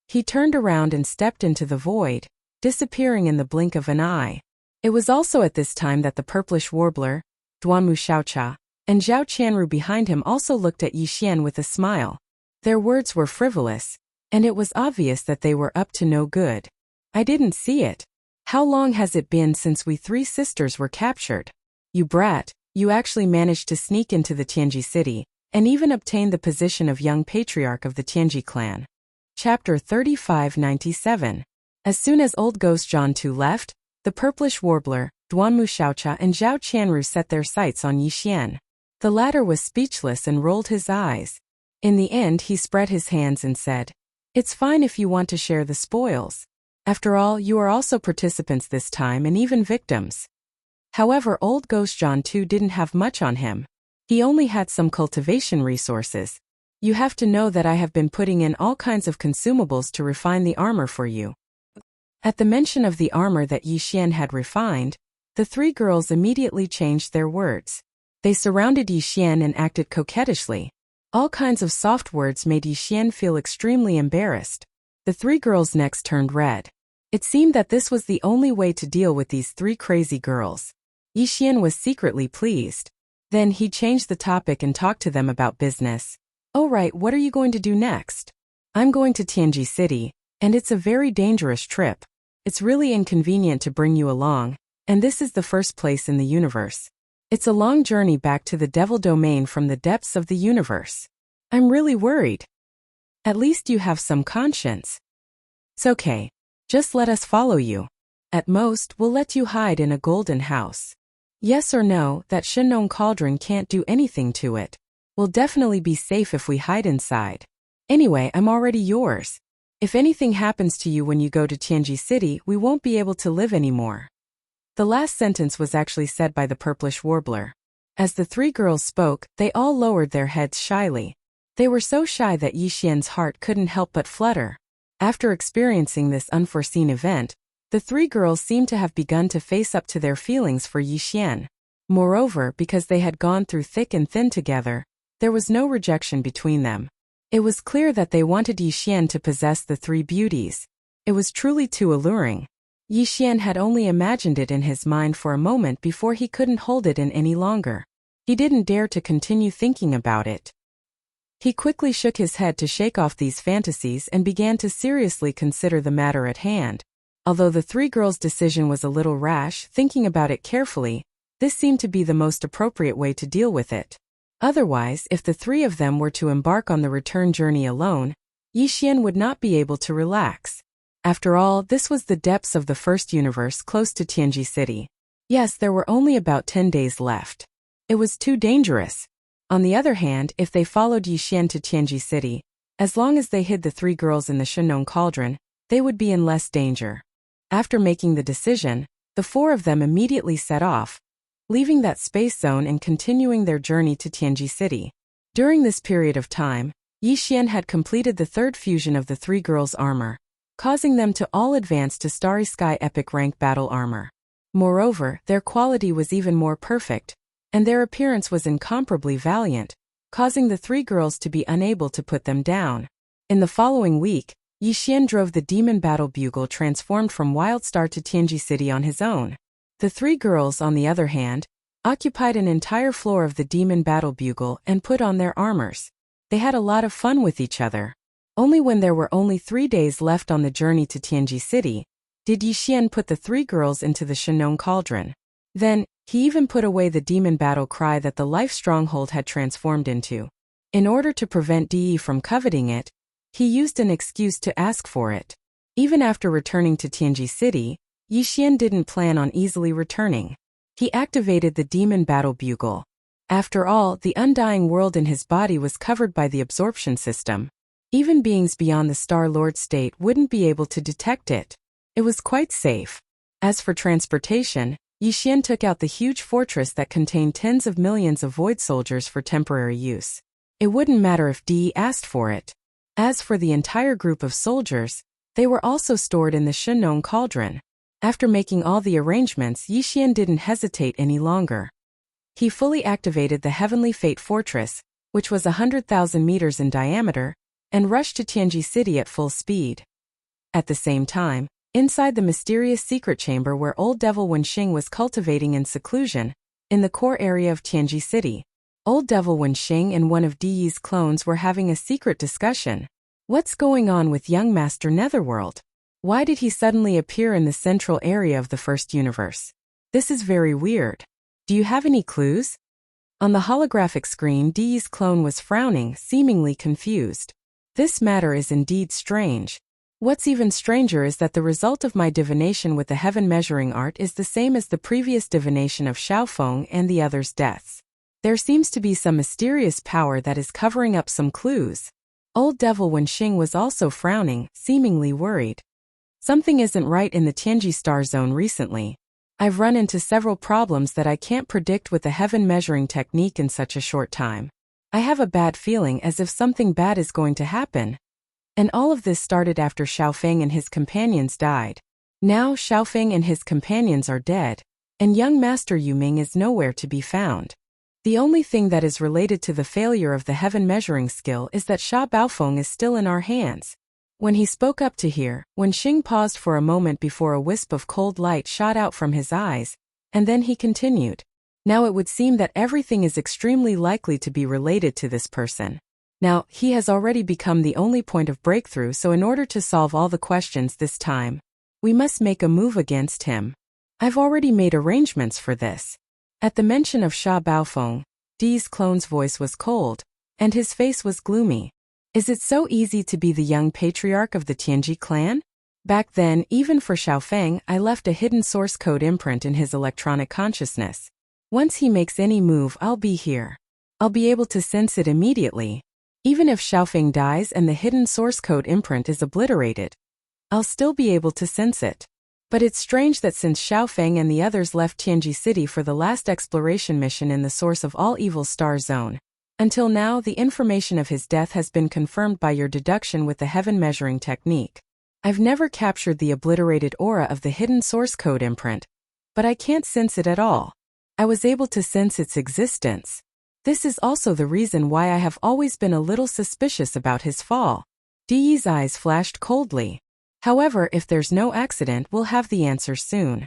He turned around and stepped into the void, disappearing in the blink of an eye. It was also at this time that the purplish warbler, Duanmu Xiaocha, and Zhao Qianru behind him also looked at Yixian with a smile. Their words were frivolous, and it was obvious that they were up to no good. I didn't see it. How long has it been since we 3 sisters were captured? You brat, you actually managed to sneak into the Tianji city, and even obtain the position of young patriarch of the Tianji clan. Chapter 3597. As soon as old Ghost John 2 left, the purplish warbler, Duanmu Xiaocha and Zhao Qianru set their sights on Yixian. The latter was speechless and rolled his eyes. In the end, he spread his hands and said, it's fine if you want to share the spoils. After all, you are also participants this time and even victims. However, old Ghost John 2 didn't have much on him. He only had some cultivation resources. You have to know that I have been putting in all kinds of consumables to refine the armor for you. At the mention of the armor that Yixian had refined, the 3 girls immediately changed their words. They surrounded Yixian and acted coquettishly. All kinds of soft words made Yixian feel extremely embarrassed. The 3 girls' necks turned red. It seemed that this was the only way to deal with these 3 crazy girls. Yixian was secretly pleased. Then he changed the topic and talked to them about business. Oh right, what are you going to do next? I'm going to Tianji City, and it's a very dangerous trip. It's really inconvenient to bring you along, and this is the first place in the universe. It's a long journey back to the devil domain from the depths of the universe. I'm really worried. At least you have some conscience. It's okay. Just let us follow you. At most, we'll let you hide in a golden house. Yes or no, that Shenong cauldron can't do anything to it. We'll definitely be safe if we hide inside. Anyway, I'm already yours. If anything happens to you when you go to Tianji City, we won't be able to live anymore. The last sentence was actually said by the purplish warbler. As the 3 girls spoke, they all lowered their heads shyly. They were so shy that Yixian's heart couldn't help but flutter. After experiencing this unforeseen event, the 3 girls seemed to have begun to face up to their feelings for Yixian. Moreover, because they had gone through thick and thin together, there was no rejection between them. It was clear that they wanted Yixian to possess the 3 beauties. It was truly too alluring. Yixian had only imagined it in his mind for a moment before he couldn't hold it in any longer. He didn't dare to continue thinking about it. He quickly shook his head to shake off these fantasies and began to seriously consider the matter at hand. Although the 3 girls' decision was a little rash, thinking about it carefully, this seemed to be the most appropriate way to deal with it. Otherwise, if the 3 of them were to embark on the return journey alone, Yixian would not be able to relax. After all, this was the depths of the first universe close to Tianji City. Yes, there were only about 10 days left. It was too dangerous. On the other hand, if they followed Yixian to Tianji City, as long as they hid the 3 girls in the Shenong cauldron, they would be in less danger. After making the decision, the 4 of them immediately set off. leaving that space zone and continuing their journey to Tianji City. During this period of time, Yi Xian had completed the third fusion of the three girls' armor, causing them to all advance to Starry Sky Epic Rank Battle Armor. Moreover, their quality was even more perfect, and their appearance was incomparably valiant, causing the three girls to be unable to put them down. In the following week, Yi Xian drove the Demon Battle Bugle transformed from Wildstar to Tianji City on his own. The three girls, on the other hand, occupied an entire floor of the Demon Battle Bugle and put on their armors. They had a lot of fun with each other. Only when there were only 3 days left on the journey to Tianji City, did Yi Xian put the three girls into the Shenong Cauldron. Then, he even put away the demon battle cry that the life stronghold had transformed into. In order to prevent Di from coveting it, he used an excuse to ask for it. Even after returning to Tianji City, Yi Xian didn't plan on easily returning. He activated the Demon Battle Bugle. After all, the undying world in his body was covered by the absorption system. Even beings beyond the Star Lord state wouldn't be able to detect it. It was quite safe. As for transportation, Yi Xian took out the huge fortress that contained tens of millions of void soldiers for temporary use. It wouldn't matter if Di asked for it. As for the entire group of soldiers, they were also stored in the Shenong Cauldron. After making all the arrangements, Yi Xian didn't hesitate any longer. He fully activated the Heavenly Fate Fortress, which was 100,000 meters in diameter, and rushed to Tianji City at full speed. At the same time, inside the mysterious secret chamber where Old Devil Wenxing was cultivating in seclusion, in the core area of Tianji City, Old Devil Wenxing and one of Di's clones were having a secret discussion. What's going on with young Master Netherworld? Why did he suddenly appear in the central area of the first universe? This is very weird. Do you have any clues? On the holographic screen, Di's clone was frowning, seemingly confused. This matter is indeed strange. What's even stranger is that the result of my divination with the heaven measuring art is the same as the previous divination of Xiaofeng and the others' deaths. There seems to be some mysterious power that is covering up some clues. Old Devil Wenxing was also frowning, seemingly worried. Something isn't right in the Tianji Star Zone recently. I've run into several problems that I can't predict with the heaven measuring technique in such a short time. I have a bad feeling as if something bad is going to happen. And all of this started after Xiaofeng and his companions died. Now Xiaofeng and his companions are dead, and young Master Yuming is nowhere to be found. The only thing that is related to the failure of the heaven measuring skill is that Sha Baofeng is still in our hands. When he spoke up to hear, Wenxing paused for a moment before a wisp of cold light shot out from his eyes, and then he continued. Now it would seem that everything is extremely likely to be related to this person. Now, he has already become the only point of breakthrough, so in order to solve all the questions this time, we must make a move against him. I've already made arrangements for this. At the mention of Sha Baofeng, Di's clone's voice was cold, and his face was gloomy. Is it so easy to be the young patriarch of the Tianji clan? Back then, even for Xiaofeng, I left a hidden source code imprint in his electronic consciousness. Once he makes any move, I'll be here. I'll be able to sense it immediately. Even if Xiaofeng dies and the hidden source code imprint is obliterated, I'll still be able to sense it. But it's strange that since Xiaofeng and the others left Tianji City for the last exploration mission in the source of all evil star zone, until now the information of his death has been confirmed by your deduction with the heaven measuring technique. I've never captured the obliterated aura of the hidden source code imprint, but I can't sense it at all. I was able to sense its existence. This is also the reason why I have always been a little suspicious about his fall. Di's eyes flashed coldly. However, if there's no accident, we'll have the answer soon.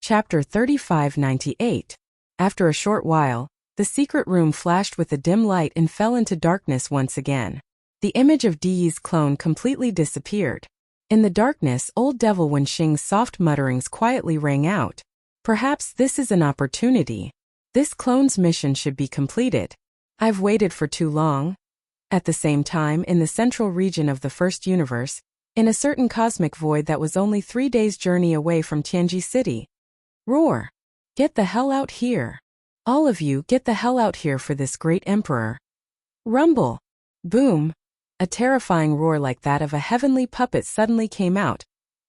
Chapter 3598. After a short while, the secret room flashed with a dim light and fell into darkness once again. The image of Di's clone completely disappeared. In the darkness, Old Devil Wenxing's soft mutterings quietly rang out. Perhaps this is an opportunity. This clone's mission should be completed. I've waited for too long. At the same time, in the central region of the first universe, in a certain cosmic void that was only 3 days' journey away from Tianji City. Roar! Get the hell out here! All of you, get the hell out here for this great emperor! Rumble! Boom! A terrifying roar like that of a heavenly puppet suddenly came out,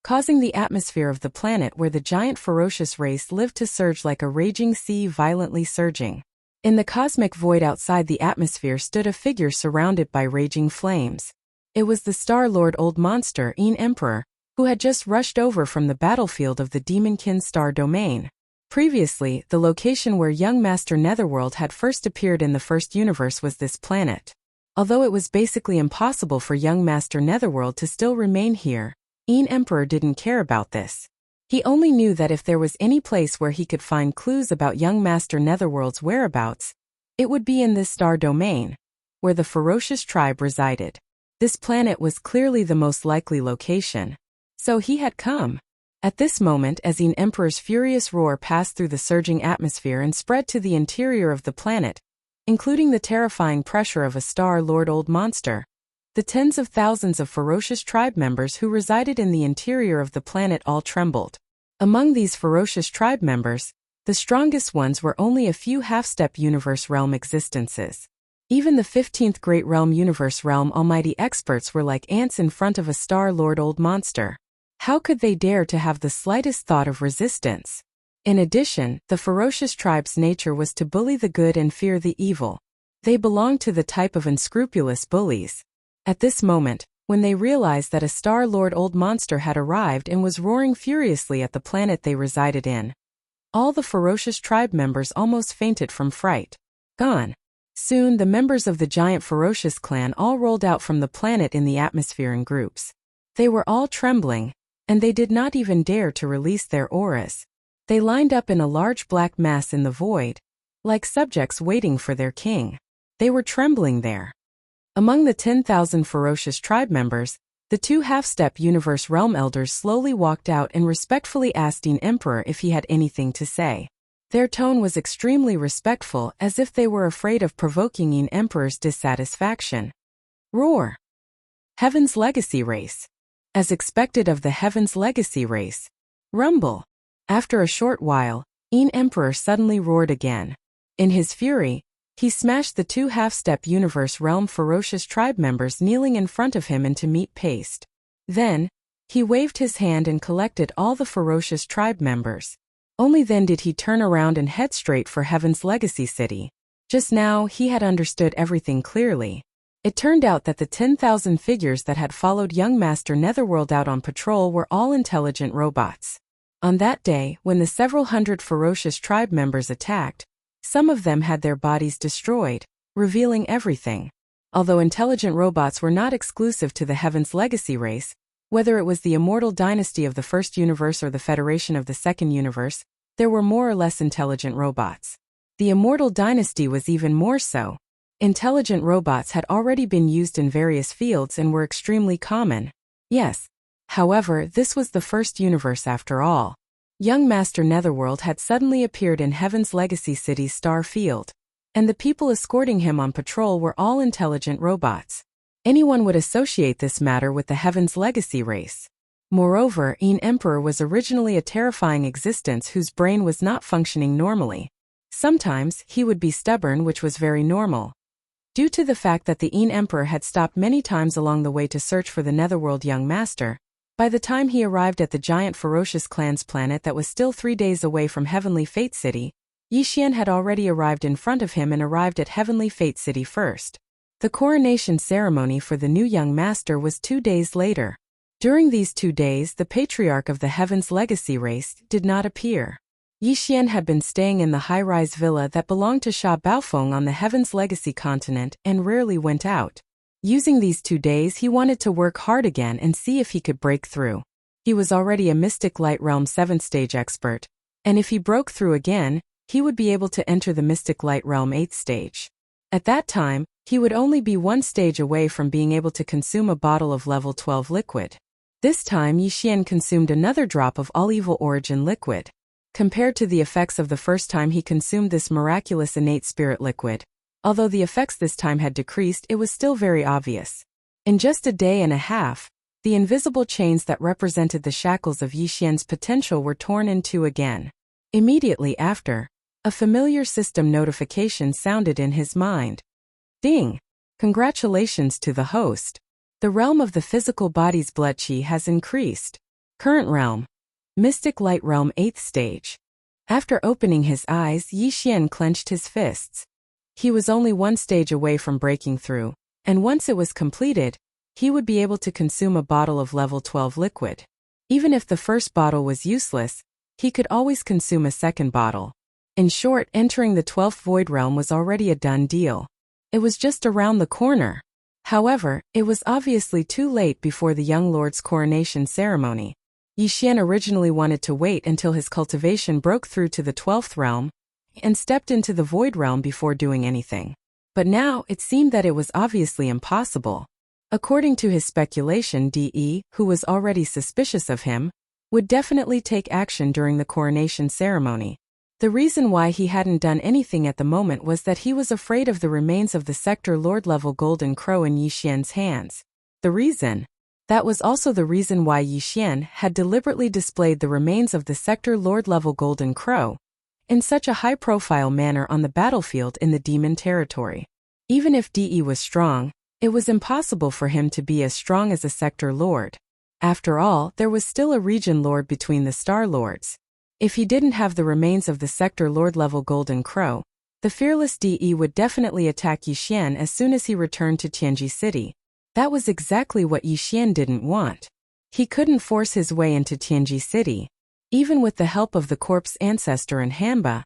causing the atmosphere of the planet where the giant ferocious race lived to surge like a raging sea violently surging. In the cosmic void outside the atmosphere stood a figure surrounded by raging flames. It was the Star-Lord Old Monster, Emperor, who had just rushed over from the battlefield of the Demonkin star domain. Previously, the location where young Master Netherworld had first appeared in the first universe was this planet. Although it was basically impossible for young Master Netherworld to still remain here, Emperor didn't care about this. He only knew that if there was any place where he could find clues about young Master Netherworld's whereabouts, it would be in this star domain, where the ferocious tribe resided. This planet was clearly the most likely location. So he had come. At this moment, as Emperor's furious roar passed through the surging atmosphere and spread to the interior of the planet, including the terrifying pressure of a Star-Lord Old Monster, the tens of thousands of ferocious tribe members who resided in the interior of the planet all trembled. Among these ferocious tribe members, the strongest ones were only a few half-step universe realm existences. Even the 15th Great Realm Universe Realm Almighty experts were like ants in front of a Star-Lord Old Monster. How could they dare to have the slightest thought of resistance? In addition, the ferocious tribe's nature was to bully the good and fear the evil. They belonged to the type of unscrupulous bullies. At this moment, when they realized that a Star-Lord Old Monster had arrived and was roaring furiously at the planet they resided in, all the ferocious tribe members almost fainted from fright. Gone. Soon the members of the giant ferocious clan all rolled out from the planet in the atmosphere in groups. They were all trembling, and they did not even dare to release their auras. They lined up in a large black mass in the void, like subjects waiting for their king. They were trembling there. Among the 10,000 ferocious tribe members, the two half-step universe realm elders slowly walked out and respectfully asked Emperor if he had anything to say. Their tone was extremely respectful, as if they were afraid of provoking Emperor's dissatisfaction. Roar. Heaven's Legacy Race. As expected of the Heaven's Legacy Race. Rumble. After a short while, Emperor suddenly roared again. In his fury, he smashed the two half-step universe realm ferocious tribe members kneeling in front of him into meat paste. Then, he waved his hand and collected all the ferocious tribe members. Only then did he turn around and head straight for Heaven's Legacy City. Just now, he had understood everything clearly. It turned out that the 10,000 figures that had followed young Master Netherworld out on patrol were all intelligent robots. On that day, when the several hundred ferocious tribe members attacked, some of them had their bodies destroyed, revealing everything. Although intelligent robots were not exclusive to the Heaven's Legacy race, whether it was the immortal dynasty of the first universe or the Federation of the second universe, there were more or less intelligent robots. The immortal dynasty was even more so. Intelligent robots had already been used in various fields and were extremely common. Yes. However, this was the first universe after all. Young Master Netherworld had suddenly appeared in Heaven's Legacy City's star field, and the people escorting him on patrol were all intelligent robots. Anyone would associate this matter with the Heaven's Legacy race. Moreover, Emperor was originally a terrifying existence whose brain was not functioning normally. Sometimes, he would be stubborn, which was very normal. Due to the fact that the Emperor had stopped many times along the way to search for the Netherworld young master, by the time he arrived at the giant ferocious clan's planet that was still 3 days away from Heavenly Fate City, Yixian had already arrived in front of him and arrived at Heavenly Fate City first. The coronation ceremony for the new young master was 2 days later. During these 2 days, the patriarch of the Heaven's Legacy race did not appear. Yixian had been staying in the high-rise villa that belonged to Sha Baofeng on the Heaven's Legacy continent and rarely went out. Using these 2 days, he wanted to work hard again and see if he could break through. He was already a Mystic Light Realm 7th stage expert, and if he broke through again, he would be able to enter the Mystic Light Realm 8th stage. At that time, he would only be 1 stage away from being able to consume a bottle of level 12 liquid. This time Yixian consumed another drop of all evil origin liquid. Compared to the effects of the first time he consumed this miraculous innate spirit liquid, although the effects this time had decreased, it was still very obvious. In just a day and a half, the invisible chains that represented the shackles of Yixian's potential were torn in two again. Immediately after, a familiar system notification sounded in his mind. Ding! Congratulations to the host. The realm of the physical body's blood qi has increased. Current realm. Mystic Light Realm 8th stage. After opening his eyes, Yi Xian clenched his fists. He was only one stage away from breaking through, and once it was completed, he would be able to consume a bottle of level 12 liquid. Even if the first bottle was useless, he could always consume a second bottle. In short, entering the 12th Void Realm was already a done deal. It was just around the corner. However, it was obviously too late before the young lord's coronation ceremony. Yi Xian originally wanted to wait until his cultivation broke through to the 12th realm and stepped into the Void Realm before doing anything. But now it seemed that it was obviously impossible. According to his speculation, De, who was already suspicious of him, would definitely take action during the coronation ceremony. The reason why he hadn't done anything at the moment was that he was afraid of the remains of the Sector Lord-level Golden Crow in Yi Xian's hands. That was also the reason why Yi Xian had deliberately displayed the remains of the Sector Lord-level Golden Crow in such a high-profile manner on the battlefield in the demon territory. Even if De was strong, it was impossible for him to be as strong as a Sector Lord. After all, there was still a region lord between the Star Lords. If he didn't have the remains of the Sector Lord-level Golden Crow, the fearless De would definitely attack Yi Xian as soon as he returned to Tianji City. That was exactly what Yi Xian didn't want. He couldn't force his way into Tianji City. Even with the help of the corpse ancestor and Hanba,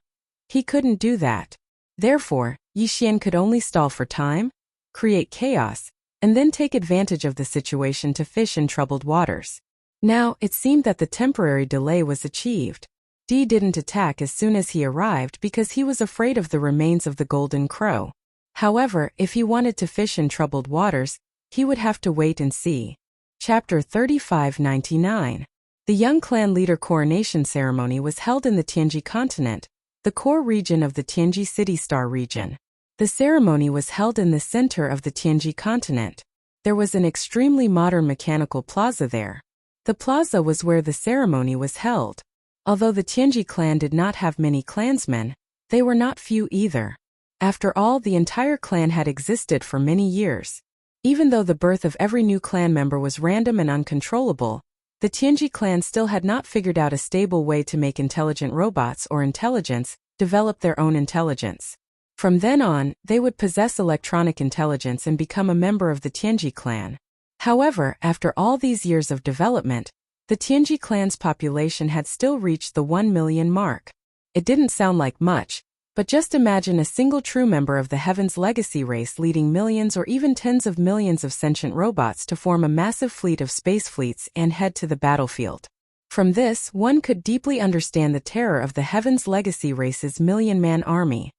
he couldn't do that. Therefore, Yi Xian could only stall for time, create chaos, and then take advantage of the situation to fish in troubled waters. Now, it seemed that the temporary delay was achieved. De didn't attack as soon as he arrived because he was afraid of the remains of the Golden Crow. However, if he wanted to fish in troubled waters, he would have to wait and see. Chapter 3599. The young clan leader coronation ceremony was held in the Tianji continent, the core region of the Tianji City Star region. The ceremony was held in the center of the Tianji continent. There was an extremely modern mechanical plaza there. The plaza was where the ceremony was held. Although the Tianji clan did not have many clansmen, they were not few either. After all, the entire clan had existed for many years. Even though the birth of every new clan member was random and uncontrollable, the Tianji clan still had not figured out a stable way to make intelligent robots or intelligence develop their own intelligence. From then on, they would possess electronic intelligence and become a member of the Tianji clan. However, after all these years of development, the Tianji clan's population had still reached the 1 million mark. It didn't sound like much, but just imagine a single true member of the Heaven's Legacy race leading millions or even tens of millions of sentient robots to form a massive fleet of space fleets and head to the battlefield. From this, one could deeply understand the terror of the Heaven's Legacy race's million-man army.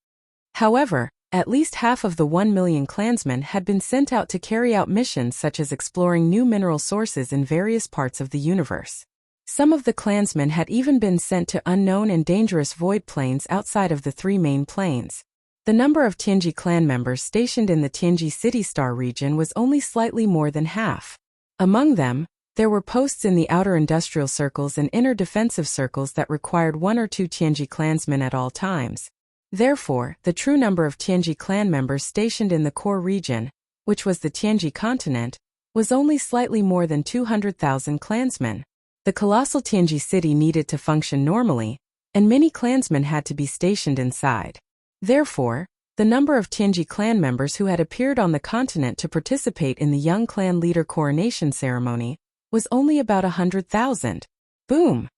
However, at least half of the 1 million clansmen had been sent out to carry out missions such as exploring new mineral sources in various parts of the universe. Some of the clansmen had even been sent to unknown and dangerous void planes outside of the 3 main planes. The number of Tianji clan members stationed in the Tianji City Star region was only slightly more than half. Among them, there were posts in the outer industrial circles and inner defensive circles that required 1 or 2 Tianji clansmen at all times. Therefore, the true number of Tianji clan members stationed in the core region, which was the Tianji continent, was only slightly more than 200,000 clansmen. The colossal Tianji city needed to function normally, and many clansmen had to be stationed inside. Therefore, the number of Tianji clan members who had appeared on the continent to participate in the young clan leader coronation ceremony was only about 100,000. Boom!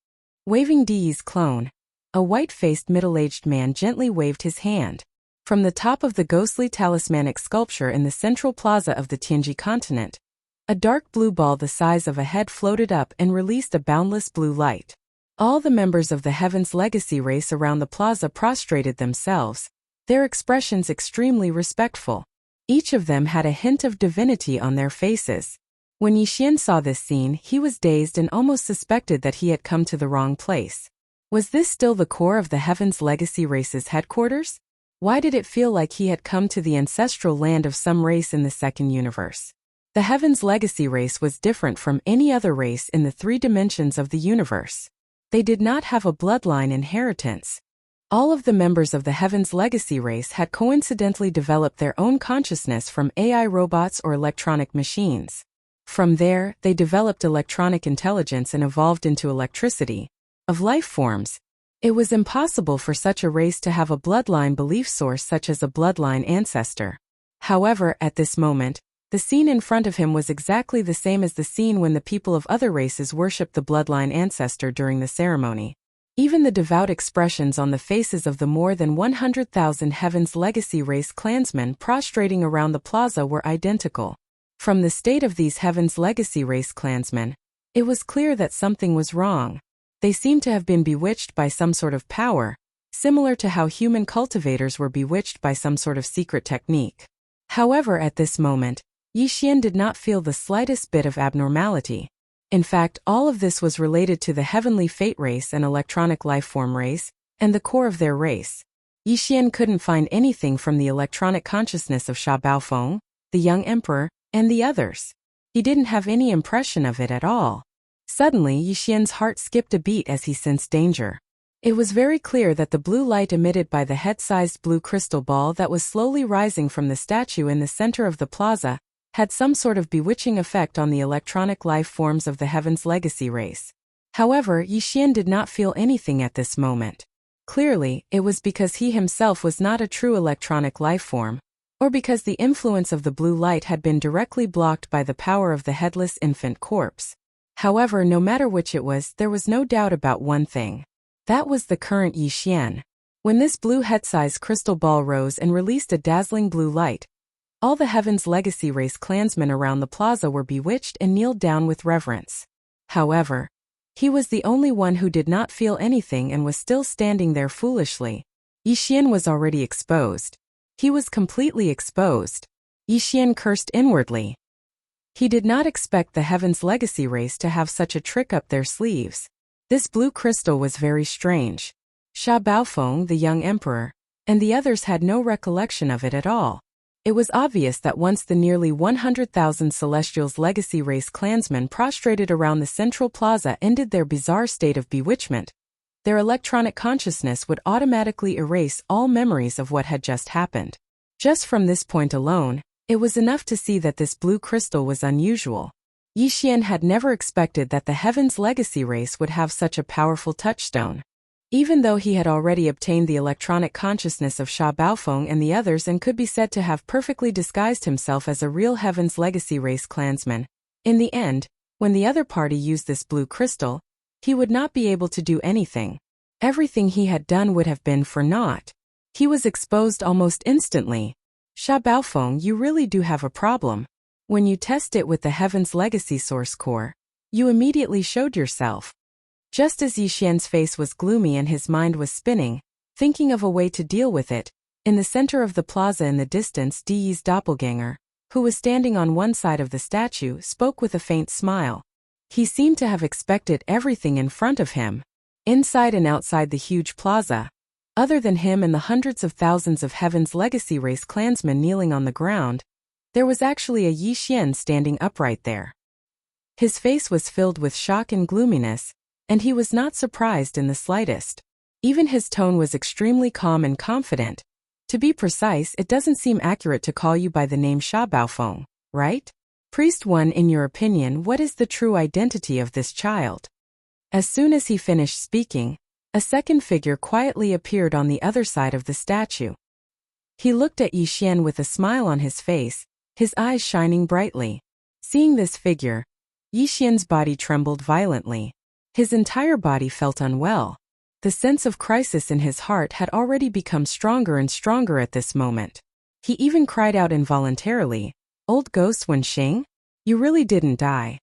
Waving De's clone, a white-faced middle-aged man gently waved his hand. From the top of the ghostly talismanic sculpture in the central plaza of the Tianji continent, a dark blue ball the size of a head floated up and released a boundless blue light. All the members of the Heaven's Legacy race around the plaza prostrated themselves, their expressions extremely respectful. Each of them had a hint of divinity on their faces. When Yi Xian saw this scene, he was dazed and almost suspected that he had come to the wrong place. Was this still the core of the Heaven's Legacy race's headquarters? Why did it feel like he had come to the ancestral land of some race in the second universe? The Heaven's Legacy race was different from any other race in the 3 dimensions of the universe. They did not have a bloodline inheritance. All of the members of the Heaven's Legacy race had coincidentally developed their own consciousness from AI robots or electronic machines. From there, they developed electronic intelligence and evolved into electricity. Of life forms, it was impossible for such a race to have a bloodline belief source such as a bloodline ancestor. However, at this moment, the scene in front of him was exactly the same as the scene when the people of other races worshipped the bloodline ancestor during the ceremony. Even the devout expressions on the faces of the more than 100,000 Heaven's Legacy race clansmen prostrating around the plaza were identical. From the state of these Heaven's Legacy race clansmen, it was clear that something was wrong. They seemed to have been bewitched by some sort of power, similar to how human cultivators were bewitched by some sort of secret technique. However, at this moment, Yi Xian did not feel the slightest bit of abnormality. In fact, all of this was related to the Heavenly Fate race and Electronic Lifeform race, and the core of their race. Yi Xian couldn't find anything from the electronic consciousness of Sha Baofeng, the young emperor, and the others. He didn't have any impression of it at all. Suddenly, Yi Xian's heart skipped a beat as he sensed danger. It was very clear that the blue light emitted by the head-sized blue crystal ball that was slowly rising from the statue in the center of the plaza had some sort of bewitching effect on the electronic life forms of the Heaven's Legacy race. However, Yi Xian did not feel anything at this moment. Clearly, it was because he himself was not a true electronic life form, or because the influence of the blue light had been directly blocked by the power of the headless infant corpse. However, no matter which it was, there was no doubt about one thing. That was the current Yi Xian. When this blue head-sized crystal ball rose and released a dazzling blue light, all the Heaven's Legacy race clansmen around the plaza were bewitched and kneeled down with reverence. However, he was the only one who did not feel anything and was still standing there foolishly. Yi Xian was already exposed. He was completely exposed. Yi Xian cursed inwardly. He did not expect the Heaven's Legacy race to have such a trick up their sleeves. This blue crystal was very strange. Sha Baofeng, the young emperor, and the others had no recollection of it at all. It was obvious that once the nearly 100,000 Celestials Legacy race clansmen prostrated around the central plaza ended their bizarre state of bewitchment, their electronic consciousness would automatically erase all memories of what had just happened. Just from this point alone, it was enough to see that this blue crystal was unusual. Yi Xian had never expected that the Heaven's Legacy race would have such a powerful touchstone. Even though he had already obtained the electronic consciousness of Sha Baofeng and the others and could be said to have perfectly disguised himself as a real Heaven's Legacy race clansman, in the end, when the other party used this blue crystal, he would not be able to do anything. Everything he had done would have been for naught. He was exposed almost instantly. Sha Baofeng, you really do have a problem. When you test it with the Heaven's Legacy source core, you immediately showed yourself. Just as Yi Xian's face was gloomy and his mind was spinning, thinking of a way to deal with it, in the center of the plaza in the distance Di Yi's doppelganger, who was standing on one side of the statue, spoke with a faint smile. He seemed to have expected everything in front of him, inside and outside the huge plaza. Other than him and the hundreds of thousands of Heaven's Legacy race clansmen kneeling on the ground, there was actually a Yi Xian standing upright there. His face was filled with shock and gloominess, and he was not surprised in the slightest. Even his tone was extremely calm and confident. To be precise, it doesn't seem accurate to call you by the name Sha Baofeng, right? Priest 1, in your opinion, what is the true identity of this child? As soon as he finished speaking, a second figure quietly appeared on the other side of the statue. He looked at Yi Xian with a smile on his face, his eyes shining brightly. Seeing this figure, Yi Xian's body trembled violently. His entire body felt unwell. The sense of crisis in his heart had already become stronger and stronger at this moment. He even cried out involuntarily, "Old Ghost Wenxing? You really didn't die."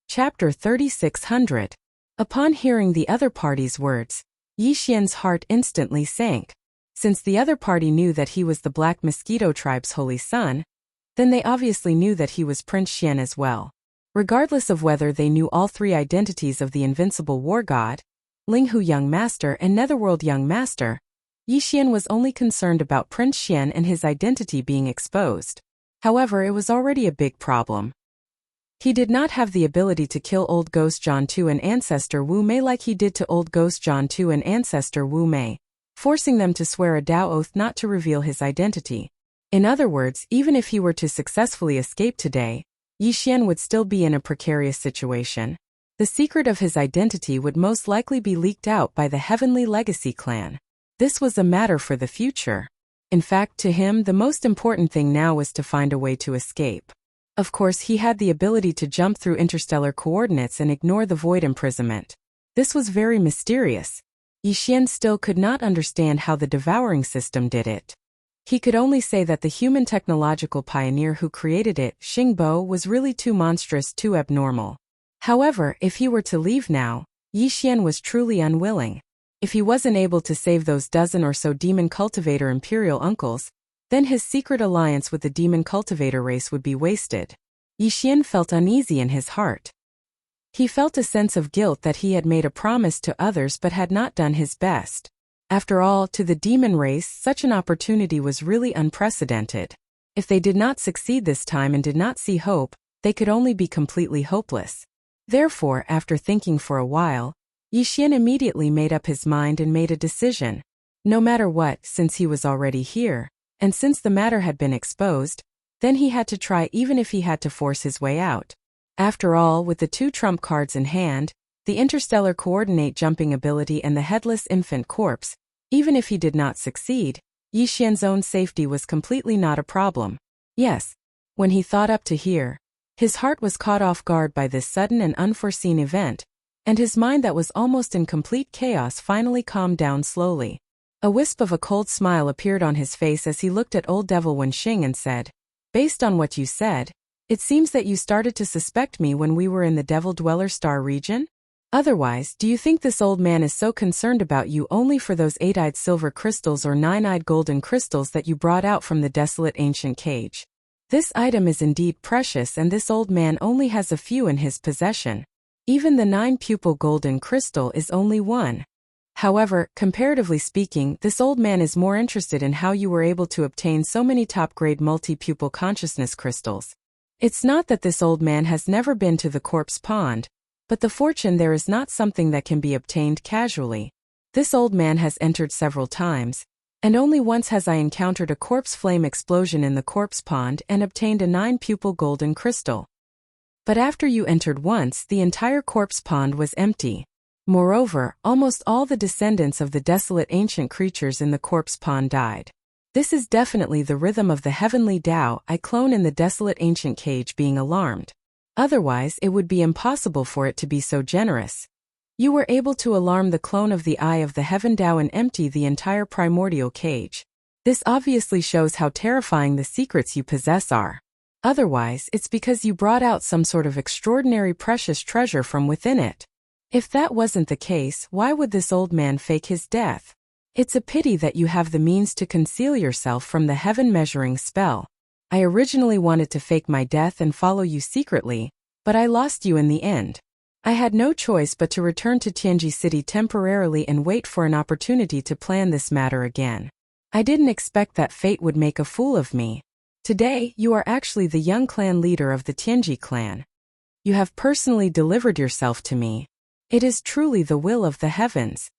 Chapter 3600. Upon hearing the other party's words, Yi Xian's heart instantly sank. Since the other party knew that he was the Black Mosquito tribe's holy son, then they obviously knew that he was Prince Xian as well. Regardless of whether they knew all three identities of the invincible war god, Linghu Young Master and Netherworld Young Master, Yi Xian was only concerned about Prince Xian and his identity being exposed. However, it was already a big problem. He did not have the ability to kill Old Ghost John Tu and Ancestor Wu Mei like he did to Old Ghost John Tu and Ancestor Wu Mei, forcing them to swear a Dao oath not to reveal his identity. In other words, even if he were to successfully escape today, Yixian would still be in a precarious situation. The secret of his identity would most likely be leaked out by the Heavenly Legacy clan. This was a matter for the future. In fact, to him, the most important thing now was to find a way to escape. Of course, he had the ability to jump through interstellar coordinates and ignore the void imprisonment. This was very mysterious. Yixian still could not understand how the devouring system did it. He could only say that the human technological pioneer who created it, Xingbo, was really too monstrous, too abnormal. However, if he were to leave now, Yixian was truly unwilling. If he wasn't able to save those dozen or so demon cultivator imperial uncles, then his secret alliance with the demon cultivator race would be wasted. Yixian felt uneasy in his heart. He felt a sense of guilt that he had made a promise to others but had not done his best. After all, to the demon race, such an opportunity was really unprecedented. If they did not succeed this time and did not see hope, they could only be completely hopeless. Therefore, after thinking for a while, Yixian immediately made up his mind and made a decision. No matter what, since he was already here, and since the matter had been exposed, then he had to try even if he had to force his way out. After all, with the 2 trump cards in hand, the interstellar coordinate jumping ability and the headless infant corpse, even if he did not succeed, Yixian's own safety was completely not a problem. Yes, when he thought up to here, his heart was caught off guard by this sudden and unforeseen event, and his mind that was almost in complete chaos finally calmed down slowly. A wisp of a cold smile appeared on his face as he looked at old Devil Wenxing and said, "Based on what you said, it seems that you started to suspect me when we were in the Devil Dweller Star region? Otherwise, do you think this old man is so concerned about you only for those 8-eyed silver crystals or 9-eyed golden crystals that you brought out from the desolate ancient cage? This item is indeed precious, and this old man only has a few in his possession. Even the 9-pupil golden crystal is only one. However, comparatively speaking, this old man is more interested in how you were able to obtain so many top-grade multi-pupil consciousness crystals. It's not that this old man has never been to the corpse pond, but the fortune there is not something that can be obtained casually. This old man has entered several times, and only once has I encountered a corpse flame explosion in the corpse pond and obtained a 9-pupil golden crystal. But after you entered once, the entire corpse pond was empty. Moreover, almost all the descendants of the desolate ancient creatures in the corpse pond died. This is definitely the rhythm of the heavenly Tao I clone in the desolate ancient cage being alarmed. Otherwise, it would be impossible for it to be so generous. You were able to alarm the clone of the Eye of the Heaven Tao and empty the entire primordial cage. This obviously shows how terrifying the secrets you possess are. Otherwise, it's because you brought out some sort of extraordinary precious treasure from within it. If that wasn't the case, why would this old man fake his death? It's a pity that you have the means to conceal yourself from the heaven measuring spell. I originally wanted to fake my death and follow you secretly, but I lost you in the end. I had no choice but to return to Tianji City temporarily and wait for an opportunity to plan this matter again. I didn't expect that fate would make a fool of me. Today, you are actually the young clan leader of the Tianji clan. You have personally delivered yourself to me. It is truly the will of the heavens."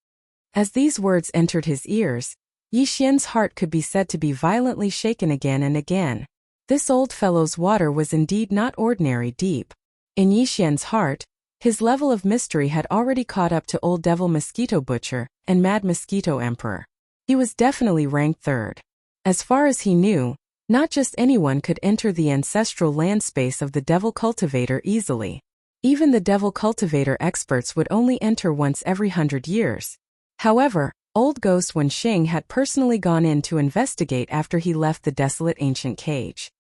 As these words entered his ears, Yixian's heart could be said to be violently shaken again and again. This old fellow's water was indeed not ordinary deep. In Yixian's heart, his level of mystery had already caught up to Old Devil Mosquito Butcher and Mad Mosquito Emperor. He was definitely ranked third. As far as he knew, not just anyone could enter the ancestral land space of the Devil Cultivator easily. Even the Devil Cultivator experts would only enter once every 100 years. However, Old Ghost Wenxing had personally gone in to investigate after he left the desolate ancient cage.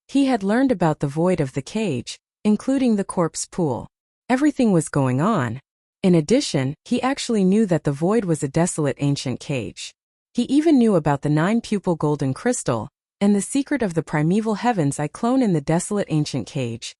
He had learned about the void of the cage, including the corpse pool. Everything was going on. In addition, he actually knew that the void was a desolate ancient cage. He even knew about the 9-pupil golden crystal, and the secret of the primeval heavens I clone in the desolate ancient cage.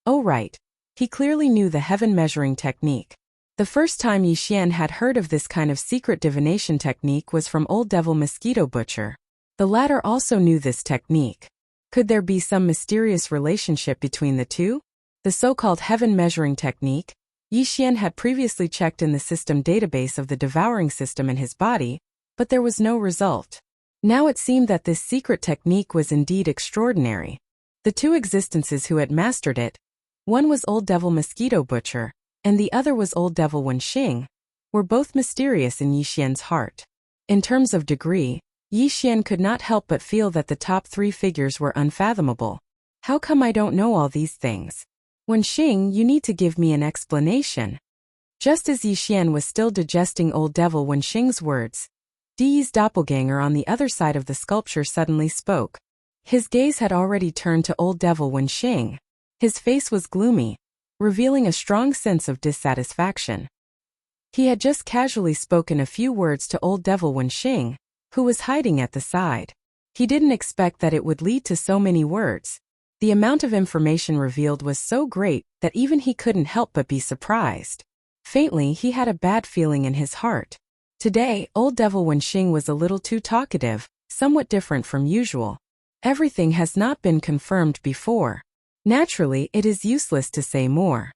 Oh right. He clearly knew the heaven measuring technique. The first time Yixian had heard of this kind of secret divination technique was from Old Devil Mosquito Butcher. The latter also knew this technique. Could there be some mysterious relationship between the two? The so-called heaven measuring technique, Yixian had previously checked in the system database of the devouring system in his body, but there was no result. Now it seemed that this secret technique was indeed extraordinary. The two existences who had mastered it, one was Old Devil Mosquito Butcher, and the other was Old Devil Wenxing, were both mysterious in Yixian's heart. In terms of degree, Yixian could not help but feel that the top three figures were unfathomable. How come I don't know all these things? Wenxing, you need to give me an explanation. Just as Yixian was still digesting Old Devil Wenxing's words, Di's doppelganger on the other side of the sculpture suddenly spoke. His gaze had already turned to Old Devil Wenxing. His face was gloomy, revealing a strong sense of dissatisfaction. He had just casually spoken a few words to Old Devil Wenxing, who was hiding at the side. He didn't expect that it would lead to so many words. The amount of information revealed was so great that even he couldn't help but be surprised. Faintly, he had a bad feeling in his heart. Today, Old Devil Wenxing was a little too talkative, somewhat different from usual. Everything has not been confirmed before. Naturally, it is useless to say more.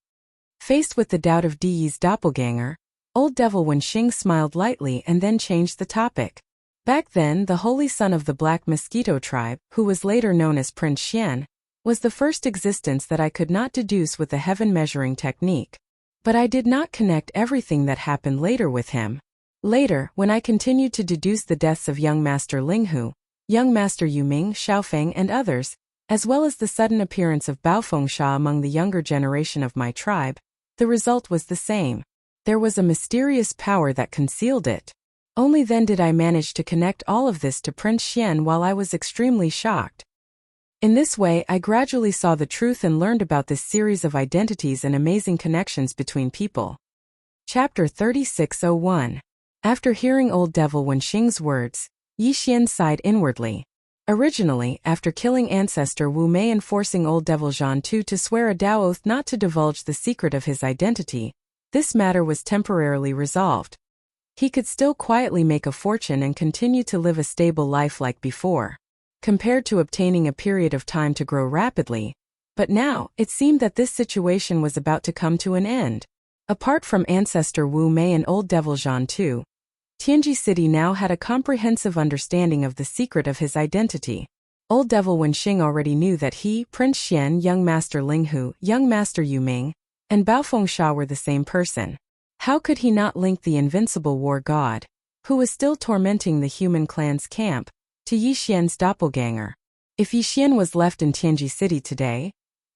Faced with the doubt of Di's doppelganger, Old Devil Wenxing smiled lightly and then changed the topic. Back then, the holy son of the Black Mosquito tribe, who was later known as Prince Xian, was the first existence that I could not deduce with the heaven measuring technique. But I did not connect everything that happened later with him. Later, when I continued to deduce the deaths of young Master Linghu, young Master Yuming, Xiaofeng and others, as well as the sudden appearance of Baofengsha among the younger generation of my tribe, the result was the same. There was a mysterious power that concealed it. Only then did I manage to connect all of this to Prince Xian while I was extremely shocked. In this way, I gradually saw the truth and learned about this series of identities and amazing connections between people. Chapter 3601. After hearing Old Devil Wenxing's words, Yixian sighed inwardly. Originally, after killing ancestor Wu Mei and forcing Old Devil Zhan Tu to swear a Dao oath not to divulge the secret of his identity, this matter was temporarily resolved. He could still quietly make a fortune and continue to live a stable life like before, compared to obtaining a period of time to grow rapidly. But now, it seemed that this situation was about to come to an end. Apart from ancestor Wu Mei and Old Devil Zhan Tu, Tianji City now had a comprehensive understanding of the secret of his identity. Old Devil Wenxing already knew that he, Prince Xian, young Master Linghu, young Master Yuming, and Baofengsha were the same person. How could he not link the invincible war god, who was still tormenting the human clan's camp, to Yixian's doppelganger? If Yixian was left in Tianji City today,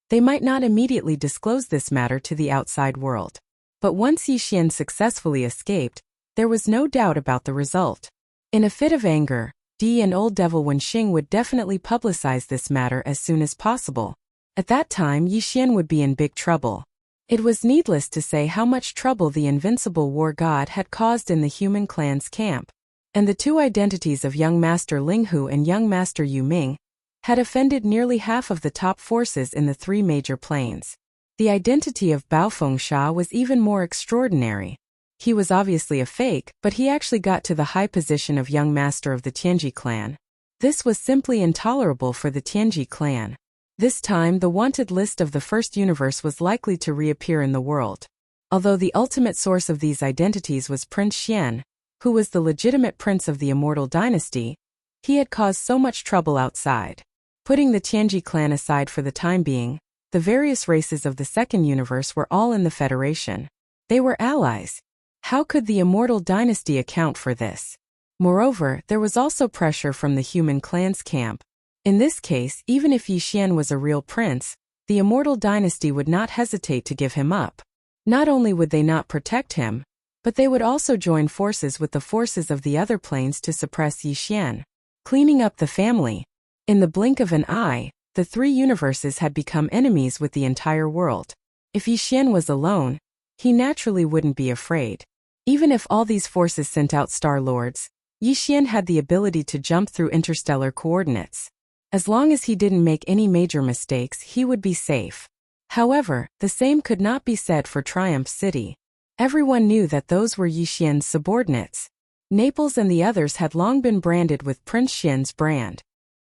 they might not immediately disclose this matter to the outside world. But once Yixian successfully escaped, there was no doubt about the result. In a fit of anger, Di and Old Devil Wenxing would definitely publicize this matter as soon as possible. At that time, Yixian would be in big trouble. It was needless to say how much trouble the invincible war god had caused in the human clan's camp. And the two identities of young Master Linghu and young Master Yuming had offended nearly half of the top forces in the three major planes. The identity of Baofengsha was even more extraordinary. He was obviously a fake, but he actually got to the high position of young master of the Tianji clan. This was simply intolerable for the Tianji clan. This time, the wanted list of the first universe was likely to reappear in the world. Although the ultimate source of these identities was Prince Xian, who was the legitimate prince of the immortal dynasty, he had caused so much trouble outside. Putting the Tianji clan aside for the time being, the various races of the second universe were all in the Federation. They were allies. How could the immortal dynasty account for this? Moreover, there was also pressure from the human clan's camp. In this case, even if Yixian was a real prince, the immortal dynasty would not hesitate to give him up. Not only would they not protect him, but they would also join forces with the forces of the other planes to suppress Yixian, cleaning up the family. In the blink of an eye, the three universes had become enemies with the entire world. If Yixian was alone, he naturally wouldn't be afraid. Even if all these forces sent out Star Lords, Yixian had the ability to jump through interstellar coordinates. As long as he didn't make any major mistakes, he would be safe. However, the same could not be said for Triumph City. Everyone knew that those were Yixian's subordinates. Naples and the others had long been branded with Prince Xian's brand.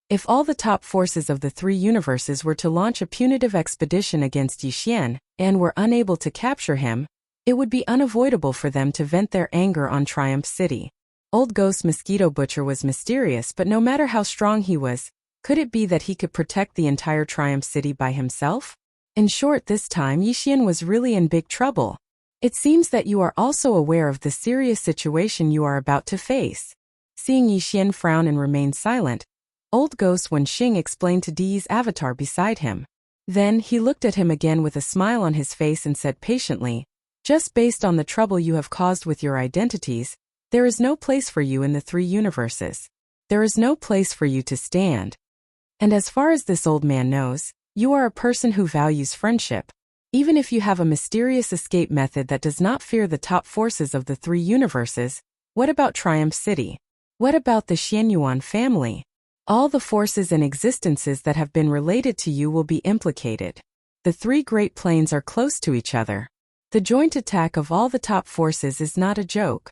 If all the top forces of the three universes were to launch a punitive expedition against Yixian and were unable to capture him, it would be unavoidable for them to vent their anger on Triumph City. Old Ghost Mosquito Butcher was mysterious, but no matter how strong he was, Could it be that he could protect the entire Triumph City by himself? In short, this time Yixian was really in big trouble. It seems that you are also aware of the serious situation you are about to face. Seeing Yixian frown and remain silent, old ghost Wenxing explained to Di's avatar beside him. Then he looked at him again with a smile on his face and said patiently, "Just based on the trouble you have caused with your identities, there is no place for you in the three universes. There is no place for you to stand. And as far as this old man knows, you are a person who values friendship. Even if you have a mysterious escape method that does not fear the top forces of the three universes, what about Triumph City? What about the Xianyuan family? All the forces and existences that have been related to you will be implicated. The three great planes are close to each other. The joint attack of all the top forces is not a joke.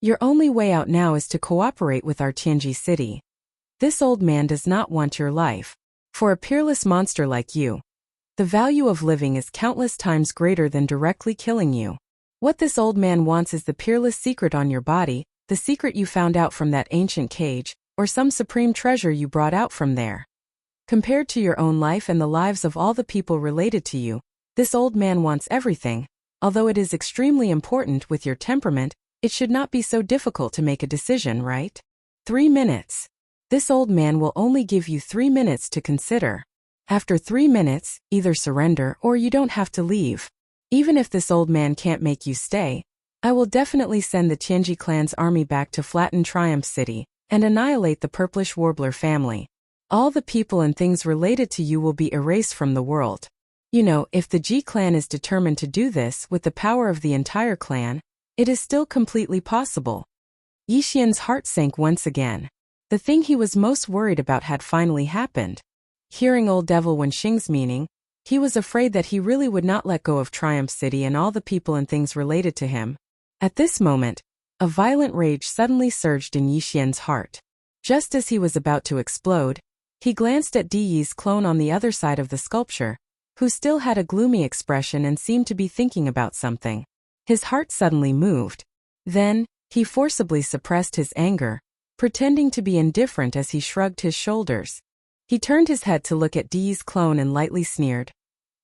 Your only way out now is to cooperate with our Tianji city. This old man does not want your life. For a peerless monster like you, the value of living is countless times greater than directly killing you. What this old man wants is the peerless secret on your body, the secret you found out from that ancient cage, or some supreme treasure you brought out from there. Compared to your own life and the lives of all the people related to you, this old man wants everything. Although it is extremely important with your temperament, it should not be so difficult to make a decision, right? 3 minutes. This old man will only give you 3 minutes to consider. After 3 minutes, either surrender or you don't have to leave. Even if this old man can't make you stay, I will definitely send the Tianji clan's army back to flatten Triumph City and annihilate the Purplish Warbler family. All the people and things related to you will be erased from the world. You know, if the Ji clan is determined to do this with the power of the entire clan, it is still completely possible. Yixian's heart sank once again. The thing he was most worried about had finally happened. Hearing old devil Wenxing's meaning, he was afraid that he really would not let go of Triumph City and all the people and things related to him. At this moment, a violent rage suddenly surged in Yixian's heart. Just as he was about to explode, he glanced at Di's clone on the other side of the sculpture, who still had a gloomy expression and seemed to be thinking about something. His heart suddenly moved. Then, he forcibly suppressed his anger, pretending to be indifferent as he shrugged his shoulders. He turned his head to look at Di's clone and lightly sneered.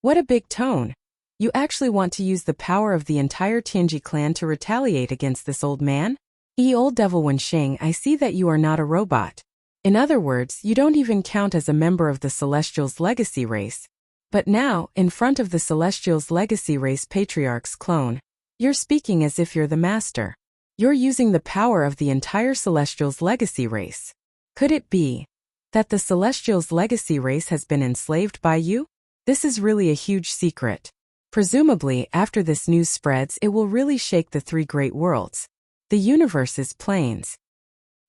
"What a big tone. You actually want to use the power of the entire Tianji clan to retaliate against this old man? Old devil Wenxing, I see that you are not a robot. In other words, you don't even count as a member of the Celestials' legacy race. But now, in front of the Celestials' legacy race patriarch's clone, you're speaking as if you're the master. You're using the power of the entire Celestials' legacy race. Could it be that the Celestials' legacy race has been enslaved by you? This is really a huge secret. Presumably, after this news spreads, it will really shake the three great worlds, the universe's planes.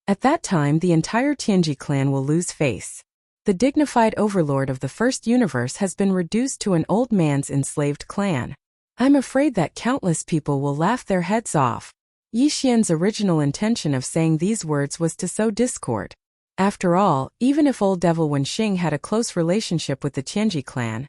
At that time, the entire Tianji clan will lose face. The dignified overlord of the first universe has been reduced to an old man's enslaved clan. I'm afraid that countless people will laugh their heads off." Yixian's original intention of saying these words was to sow discord. After all, even if old devil Wenxing had a close relationship with the Tianji clan,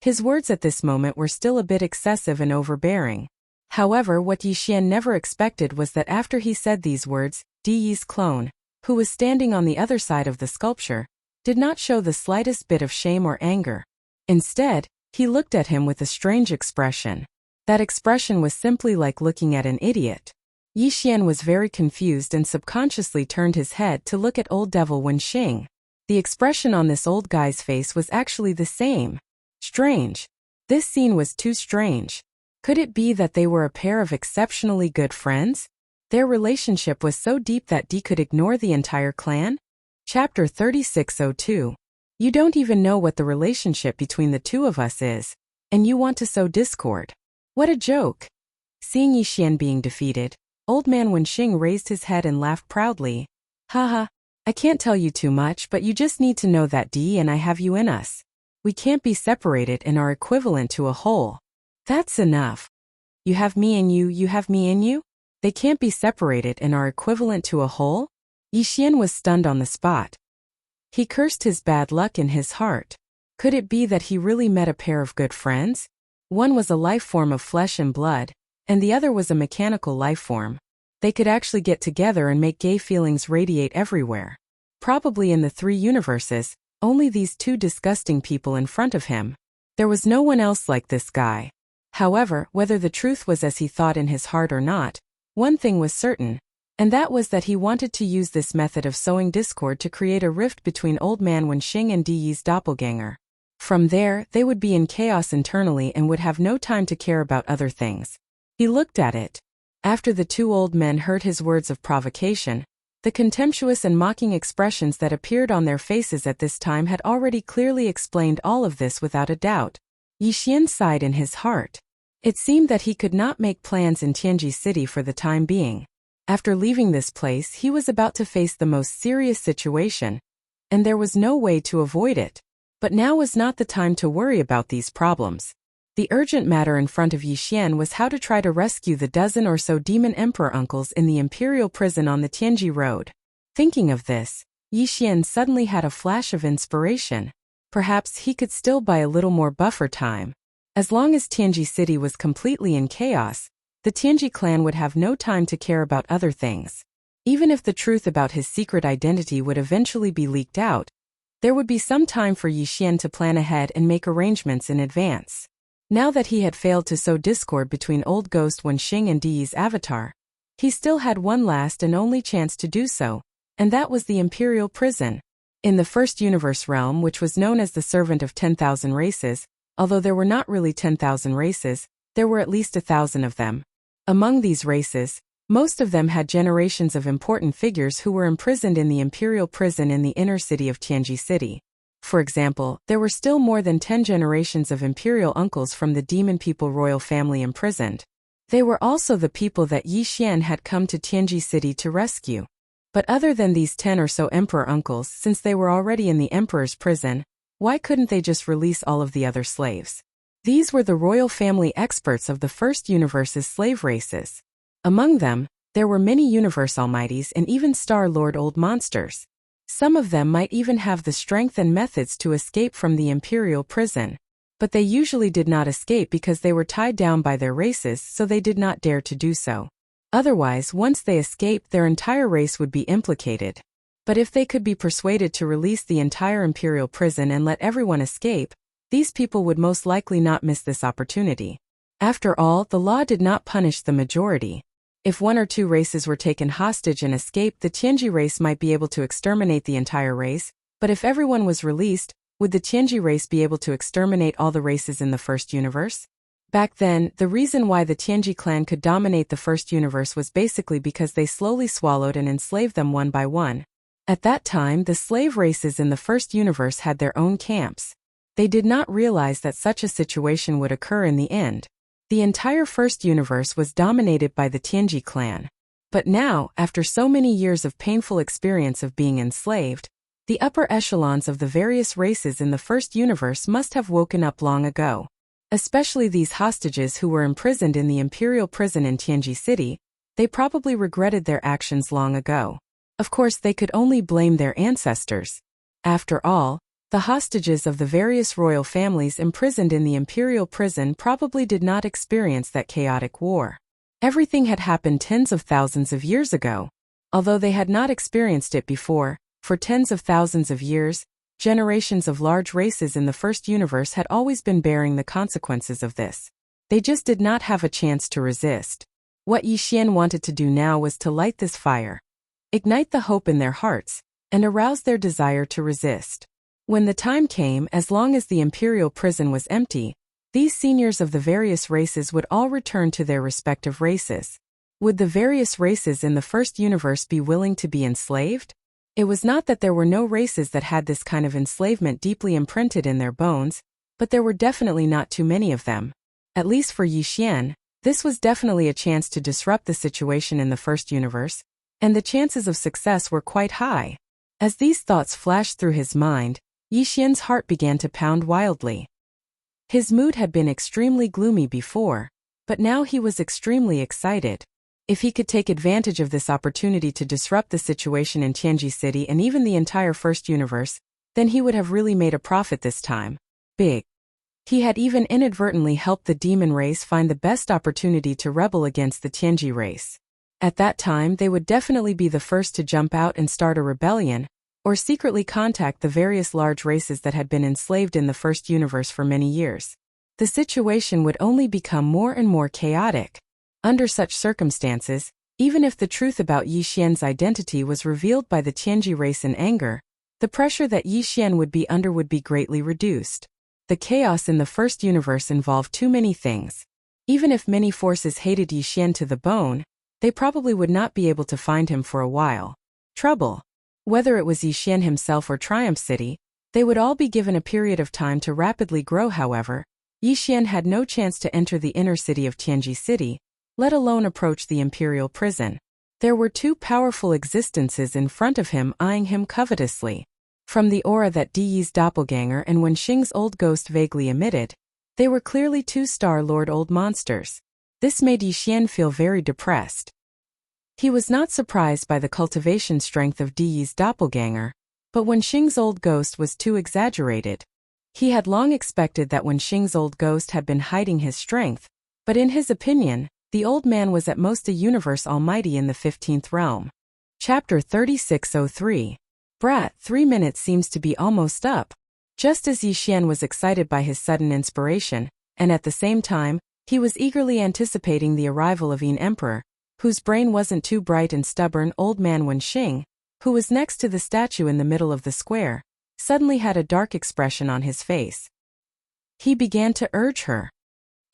his words at this moment were still a bit excessive and overbearing. However, what Yixian never expected was that after he said these words, Di's clone, who was standing on the other side of the sculpture, did not show the slightest bit of shame or anger. Instead, he looked at him with a strange expression. That expression was simply like looking at an idiot. Yixian was very confused and subconsciously turned his head to look at old devil Wenxing. The expression on this old guy's face was actually the same. Strange. This scene was too strange. Could it be that they were a pair of exceptionally good friends? Their relationship was so deep that Di could ignore the entire clan? Chapter 3602. You don't even know what the relationship between the two of us is, and you want to sow discord. What a joke. Seeing Yixian being defeated, old man Wenxing raised his head and laughed proudly. Haha, I can't tell you too much, but you just need to know that Di and I have you in us. We can't be separated and are equivalent to a whole. That's enough. You have me in you, you have me in you? They can't be separated and are equivalent to a whole? Yixian was stunned on the spot. He cursed his bad luck in his heart. Could it be that he really met a pair of good friends? One was a life form of flesh and blood, and the other was a mechanical life form. They could actually get together and make gay feelings radiate everywhere. Probably in the 3 universes, only these 2 disgusting people in front of him. There was no one else like this guy. However, whether the truth was as he thought in his heart or not, one thing was certain, and that was that he wanted to use this method of sowing discord to create a rift between Old Man Wenxing and Diyi's doppelganger. From there, they would be in chaos internally and would have no time to care about other things. He looked at it. After the 2 old men heard his words of provocation, the contemptuous and mocking expressions that appeared on their faces at this time had already clearly explained all of this without a doubt. Yi Xian sighed in his heart. It seemed that he could not make plans in Tianji City for the time being. After leaving this place, he was about to face the most serious situation, and there was no way to avoid it. But now was not the time to worry about these problems. The urgent matter in front of Yi Xian was how to try to rescue the dozen or so demon emperor uncles in the imperial prison on the Tianji road. Thinking of this, Yi Xian suddenly had a flash of inspiration. Perhaps he could still buy a little more buffer time. As long as Tianji City was completely in chaos, the Tianji clan would have no time to care about other things. Even if the truth about his secret identity would eventually be leaked out, there would be some time for Yi Xian to plan ahead and make arrangements in advance. Now that he had failed to sow discord between Old Ghost Wenxing and Diyi's avatar, he still had one last and only chance to do so, and that was the Imperial Prison. In the first universe realm, which was known as the Servant of 10,000 Races, although there were not really 10,000 races, there were at least 1,000 of them. Among these races, most of them had generations of important figures who were imprisoned in the Imperial Prison in the inner city of Tianji City. For example, there were still more than 10 generations of imperial uncles from the demon people royal family imprisoned. They were also the people that Yi Xian had come to Tianji City to rescue. But other than these 10 or so emperor uncles, since they were already in the emperor's prison, why couldn't they just release all of the other slaves? These were the royal family experts of the first universe's slave races. Among them, there were many universe almighties and even Star-Lord old monsters. Some of them might even have the strength and methods to escape from the imperial prison. But they usually did not escape because they were tied down by their races, so they did not dare to do so. Otherwise, once they escaped, their entire race would be implicated. But if they could be persuaded to release the entire imperial prison and let everyone escape, these people would most likely not miss this opportunity. After all, the law did not punish the majority. If 1 or 2 races were taken hostage and escaped, the Tianji race might be able to exterminate the entire race, but if everyone was released, would the Tianji race be able to exterminate all the races in the first universe? Back then, the reason why the Tianji clan could dominate the first universe was basically because they slowly swallowed and enslaved them one by one. At that time, the slave races in the first universe had their own camps. They did not realize that such a situation would occur in the end. The entire first universe was dominated by the Tianji clan. But now, after so many years of painful experience of being enslaved, the upper echelons of the various races in the first universe must have woken up long ago. Especially these hostages who were imprisoned in the imperial prison in Tianji City, they probably regretted their actions long ago. Of course, they could only blame their ancestors. After all, the hostages of the various royal families imprisoned in the imperial prison probably did not experience that chaotic war. Everything had happened tens of thousands of years ago. Although they had not experienced it before, for tens of thousands of years, generations of large races in the first universe had always been bearing the consequences of this. They just did not have a chance to resist. What Yi Xian wanted to do now was to light this fire, ignite the hope in their hearts, and arouse their desire to resist. When the time came, as long as the imperial prison was empty, these seniors of the various races would all return to their respective races. Would the various races in the first universe be willing to be enslaved? It was not that there were no races that had this kind of enslavement deeply imprinted in their bones, but there were definitely not too many of them. At least for Yi Xian, this was definitely a chance to disrupt the situation in the first universe, and the chances of success were quite high. As these thoughts flashed through his mind, Yi Xian's heart began to pound wildly. His mood had been extremely gloomy before, but now he was extremely excited. If he could take advantage of this opportunity to disrupt the situation in Tianji City and even the entire first universe, then he would have really made a profit this time. Big. He had even inadvertently helped the demon race find the best opportunity to rebel against the Tianji race. At that time, they would definitely be the first to jump out and start a rebellion, or secretly contact the various large races that had been enslaved in the first universe for many years. The situation would only become more and more chaotic. Under such circumstances, even if the truth about Yi Xian's identity was revealed by the Tianji race in anger, the pressure that Yi Xian would be under would be greatly reduced. The chaos in the first universe involved too many things. Even if many forces hated Yi Xian to the bone, they probably would not be able to find him for a while. Trouble. Whether it was Yi Xian himself or Triumph City, they would all be given a period of time to rapidly grow. However, Yi Xian had no chance to enter the inner city of Tianji City, let alone approach the imperial prison. There were two powerful existences in front of him eyeing him covetously. From the aura that Di Yi's doppelganger and Wenxing's old ghost vaguely emitted, they were clearly two Star-Lord old monsters. This made Yi Xian feel very depressed. He was not surprised by the cultivation strength of Di Yi's doppelganger, but Wenxing's old ghost was too exaggerated. He had long expected that Wenxing's old ghost had been hiding his strength, but in his opinion, the old man was at most a universe almighty in the 15th realm. Chapter 3603. Brat, 3 minutes seems to be almost up. Just as Yi Xian was excited by his sudden inspiration, and at the same time, he was eagerly anticipating the arrival of Yin Emperor, whose brain wasn't too bright and stubborn. Old man Wenxing, who was next to the statue in the middle of the square, suddenly had a dark expression on his face. He began to urge her.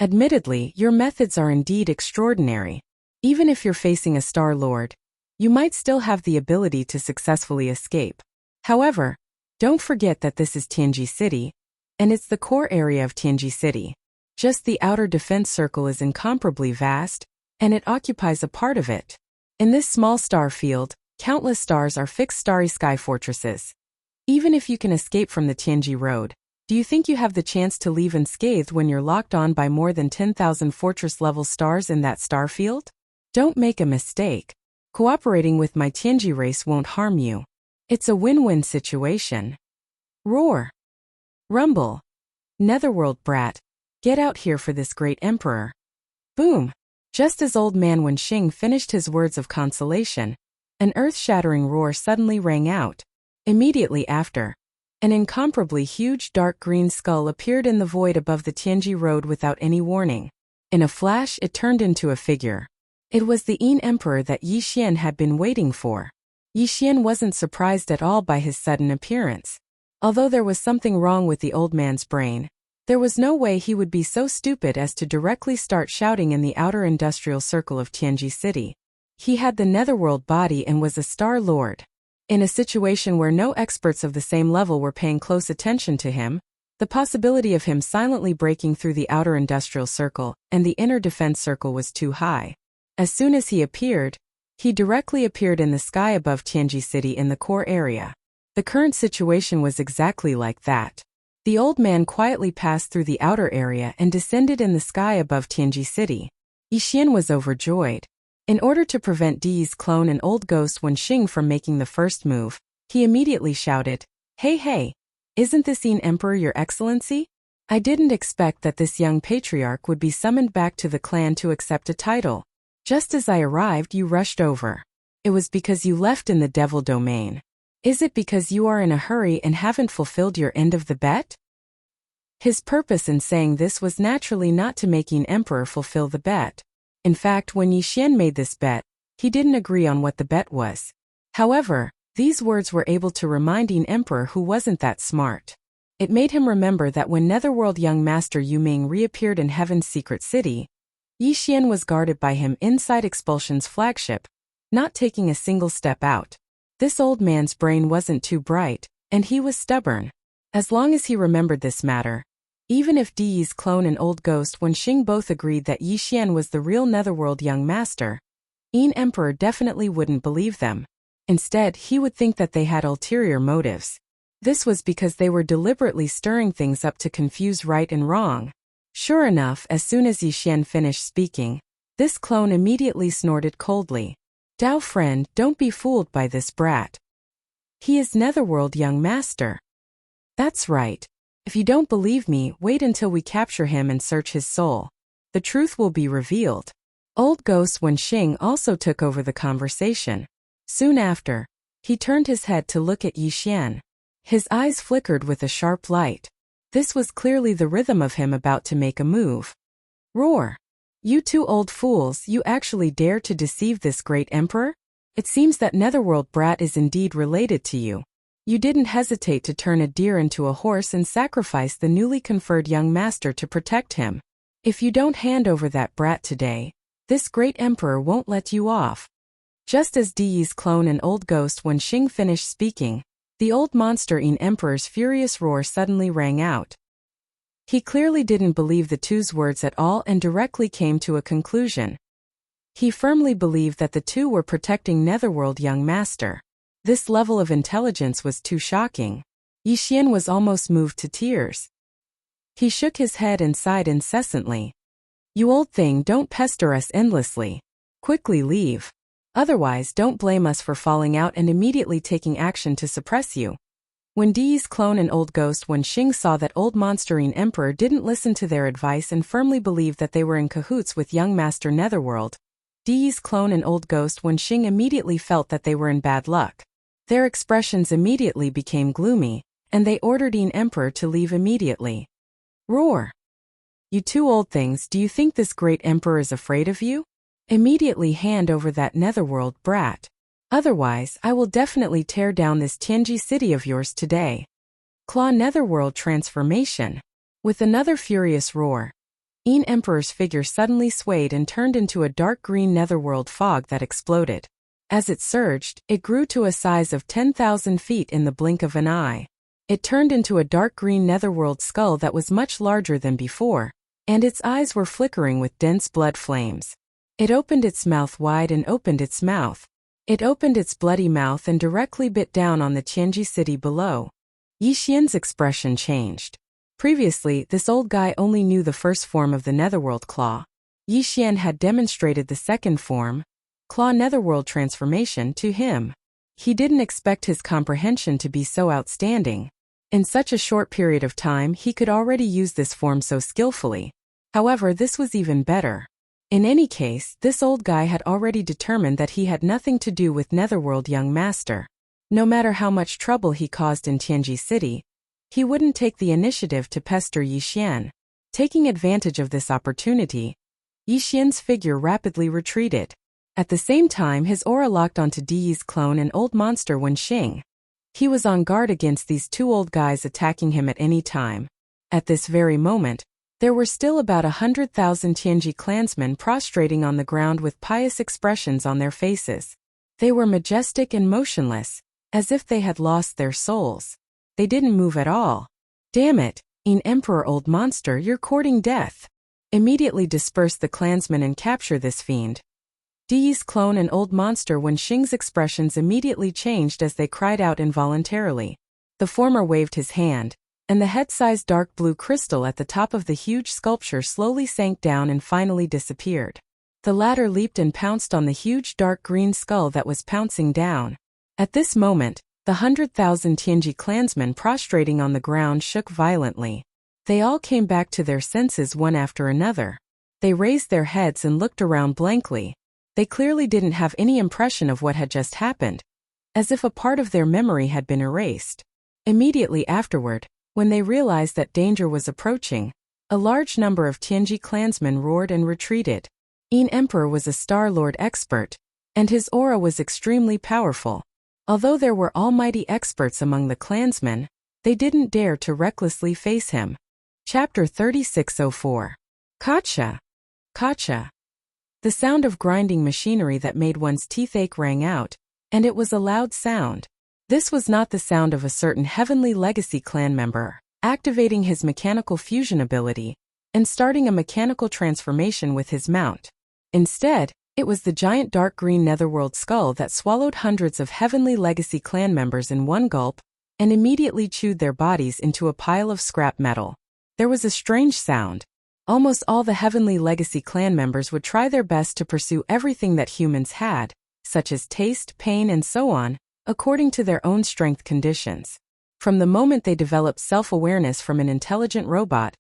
Admittedly, your methods are indeed extraordinary. Even if you're facing a Star-Lord, you might still have the ability to successfully escape. However, don't forget that this is Tianji City, and it's the core area of Tianji City. Just the outer defense circle is incomparably vast, and it occupies a part of it. In this small star field, countless stars are fixed starry sky fortresses. Even if you can escape from the Tianji Road, do you think you have the chance to leave unscathed when you're locked on by more than 10,000 fortress-level stars in that star field? Don't make a mistake. Cooperating with my Tianji race won't harm you. It's a win-win situation. Roar. Rumble. Netherworld brat, get out here for this great emperor. Boom. Just as old man Wenxing finished his words of consolation, an earth-shattering roar suddenly rang out. Immediately after, an incomparably huge dark green skull appeared in the void above the Tianji Road without any warning. In a flash, it turned into a figure. It was the Yin Emperor that Yi Xian had been waiting for. Yi Xian wasn't surprised at all by his sudden appearance. Although there was something wrong with the old man's brain, there was no way he would be so stupid as to directly start shouting in the outer industrial circle of Tianji City. He had the Netherworld body and was a Star-Lord. In a situation where no experts of the same level were paying close attention to him, the possibility of him silently breaking through the outer industrial circle and the inner defense circle was too high. As soon as he appeared, he directly appeared in the sky above Tianji City in the core area. The current situation was exactly like that. The old man quietly passed through the outer area and descended in the sky above Tianji City. Yi Xian was overjoyed. In order to prevent Di's clone and old ghost Wenxing from making the first move, he immediately shouted, Hey, isn't this Yin Emperor, Your Excellency? I didn't expect that this young patriarch would be summoned back to the clan to accept a title. Just as I arrived, you rushed over. It was because you left in the devil domain. Is it because you are in a hurry and haven't fulfilled your end of the bet? His purpose in saying this was naturally not to make Yin Emperor fulfill the bet. In fact, when Yi Xian made this bet, he didn't agree on what the bet was. However, these words were able to remind Yin Emperor who wasn't that smart. It made him remember that when Netherworld young master Yu Ming reappeared in Heaven's secret city, Yi Xian was guarded by him inside Expulsion's flagship, not taking a single step out. This old man's brain wasn't too bright, and he was stubborn. As long as he remembered this matter, even if Di's clone and old ghost Wenxing both agreed that Yi Xian was the real Netherworld young master, Yin Emperor definitely wouldn't believe them. Instead, he would think that they had ulterior motives. This was because they were deliberately stirring things up to confuse right and wrong. Sure enough, as soon as Yi Xian finished speaking, this clone immediately snorted coldly. Dao friend, don't be fooled by this brat. He is Netherworld young master. That's right. If you don't believe me, wait until we capture him and search his soul. The truth will be revealed. Old ghost Wenxing also took over the conversation. Soon after, He turned his head to look at Yi Xian. His eyes flickered with a sharp light. This was clearly the rhythm of him about to make a move. Roar! You two old fools, you actually dare to deceive this great emperor? It seems that Netherworld brat is indeed related to you. You didn't hesitate to turn a deer into a horse and sacrifice the newly conferred young master to protect him. If you don't hand over that brat today, this great emperor won't let you off. Just as Di's clone and old ghost Wenxing finished speaking, the old monster-ine emperor's furious roar suddenly rang out. He clearly didn't believe the two's words at all and directly came to a conclusion. He firmly believed that the two were protecting Netherworld young master. This level of intelligence was too shocking. Yi Xian was almost moved to tears. He shook his head and sighed incessantly. You old thing, don't pester us endlessly. Quickly leave. Otherwise, don't blame us for falling out and immediately taking action to suppress you. When Di's clone and old ghost Wenxing saw that old monster-ine emperor didn't listen to their advice and firmly believed that they were in cahoots with young master Netherworld, Di's clone and old ghost Wenxing immediately felt that they were in bad luck. Their expressions immediately became gloomy, and they ordered ine emperor to leave immediately. Roar! You two old things, do you think this great emperor is afraid of you? Immediately hand over that Netherworld brat. Otherwise, I will definitely tear down this Tianji city of yours today. Claw Netherworld transformation. With another furious roar, ine emperor's figure suddenly swayed and turned into a dark green Netherworld fog that exploded. As it surged, it grew to a size of 10,000 feet in the blink of an eye. It turned into a dark green Netherworld skull that was much larger than before, and its eyes were flickering with dense blood flames. It opened its mouth wide and opened its mouth. It opened its bloody mouth and directly bit down on the Tianji city below. Yi Xian's expression changed. Previously, this old guy only knew the first form of the Netherworld claw. Yi Xian had demonstrated the second form, claw Netherworld transformation, to him. He didn't expect his comprehension to be so outstanding. In such a short period of time, he could already use this form so skillfully. However, this was even better. In any case, this old guy had already determined that he had nothing to do with Netherworld young master. No matter how much trouble he caused in Tianji City, he wouldn't take the initiative to pester Yi Xian. Taking advantage of this opportunity, Yi Xian's figure rapidly retreated. At the same time, his aura locked onto Di's clone and old monster Wenxing. He was on guard against these two old guys attacking him at any time. At this very moment, there were still about 100,000 Tianji clansmen prostrating on the ground with pious expressions on their faces. They were majestic and motionless, as if they had lost their souls. They didn't move at all. Damn it, ine emperor old monster, you're courting death. Immediately disperse the clansmen and capture this fiend. Di's clone and old monster Wenxing's expressions immediately changed as they cried out involuntarily. The former waved his hand, and the head-sized dark blue crystal at the top of the huge sculpture slowly sank down and finally disappeared. The latter leaped and pounced on the huge dark green skull that was pouncing down. At this moment, the 100,000 Tianji clansmen prostrating on the ground shook violently. They all came back to their senses one after another. They raised their heads and looked around blankly. They clearly didn't have any impression of what had just happened, as if a part of their memory had been erased. Immediately afterward, when they realized that danger was approaching, a large number of Tianji clansmen roared and retreated. Ine Emperor was a Star Lord expert, and his aura was extremely powerful. Although there were almighty experts among the clansmen, they didn't dare to recklessly face him. Chapter 3604. Gotcha! Gotcha! The sound of grinding machinery that made one's teeth ache rang out, and it was a loud sound. This was not the sound of a certain Heavenly Legacy clan member, activating his mechanical fusion ability, and starting a mechanical transformation with his mount. Instead, it was the giant dark green Netherworld skull that swallowed hundreds of Heavenly Legacy clan members in one gulp, and immediately chewed their bodies into a pile of scrap metal. There was a strange sound. Almost all the Heavenly Legacy clan members would try their best to pursue everything that humans had, such as taste, pain, and so on, according to their own strength conditions. From the moment they developed self-awareness from an intelligent robot,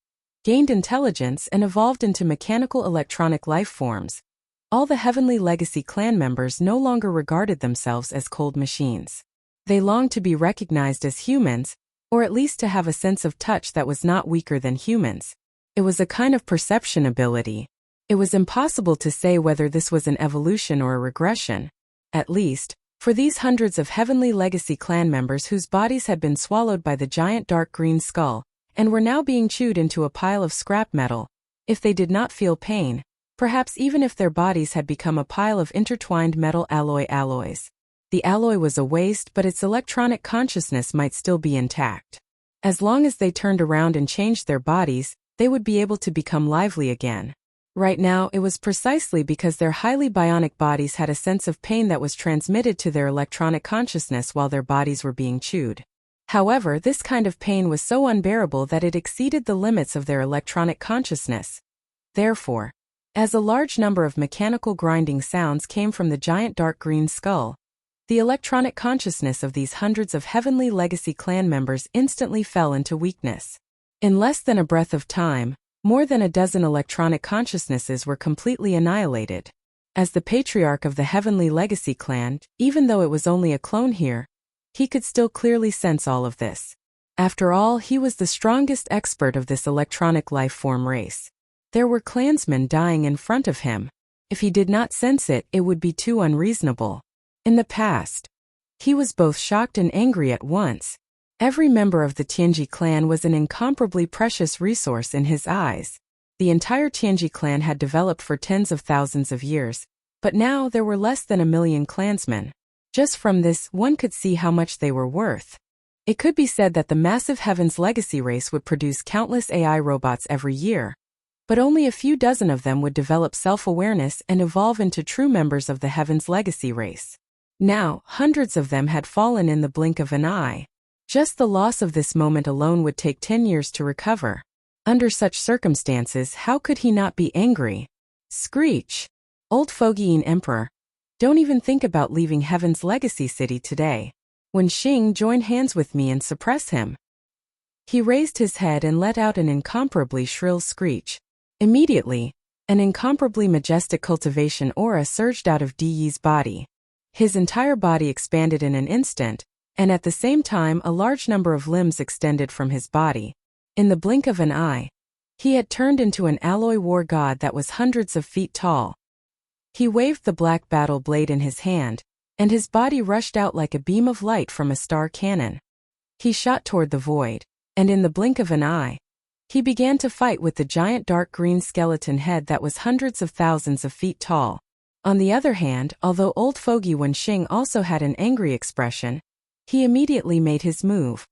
gained intelligence and evolved into mechanical electronic life forms, all the Heavenly Legacy clan members no longer regarded themselves as cold machines. They longed to be recognized as humans, or at least to have a sense of touch that was not weaker than humans. It was a kind of perception ability. It was impossible to say whether this was an evolution or a regression. At least, for these hundreds of Heavenly Legacy clan members whose bodies had been swallowed by the giant dark green skull, and were now being chewed into a pile of scrap metal, if they did not feel pain, perhaps even if their bodies had become a pile of intertwined metal alloys. The alloy was a waste, but its electronic consciousness might still be intact. As long as they turned around and changed their bodies, they would be able to become lively again. Right now, it was precisely because their highly bionic bodies had a sense of pain that was transmitted to their electronic consciousness while their bodies were being chewed. However, this kind of pain was so unbearable that it exceeded the limits of their electronic consciousness. Therefore, as a large number of mechanical grinding sounds came from the giant dark green skull, the electronic consciousness of these hundreds of Heavenly Legacy clan members instantly fell into weakness. In less than a breath of time, more than a dozen electronic consciousnesses were completely annihilated. As the patriarch of the Heavenly Legacy clan, even though it was only a clone here, he could still clearly sense all of this. After all, he was the strongest expert of this electronic life form race. There were clansmen dying in front of him. If he did not sense it, it would be too unreasonable. In the past, he was both shocked and angry at once. Every member of the Tianji clan was an incomparably precious resource in his eyes. The entire Tianji clan had developed for tens of thousands of years, but now there were less than 1 million clansmen. Just from this, one could see how much they were worth. It could be said that the massive Heaven's Legacy race would produce countless AI robots every year, but only a few dozen of them would develop self-awareness and evolve into true members of the Heaven's Legacy race. Now, hundreds of them had fallen in the blink of an eye. Just the loss of this moment alone would take 10 years to recover. Under such circumstances, how could he not be angry? Screech! Old Fogeying Emperor, don't even think about leaving Heaven's Legacy City today. When Xing joined hands with me and suppress him. He raised his head and let out an incomparably shrill screech. Immediately, an incomparably majestic cultivation aura surged out of Diyi's body. His entire body expanded in an instant, and at the same time a large number of limbs extended from his body. In the blink of an eye, he had turned into an alloy war god that was hundreds of feet tall. He waved the black battle blade in his hand, and his body rushed out like a beam of light from a star cannon. He shot toward the void, and in the blink of an eye, he began to fight with the giant dark green skeleton head that was hundreds of thousands of feet tall. On the other hand, although Old Fogey Wenxing also had an angry expression, he immediately made his move.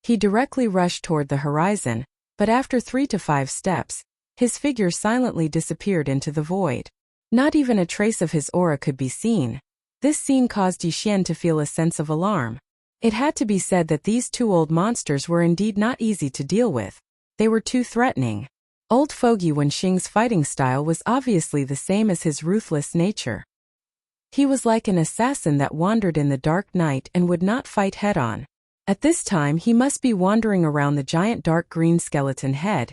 He directly rushed toward the horizon, but after 3 to 5 steps, his figure silently disappeared into the void. Not even a trace of his aura could be seen. This scene caused Yixian to feel a sense of alarm. It had to be said that these two old monsters were indeed not easy to deal with. They were too threatening. Old Fogey Wenxing's fighting style was obviously the same as his ruthless nature. He was like an assassin that wandered in the dark night and would not fight head-on. At this time he must be wandering around the giant dark green skeleton head,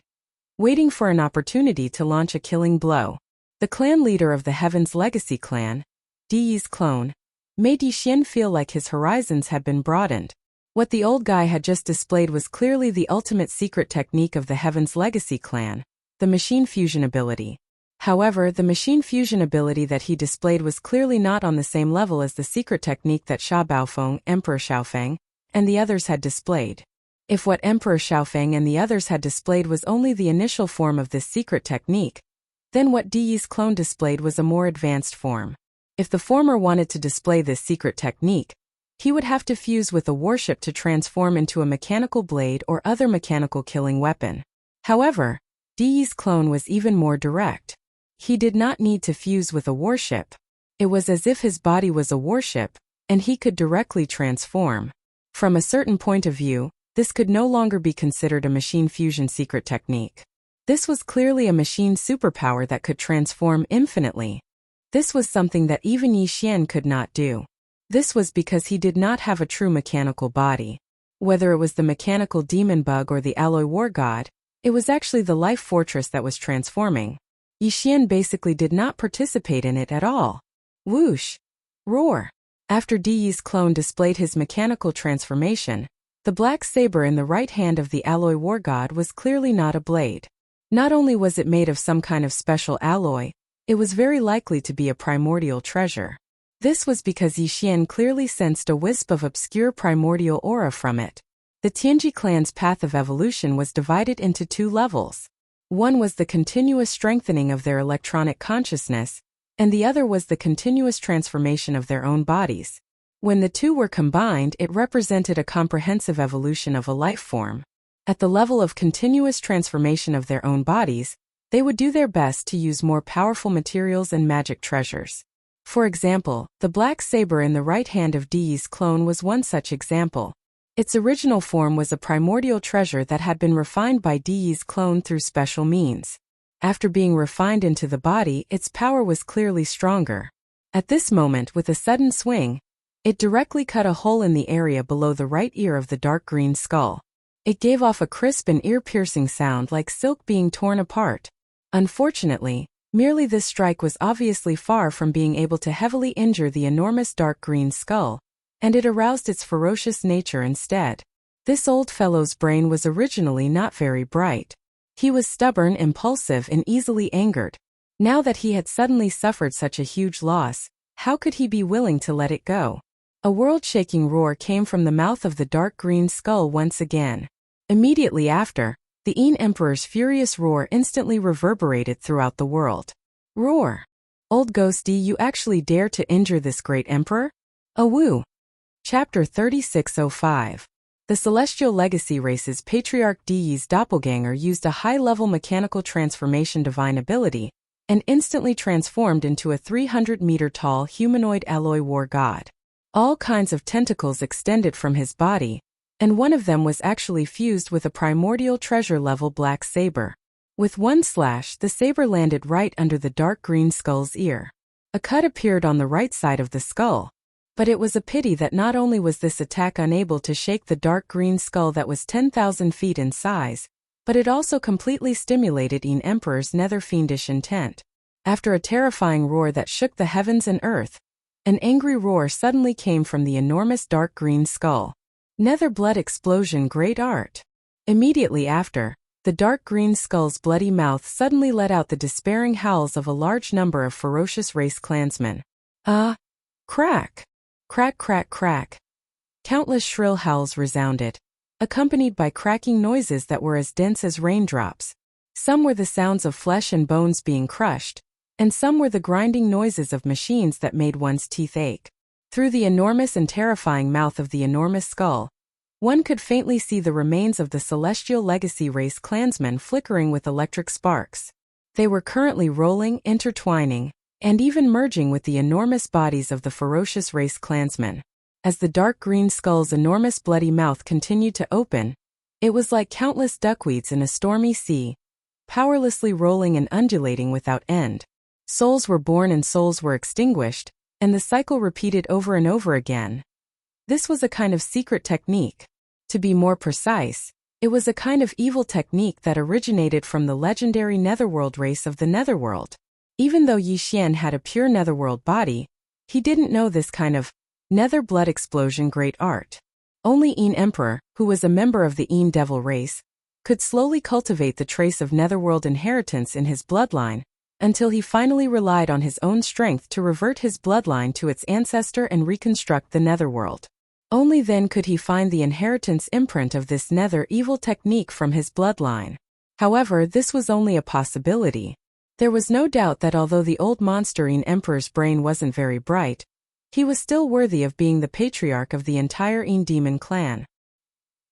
waiting for an opportunity to launch a killing blow. The clan leader of the Heaven's Legacy clan, Diyi's clone, made Yixian feel like his horizons had been broadened. What the old guy had just displayed was clearly the ultimate secret technique of the Heaven's Legacy clan, the machine fusion ability. However, the machine fusion ability that he displayed was clearly not on the same level as the secret technique that Sha Baofeng, Emperor Xiaofeng, and the others had displayed. If what Emperor Xiaofeng and the others had displayed was only the initial form of this secret technique, then what Diyi's clone displayed was a more advanced form. If the former wanted to display this secret technique, he would have to fuse with a warship to transform into a mechanical blade or other mechanical killing weapon. However, Diyi's clone was even more direct. He did not need to fuse with a warship. It was as if his body was a warship, and he could directly transform. From a certain point of view, this could no longer be considered a machine fusion secret technique. This was clearly a machine superpower that could transform infinitely. This was something that even Yixian could not do. This was because he did not have a true mechanical body. Whether it was the mechanical demon bug or the alloy war god, it was actually the life fortress that was transforming. Yixian basically did not participate in it at all. Whoosh! Roar! After Di's clone displayed his mechanical transformation, the black saber in the right hand of the alloy war god was clearly not a blade. Not only was it made of some kind of special alloy, it was very likely to be a primordial treasure. This was because Yi Xian clearly sensed a wisp of obscure primordial aura from it. The Tianji clan's path of evolution was divided into two levels. One was the continuous strengthening of their electronic consciousness, and the other was the continuous transformation of their own bodies. When the two were combined, it represented a comprehensive evolution of a life form. At the level of continuous transformation of their own bodies, they would do their best to use more powerful materials and magic treasures. For example, the black saber in the right hand of Di's clone was one such example. Its original form was a primordial treasure that had been refined by Di's clone through special means. After being refined into the body, its power was clearly stronger. At this moment, with a sudden swing, it directly cut a hole in the area below the right ear of the dark green skull. It gave off a crisp and ear-piercing sound like silk being torn apart. Unfortunately, merely this strike was obviously far from being able to heavily injure the enormous dark green skull, and it aroused its ferocious nature instead. This old fellow's brain was originally not very bright. He was stubborn, impulsive, and easily angered. Now that he had suddenly suffered such a huge loss, how could he be willing to let it go? A world-shaking roar came from the mouth of the dark green skull once again. Immediately after, the Yin Emperor's furious roar instantly reverberated throughout the world. Roar! Old Ghosty, you actually dare to injure this great emperor? Awoo! Chapter 3605. The Celestial Legacy Race's Patriarch Di's doppelganger used a high-level mechanical transformation divine ability and instantly transformed into a 300-meter-tall humanoid alloy war god. All kinds of tentacles extended from his body, and one of them was actually fused with a primordial treasure-level black saber. With one slash, the saber landed right under the dark green skull's ear. A cut appeared on the right side of the skull, but it was a pity that not only was this attack unable to shake the dark green skull that was 10,000 feet in size, but it also completely stimulated Yin Emperor's nether fiendish intent. After a terrifying roar that shook the heavens and earth, an angry roar suddenly came from the enormous dark green skull. Nether blood explosion, great art. Immediately after, the dark green skull's bloody mouth suddenly let out the despairing howls of a large number of ferocious race clansmen. Crack! Crack, crack, crack. Countless shrill howls resounded, accompanied by cracking noises that were as dense as raindrops. Some were the sounds of flesh and bones being crushed, and some were the grinding noises of machines that made one's teeth ache. Through the enormous and terrifying mouth of the enormous skull, one could faintly see the remains of the Celestial Legacy Race clansmen flickering with electric sparks. They were currently rolling, intertwining, and even merging with the enormous bodies of the ferocious race clansmen. As the dark green skull's enormous bloody mouth continued to open, it was like countless duckweeds in a stormy sea, powerlessly rolling and undulating without end. Souls were born and souls were extinguished, and the cycle repeated over and over again. This was a kind of secret technique. To be more precise, it was a kind of evil technique that originated from the legendary Netherworld race of the Netherworld. Even though Yi Xian had a pure Netherworld body, he didn't know this kind of nether blood explosion great art. Only Yin Emperor, who was a member of the Yin Devil race, could slowly cultivate the trace of Netherworld inheritance in his bloodline, until he finally relied on his own strength to revert his bloodline to its ancestor and reconstruct the Netherworld. Only then could he find the inheritance imprint of this nether evil technique from his bloodline. However, this was only a possibility. There was no doubt that although the old monster Yin Emperor's brain wasn't very bright, he was still worthy of being the patriarch of the entire Yin Demon clan.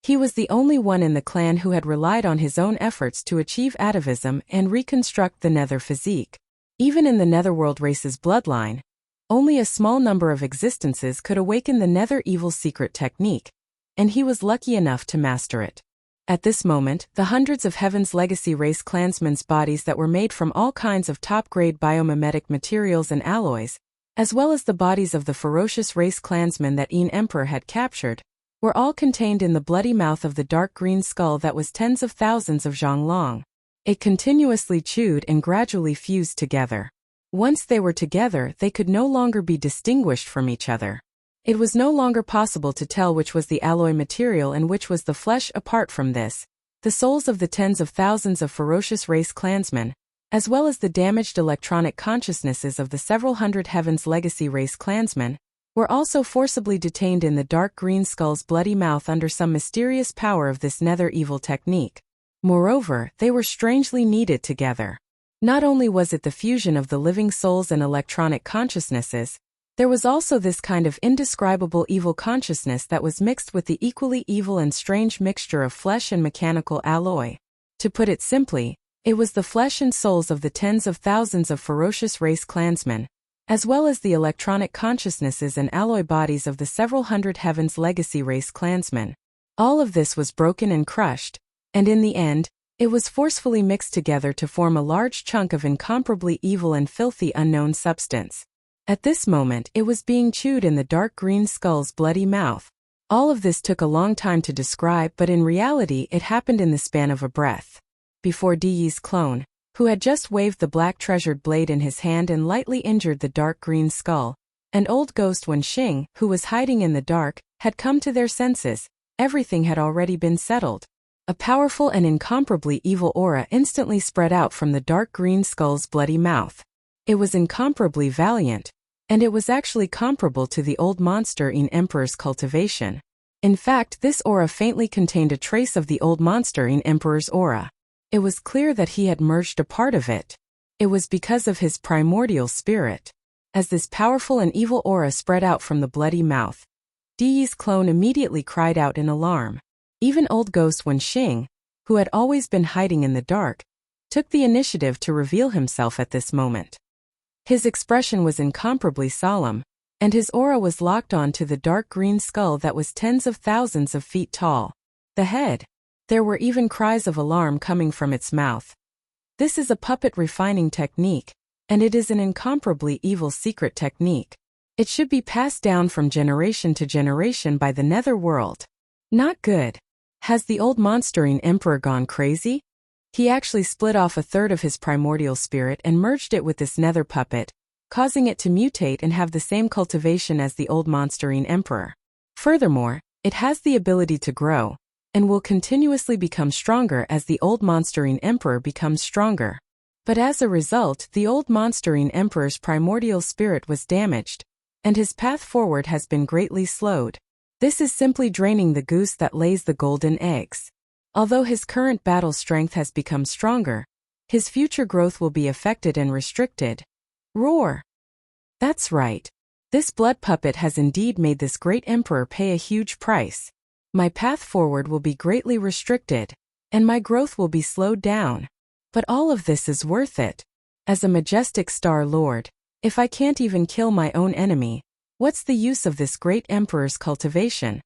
He was the only one in the clan who had relied on his own efforts to achieve atavism and reconstruct the nether physique. Even in the Netherworld race's bloodline, only a small number of existences could awaken the nether evil secret technique, and he was lucky enough to master it. At this moment, the hundreds of Heaven's Legacy race clansmen's bodies that were made from all kinds of top-grade biomimetic materials and alloys, as well as the bodies of the ferocious race clansmen that Yin Emperor had captured, were all contained in the bloody mouth of the dark green skull that was tens of thousands of zhonglong. It continuously chewed and gradually fused together. Once they were together, they could no longer be distinguished from each other. It was no longer possible to tell which was the alloy material and which was the flesh. Apart from this, the souls of the tens of thousands of ferocious race clansmen, as well as the damaged electronic consciousnesses of the several hundred Heaven's Legacy race clansmen, were also forcibly detained in the dark green skull's bloody mouth under some mysterious power of this nether evil technique. Moreover, they were strangely needed together. Not only was it the fusion of the living souls and electronic consciousnesses, there was also this kind of indescribable evil consciousness that was mixed with the equally evil and strange mixture of flesh and mechanical alloy. To put it simply, it was the flesh and souls of the tens of thousands of ferocious race clansmen, as well as the electronic consciousnesses and alloy bodies of the several hundred Heaven's Legacy race clansmen. All of this was broken and crushed, and in the end, it was forcefully mixed together to form a large chunk of incomparably evil and filthy unknown substance. At this moment, it was being chewed in the dark green skull's bloody mouth. All of this took a long time to describe, but in reality it happened in the span of a breath. Before Diyi's clone, who had just waved the black treasured blade in his hand and lightly injured the dark green skull, and old ghost Wenxing, who was hiding in the dark, had come to their senses, everything had already been settled. A powerful and incomparably evil aura instantly spread out from the dark green skull's bloody mouth. It was incomparably valiant, and it was actually comparable to the old monster in Emperor's cultivation. In fact, this aura faintly contained a trace of the old monster in Emperor's aura. It was clear that he had merged a part of it. It was because of his primordial spirit. As this powerful and evil aura spread out from the bloody mouth, Diyi's clone immediately cried out in alarm. Even old ghost Wenxing, who had always been hiding in the dark, took the initiative to reveal himself at this moment. His expression was incomparably solemn, and his aura was locked on to the dark green skull that was tens of thousands of feet tall. The head. There were even cries of alarm coming from its mouth. This is a puppet refining technique, and it is an incomparably evil secret technique. It should be passed down from generation to generation by the nether world. Not good. Has the old monsterine emperor gone crazy? He actually split off a third of his primordial spirit and merged it with this nether puppet, causing it to mutate and have the same cultivation as the old monsterine emperor. Furthermore, it has the ability to grow, and will continuously become stronger as the old monsterine emperor becomes stronger. But as a result, the old monsterine emperor's primordial spirit was damaged, and his path forward has been greatly slowed. This is simply draining the goose that lays the golden eggs. Although his current battle strength has become stronger, his future growth will be affected and restricted. Roar! That's right. This blood puppet has indeed made this great emperor pay a huge price. My path forward will be greatly restricted, and my growth will be slowed down. But all of this is worth it. As a majestic star lord, if I can't even kill my own enemy, what's the use of this great emperor's cultivation?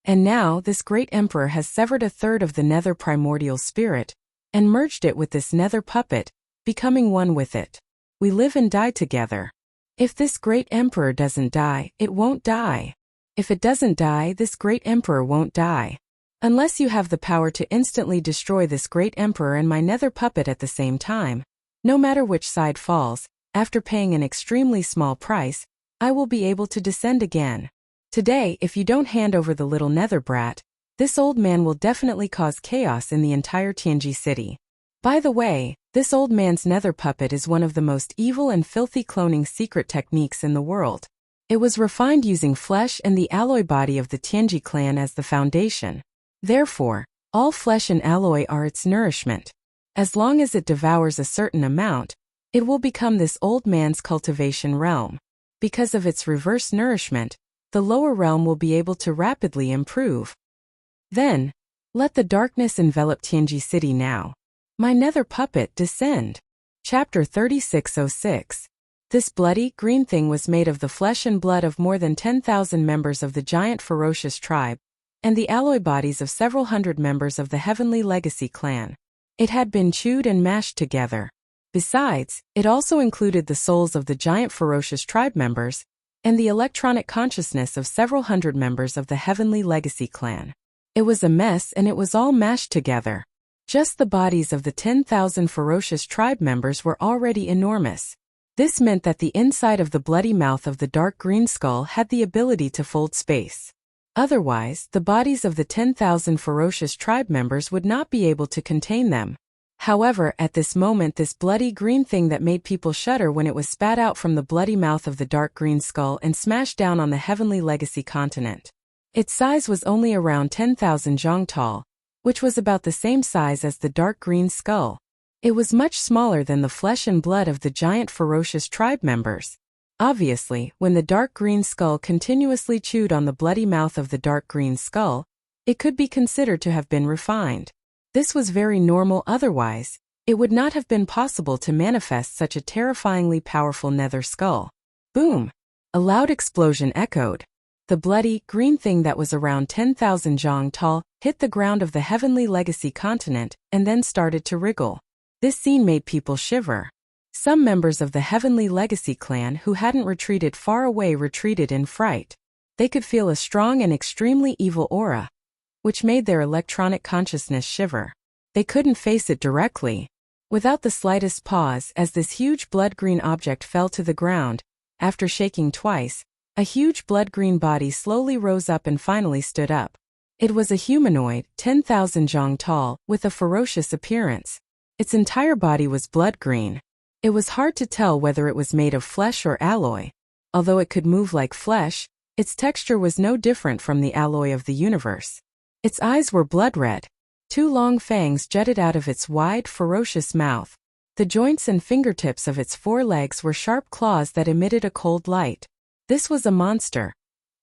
And now this great emperor has severed a third of the nether primordial spirit, and merged it with this nether puppet, becoming one with it. We live and die together. If this great emperor doesn't die, it won't die. If it doesn't die, this great emperor won't die. Unless you have the power to instantly destroy this great emperor and my nether puppet at the same time. No matter which side falls, after paying an extremely small price, I will be able to descend again. Today, if you don't hand over the little nether brat, this old man will definitely cause chaos in the entire Tianji city. By the way, this old man's nether puppet is one of the most evil and filthy cloning secret techniques in the world. It was refined using flesh and the alloy body of the Tianji clan as the foundation. Therefore, all flesh and alloy are its nourishment. As long as it devours a certain amount, it will become this old man's cultivation realm. Because of its reverse nourishment, the lower realm will be able to rapidly improve. Then, let the darkness envelop Tianji city now. My nether puppet descend. Chapter 3606. This bloody, green thing was made of the flesh and blood of more than 10,000 members of the giant ferocious tribe, and the alloy bodies of several hundred members of the Heavenly Legacy clan. It had been chewed and mashed together. Besides, it also included the souls of the giant ferocious tribe members, and the electronic consciousness of several hundred members of the Heavenly Legacy clan. It was a mess and it was all mashed together. Just the bodies of the 10,000 ferocious tribe members were already enormous. This meant that the inside of the bloody mouth of the dark green skull had the ability to fold space. Otherwise, the bodies of the 10,000 ferocious tribe members would not be able to contain them. However, at this moment, this bloody green thing that made people shudder when it was spat out from the bloody mouth of the dark green skull and smashed down on the Heavenly Legacy continent. Its size was only around 10,000 zhang tall, which was about the same size as the dark green skull. It was much smaller than the flesh and blood of the giant ferocious tribe members. Obviously, when the dark green skull continuously chewed on the bloody mouth of the dark green skull, it could be considered to have been refined. This was very normal, otherwise, it would not have been possible to manifest such a terrifyingly powerful nether skull. Boom! A loud explosion echoed. The bloody, green thing that was around 10,000 zhang tall hit the ground of the Heavenly Legacy continent and then started to wriggle. This scene made people shiver. Some members of the Heavenly Legacy clan who hadn't retreated far away retreated in fright. They could feel a strong and extremely evil aura, which made their electronic consciousness shiver. They couldn't face it directly. Without the slightest pause, as this huge blood-green object fell to the ground, after shaking twice, a huge blood-green body slowly rose up and finally stood up. It was a humanoid, 10,000 zhang tall, with a ferocious appearance. Its entire body was blood-green. It was hard to tell whether it was made of flesh or alloy. Although it could move like flesh, its texture was no different from the alloy of the universe. Its eyes were blood-red. 2 long fangs jutted out of its wide, ferocious mouth. The joints and fingertips of its 4 legs were sharp claws that emitted a cold light. This was a monster.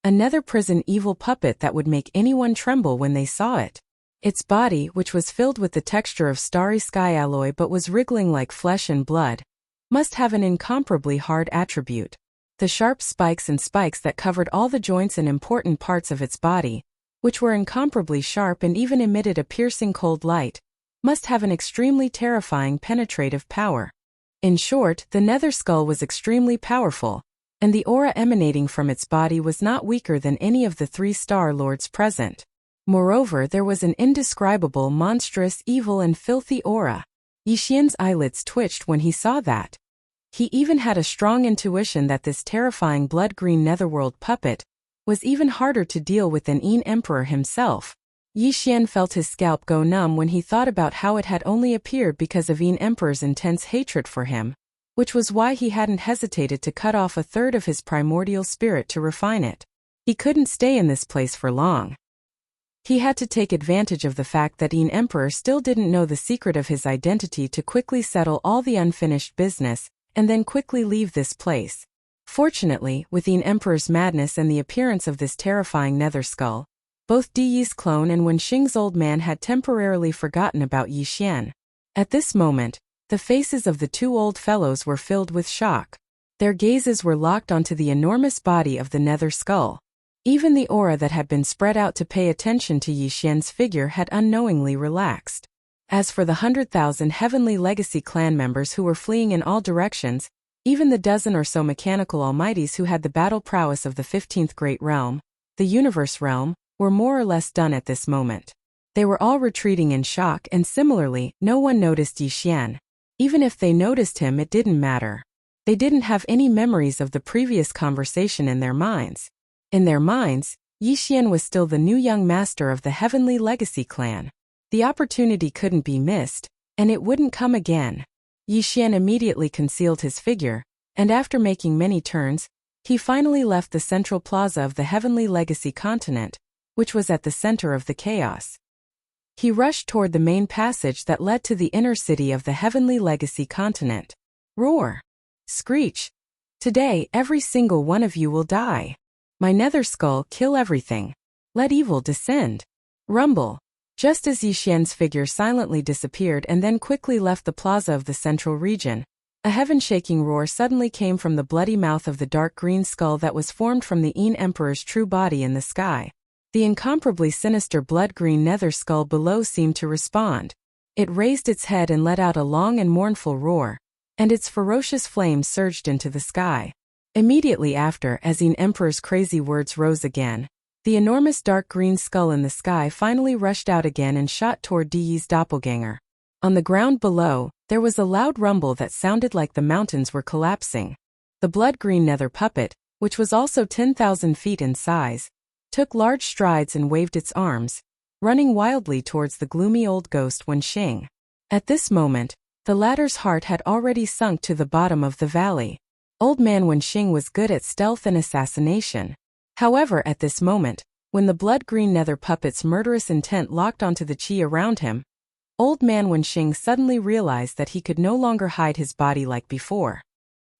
A nether prison evil puppet that would make anyone tremble when they saw it. Its body, which was filled with the texture of starry sky alloy but was wriggling like flesh and blood, must have an incomparably hard attribute. The sharp spikes and spikes that covered all the joints and important parts of its body, which were incomparably sharp and even emitted a piercing cold light, must have an extremely terrifying penetrative power. In short, the nether skull was extremely powerful, and the aura emanating from its body was not weaker than any of the 3 Star Lords present. Moreover, there was an indescribable, monstrous, evil and filthy aura. Yi Xian's eyelids twitched when he saw that. He even had a strong intuition that this terrifying blood-green netherworld puppet was even harder to deal with than Yin Emperor himself. Yi Xian felt his scalp go numb when he thought about how it had only appeared because of Yin Emperor's intense hatred for him, which was why he hadn't hesitated to cut off a third of his primordial spirit to refine it. He couldn't stay in this place for long. He had to take advantage of the fact that Yin Emperor still didn't know the secret of his identity to quickly settle all the unfinished business, and then quickly leave this place. Fortunately, with Yin Emperor's madness and the appearance of this terrifying nether skull, both Di Yi's clone and Wenxing's old man had temporarily forgotten about Yi Xian. At this moment, the faces of the 2 old fellows were filled with shock. Their gazes were locked onto the enormous body of the nether skull. Even the aura that had been spread out to pay attention to Yi Xian's figure had unknowingly relaxed. As for the 100,000 Heavenly Legacy clan members who were fleeing in all directions, even the dozen or so mechanical almighties who had the battle prowess of the 15th Great Realm, the Universe Realm, were more or less done at this moment. They were all retreating in shock, and similarly, no one noticed Yi Xian. Even if they noticed him, it didn't matter. They didn't have any memories of the previous conversation in their minds. In their minds, Yi Xian was still the new young master of the Heavenly Legacy clan. The opportunity couldn't be missed, and it wouldn't come again. Yi Xian immediately concealed his figure, and after making many turns, he finally left the central plaza of the Heavenly Legacy continent, which was at the center of the chaos. He rushed toward the main passage that led to the inner city of the Heavenly Legacy continent. Roar! Screech! Today, every single one of you will die. My nether skull, kill everything. Let evil descend. Rumble. Just as Yi Xian's figure silently disappeared and then quickly left the plaza of the central region, a heaven-shaking roar suddenly came from the bloody mouth of the dark green skull that was formed from the Yin Emperor's true body in the sky. The incomparably sinister blood-green nether skull below seemed to respond. It raised its head and let out a long and mournful roar, and its ferocious flames surged into the sky. Immediately after, as Yin Emperor's crazy words rose again, the enormous dark green skull in the sky finally rushed out again and shot toward Di Yi's doppelganger. On the ground below, there was a loud rumble that sounded like the mountains were collapsing. The blood-green nether puppet, which was also 10,000 feet in size, took large strides and waved its arms, running wildly towards the gloomy old ghost Wenxing. At this moment, the latter's heart had already sunk to the bottom of the valley. Old man Wenxing was good at stealth and assassination. However, at this moment, when the blood-green nether puppet's murderous intent locked onto the qi around him, Old man Wenxing suddenly realized that he could no longer hide his body like before.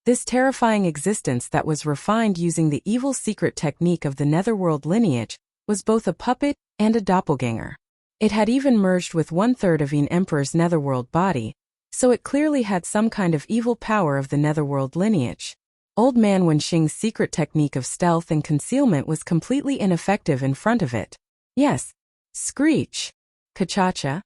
This terrifying existence that was refined using the evil secret technique of the netherworld lineage was both a puppet and a doppelganger. It had even merged with 1/3 of Yin Emperor's netherworld body, so it clearly had some kind of evil power of the netherworld lineage. Old man Wenxing's secret technique of stealth and concealment was completely ineffective in front of it. Yes. Screech. Kachacha.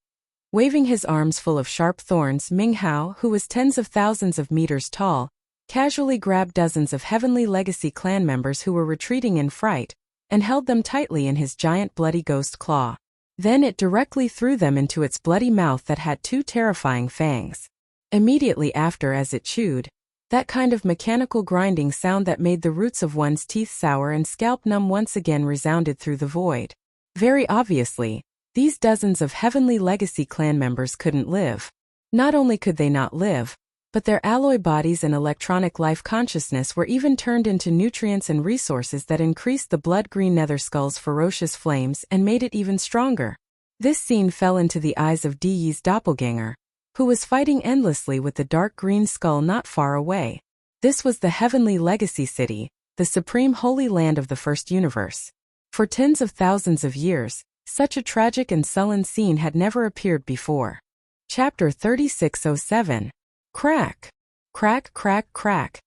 Waving his arms full of sharp thorns, Ming Hao, who was tens of thousands of meters tall, casually grabbed dozens of Heavenly Legacy clan members who were retreating in fright, and held them tightly in his giant bloody ghost claw. Then it directly threw them into its bloody mouth that had 2 terrifying fangs. Immediately after, as it chewed, that kind of mechanical grinding sound that made the roots of one's teeth sour and scalp numb once again resounded through the void. Very obviously, these dozens of Heavenly Legacy clan members couldn't live. Not only could they not live, but their alloy bodies and electronic life consciousness were even turned into nutrients and resources that increased the blood-green nether skull's ferocious flames and made it even stronger. This scene fell into the eyes of Di Yi's doppelganger, who was fighting endlessly with the dark green skull not far away. This was the Heavenly Legacy City, the supreme holy land of the first universe. For tens of thousands of years, such a tragic and sullen scene had never appeared before. Chapter 3607. Crack! Crack, crack, crack.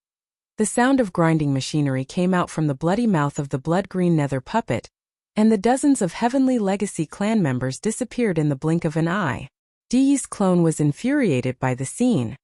The sound of grinding machinery came out from the bloody mouth of the blood-green nether puppet, and the dozens of Heavenly Legacy clan members disappeared in the blink of an eye. Di Yi's clone was infuriated by the scene.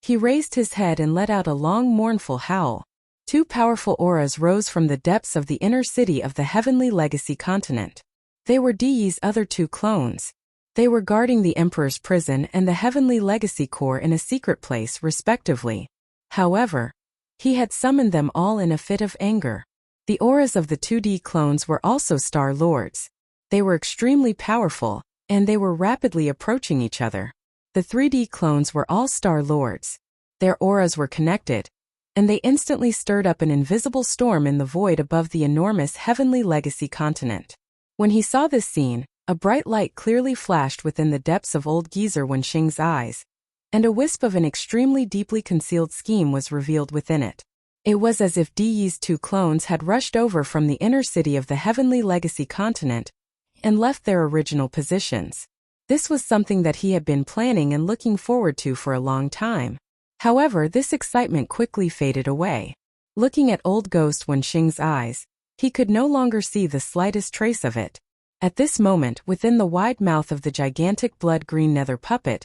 He raised his head and let out a long mournful howl. 2 powerful auras rose from the depths of the inner city of the Heavenly Legacy continent. They were Di Yi's other 2 clones. They were guarding the Emperor's prison and the Heavenly Legacy Core in a secret place, respectively. However, he had summoned them all in a fit of anger. The auras of the 2D clones were also Star Lords. They were extremely powerful, and they were rapidly approaching each other. The 3D clones were all Star Lords. Their auras were connected, and they instantly stirred up an invisible storm in the void above the enormous Heavenly Legacy continent. When he saw this scene, a bright light clearly flashed within the depths of old geezer Wenxing's eyes, and a wisp of an extremely deeply concealed scheme was revealed within it. It was as if Di Yi's 2 clones had rushed over from the inner city of the Heavenly Legacy continent and left their original positions. This was something that he had been planning and looking forward to for a long time. However, this excitement quickly faded away. Looking at old ghost Wenxing's eyes, he could no longer see the slightest trace of it. At this moment, within the wide mouth of the gigantic blood-green nether puppet,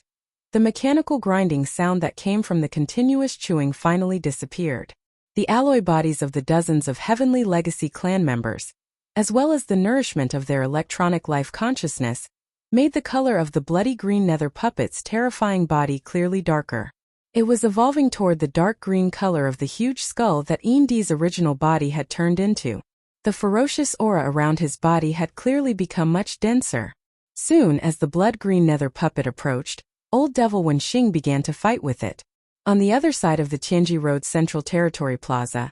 the mechanical grinding sound that came from the continuous chewing finally disappeared. The alloy bodies of the dozens of Heavenly Legacy clan members, as well as the nourishment of their electronic life consciousness, made the color of the bloody green nether puppet's terrifying body clearly darker. It was evolving toward the dark green color of the huge skull that Di's original body had turned into. The ferocious aura around his body had clearly become much denser. Soon as the blood-green nether puppet approached, old devil Wenxing began to fight with it. On the other side of the Tianji Road Central Territory Plaza,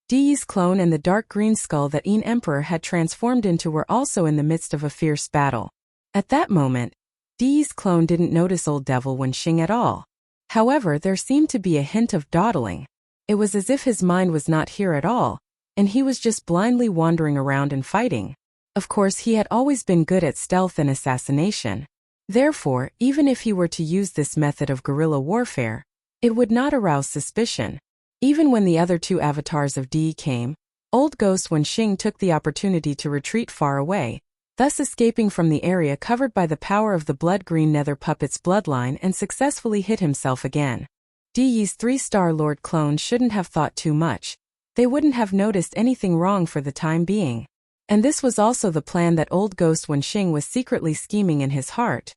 Di Yi's clone and the dark green skull that Yin Emperor had transformed into were also in the midst of a fierce battle. At that moment, Di Yi's clone didn't notice old devil Wenxing at all. However, there seemed to be a hint of dawdling. It was as if his mind was not here at all, and he was just blindly wandering around and fighting. Of course, he had always been good at stealth and assassination. Therefore, even if he were to use this method of guerrilla warfare, it would not arouse suspicion. Even when the other 2 avatars of Di came, old ghost Wenxing took the opportunity to retreat far away, thus escaping from the area covered by the power of the blood-green nether puppet's bloodline and successfully hid himself again. Di Yi's 3 Star Lord clones shouldn't have thought too much. They wouldn't have noticed anything wrong for the time being. And this was also the plan that old ghost Wenxing was secretly scheming in his heart.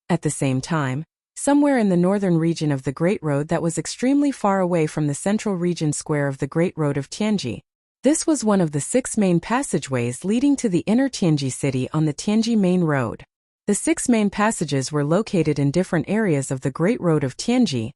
At the same time, somewhere in the northern region of the Great Road that was extremely far away from the central region square of the Great Road of Tianji. This was one of the 6 main passageways leading to the inner Tianji city on the Tianji Main Road. The 6 main passages were located in different areas of the Great Road of Tianji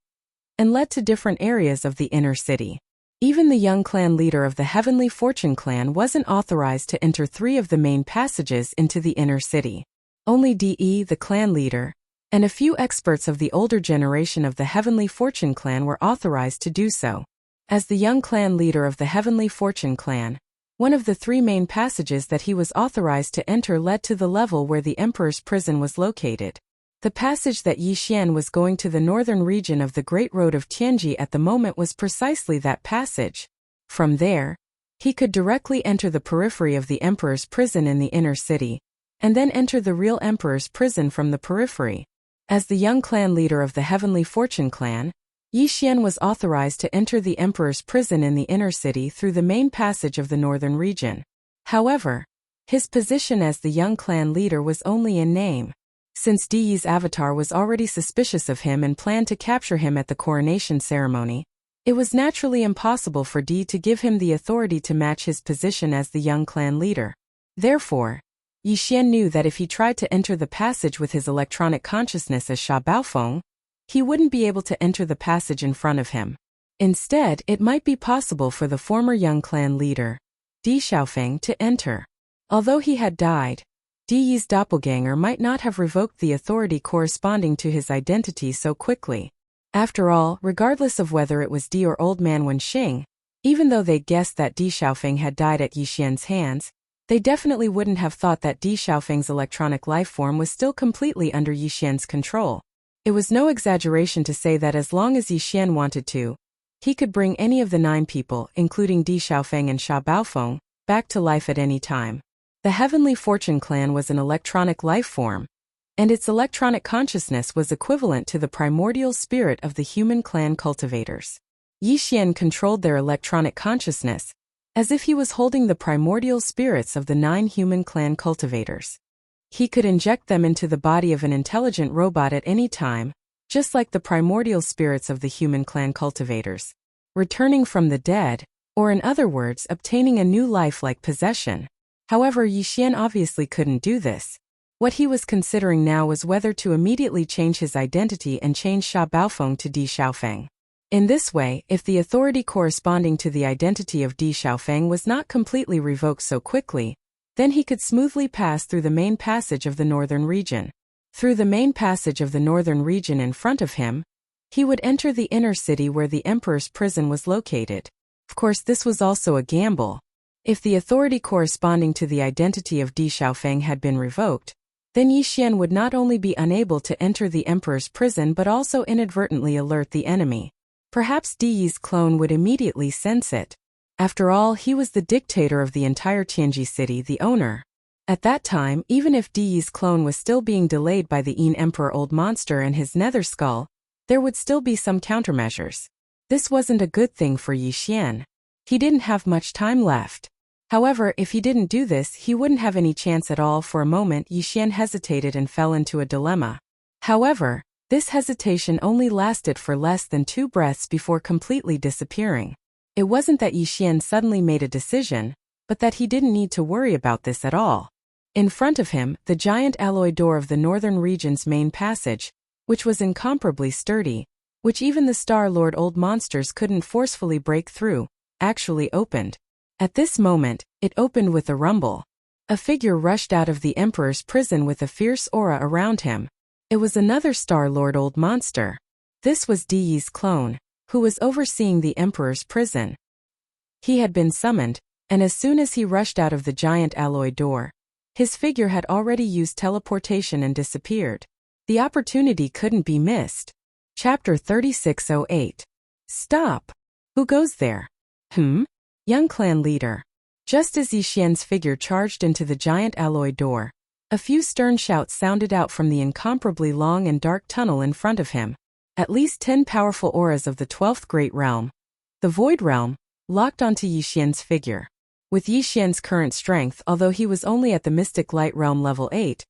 and led to different areas of the inner city. Even the young clan leader of the Heavenly Fortune clan wasn't authorized to enter 3 of the main passages into the inner city. Only De, the clan leader, and a few experts of the older generation of the Heavenly Fortune clan were authorized to do so. As the young clan leader of the Heavenly Fortune clan, one of the 3 main passages that he was authorized to enter led to the level where the Emperor's prison was located. The passage that Yi Xian was going to the northern region of the Great Road of Tianji at the moment was precisely that passage. From there, he could directly enter the periphery of the Emperor's prison in the inner city, and then enter the real Emperor's prison from the periphery. As the young clan leader of the Heavenly Fortune clan, Yi Xian was authorized to enter the Emperor's prison in the inner city through the main passage of the northern region. However, his position as the young clan leader was only in name. Since Di Yi's avatar was already suspicious of him and planned to capture him at the coronation ceremony, it was naturally impossible for Di to give him the authority to match his position as the young clan leader. Therefore, Yi Xian knew that if he tried to enter the passage with his electronic consciousness as Sha Baofeng, he wouldn't be able to enter the passage in front of him. Instead, it might be possible for the former young clan leader, Di Xiaofeng, to enter. Although he had died, Di Yi's doppelganger might not have revoked the authority corresponding to his identity so quickly. After all, regardless of whether it was Di or Old Man Wenxing, even though they guessed that Di Xiaofeng had died at Yi Xian's hands, they definitely wouldn't have thought that Di Xiaofeng's electronic life form was still completely under Yi Xian's control. It was no exaggeration to say that as long as Yi Xian wanted to, he could bring any of the 9 people, including Di Xiaofeng and Sha Baofeng, back to life at any time. The Heavenly Fortune clan was an electronic life form, and its electronic consciousness was equivalent to the primordial spirit of the human clan cultivators. Yi Xian controlled their electronic consciousness, as if he was holding the primordial spirits of the 9 human clan cultivators. He could inject them into the body of an intelligent robot at any time, just like the primordial spirits of the human clan cultivators, returning from the dead, or in other words, obtaining a new life-like possession. However, Yi Xian obviously couldn't do this. What he was considering now was whether to immediately change his identity and change Sha Baofeng to Di Xiaofeng. In this way, if the authority corresponding to the identity of Di Xiaofeng was not completely revoked so quickly, then he could smoothly pass through the main passage of the northern region. Through the main passage of the northern region in front of him, he would enter the inner city where the Emperor's prison was located. Of course, this was also a gamble. If the authority corresponding to the identity of Di Xiaofeng had been revoked, then Yi Xian would not only be unable to enter the Emperor's prison but also inadvertently alert the enemy. Perhaps Di Yi's clone would immediately sense it. After all, he was the dictator of the entire Tianji city, the owner. At that time, even if Di Yi's clone was still being delayed by the Yin Emperor Old Monster and his nether skull, there would still be some countermeasures. This wasn't a good thing for Yi Xian. He didn't have much time left. However, if he didn't do this, he wouldn't have any chance at all. For a moment, Yi Xian hesitated and fell into a dilemma. However, this hesitation only lasted for less than 2 breaths before completely disappearing. It wasn't that Yi Xian suddenly made a decision, but that he didn't need to worry about this at all. In front of him, the giant alloy door of the northern region's main passage, which was incomparably sturdy, which even the Star Lord Old Monsters couldn't forcefully break through, actually opened. At this moment, it opened with a rumble. A figure rushed out of the Emperor's prison with a fierce aura around him. It was another Star Lord Old Monster. This was Di Yi's clone, who was overseeing the Emperor's prison. He had been summoned, and as soon as he rushed out of the giant alloy door, his figure had already used teleportation and disappeared. The opportunity couldn't be missed. Chapter 3608. Stop! Who goes there? Young clan leader. Just as Yi Xian's figure charged into the giant alloy door, a few stern shouts sounded out from the incomparably long and dark tunnel in front of him. At least 10 powerful auras of the 12th Great Realm, the Void Realm, locked onto Yi Xian's figure. With Yi Xian's current strength, although he was only at the Mystic Light Realm level 8,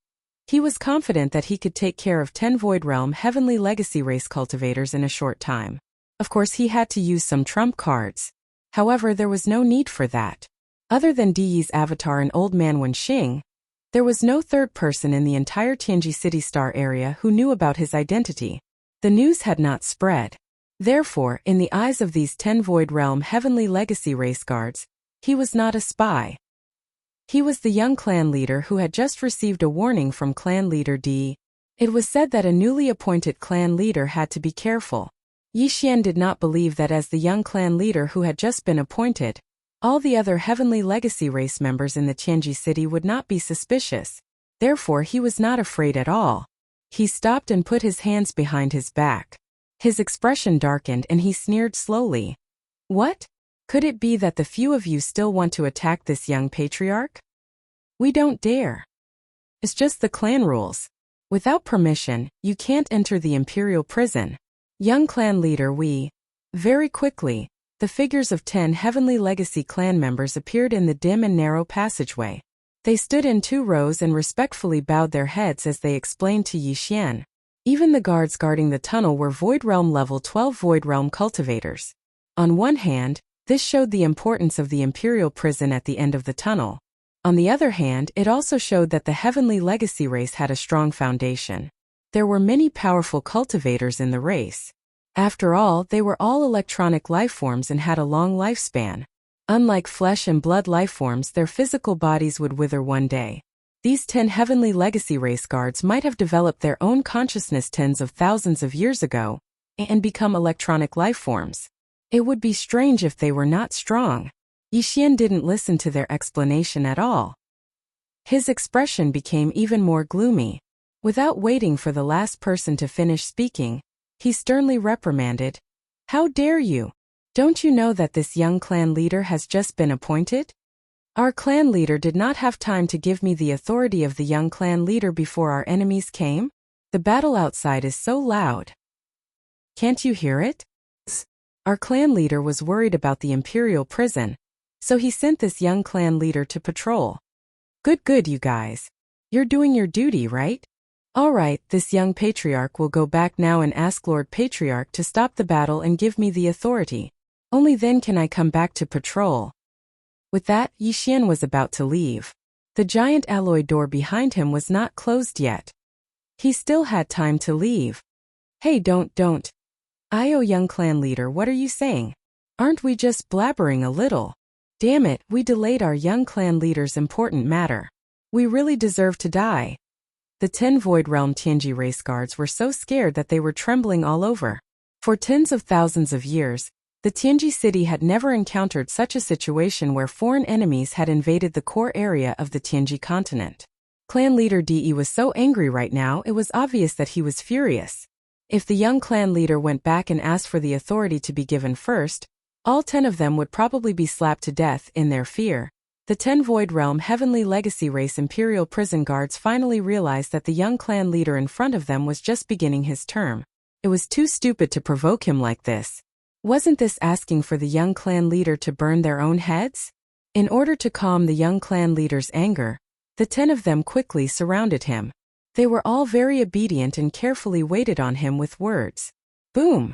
He was confident that he could take care of 10 Void Realm Heavenly Legacy race cultivators in a short time. Of course, he had to use some trump cards. However, there was no need for that. Other than Diyi's avatar and Old Man Wenxing, there was no third person in the entire Tianji City Star area who knew about his identity. The news had not spread. Therefore, in the eyes of these 10 Void Realm Heavenly Legacy race guards, he was not a spy. He was the young clan leader who had just received a warning from clan leader Di. It was said that a newly appointed clan leader had to be careful. Yi Xian did not believe that as the young clan leader who had just been appointed, all the other Heavenly Legacy race members in the Tianji city would not be suspicious. Therefore, he was not afraid at all. He stopped and put his hands behind his back. His expression darkened and he sneered slowly. What? Could it be that the few of you still want to attack this young patriarch? We don't dare. It's just the clan rules. Without permission, you can't enter the imperial prison. Young clan leader we. Very quickly, the figures of 10 Heavenly Legacy clan members appeared in the dim and narrow passageway. They stood in 2 rows and respectfully bowed their heads as they explained to Yi Xian. Even the guards guarding the tunnel were Void Realm level 12 Void Realm cultivators. On one hand, this showed the importance of the imperial prison at the end of the tunnel. On the other hand, it also showed that the Heavenly Legacy race had a strong foundation. There were many powerful cultivators in the race. After all, they were all electronic lifeforms and had a long lifespan. Unlike flesh and blood lifeforms, their physical bodies would wither one day. These 10 Heavenly Legacy race guards might have developed their own consciousness tens of thousands of years ago and become electronic lifeforms. It would be strange if they were not strong. Yi Xian didn't listen to their explanation at all. His expression became even more gloomy. Without waiting for the last person to finish speaking, he sternly reprimanded, "How dare you? Don't you know that this young clan leader has just been appointed? Our clan leader did not have time to give me the authority of the young clan leader before our enemies came? The battle outside is so loud. Can't you hear it?" Our clan leader was worried about the imperial prison, so he sent this young clan leader to patrol. Good, you guys. You're doing your duty, right? All right, this young patriarch will go back now and ask Lord Patriarch to stop the battle and give me the authority. Only then can I come back to patrol. With that, Yi Xian was about to leave. The giant alloy door behind him was not closed yet. He still had time to leave. Hey, don't. Young clan leader, what are you saying? Aren't we just blabbering a little? Damn it, we delayed our young clan leader's important matter. We really deserve to die. The 10 Void Realm Tianji race guards were so scared that they were trembling all over. For tens of thousands of years, the Tianji city had never encountered such a situation where foreign enemies had invaded the core area of the Tianji continent. Clan leader Di was so angry right now it was obvious that he was furious. If the young clan leader went back and asked for the authority to be given first, all 10 of them would probably be slapped to death in their fear. The 10 Void Realm Heavenly Legacy race Imperial prison guards finally realized that the young clan leader in front of them was just beginning his term. It was too stupid to provoke him like this. Wasn't this asking for the young clan leader to burn their own heads? In order to calm the young clan leader's anger, the 10 of them quickly surrounded him. They were all very obedient and carefully waited on him with words. Boom!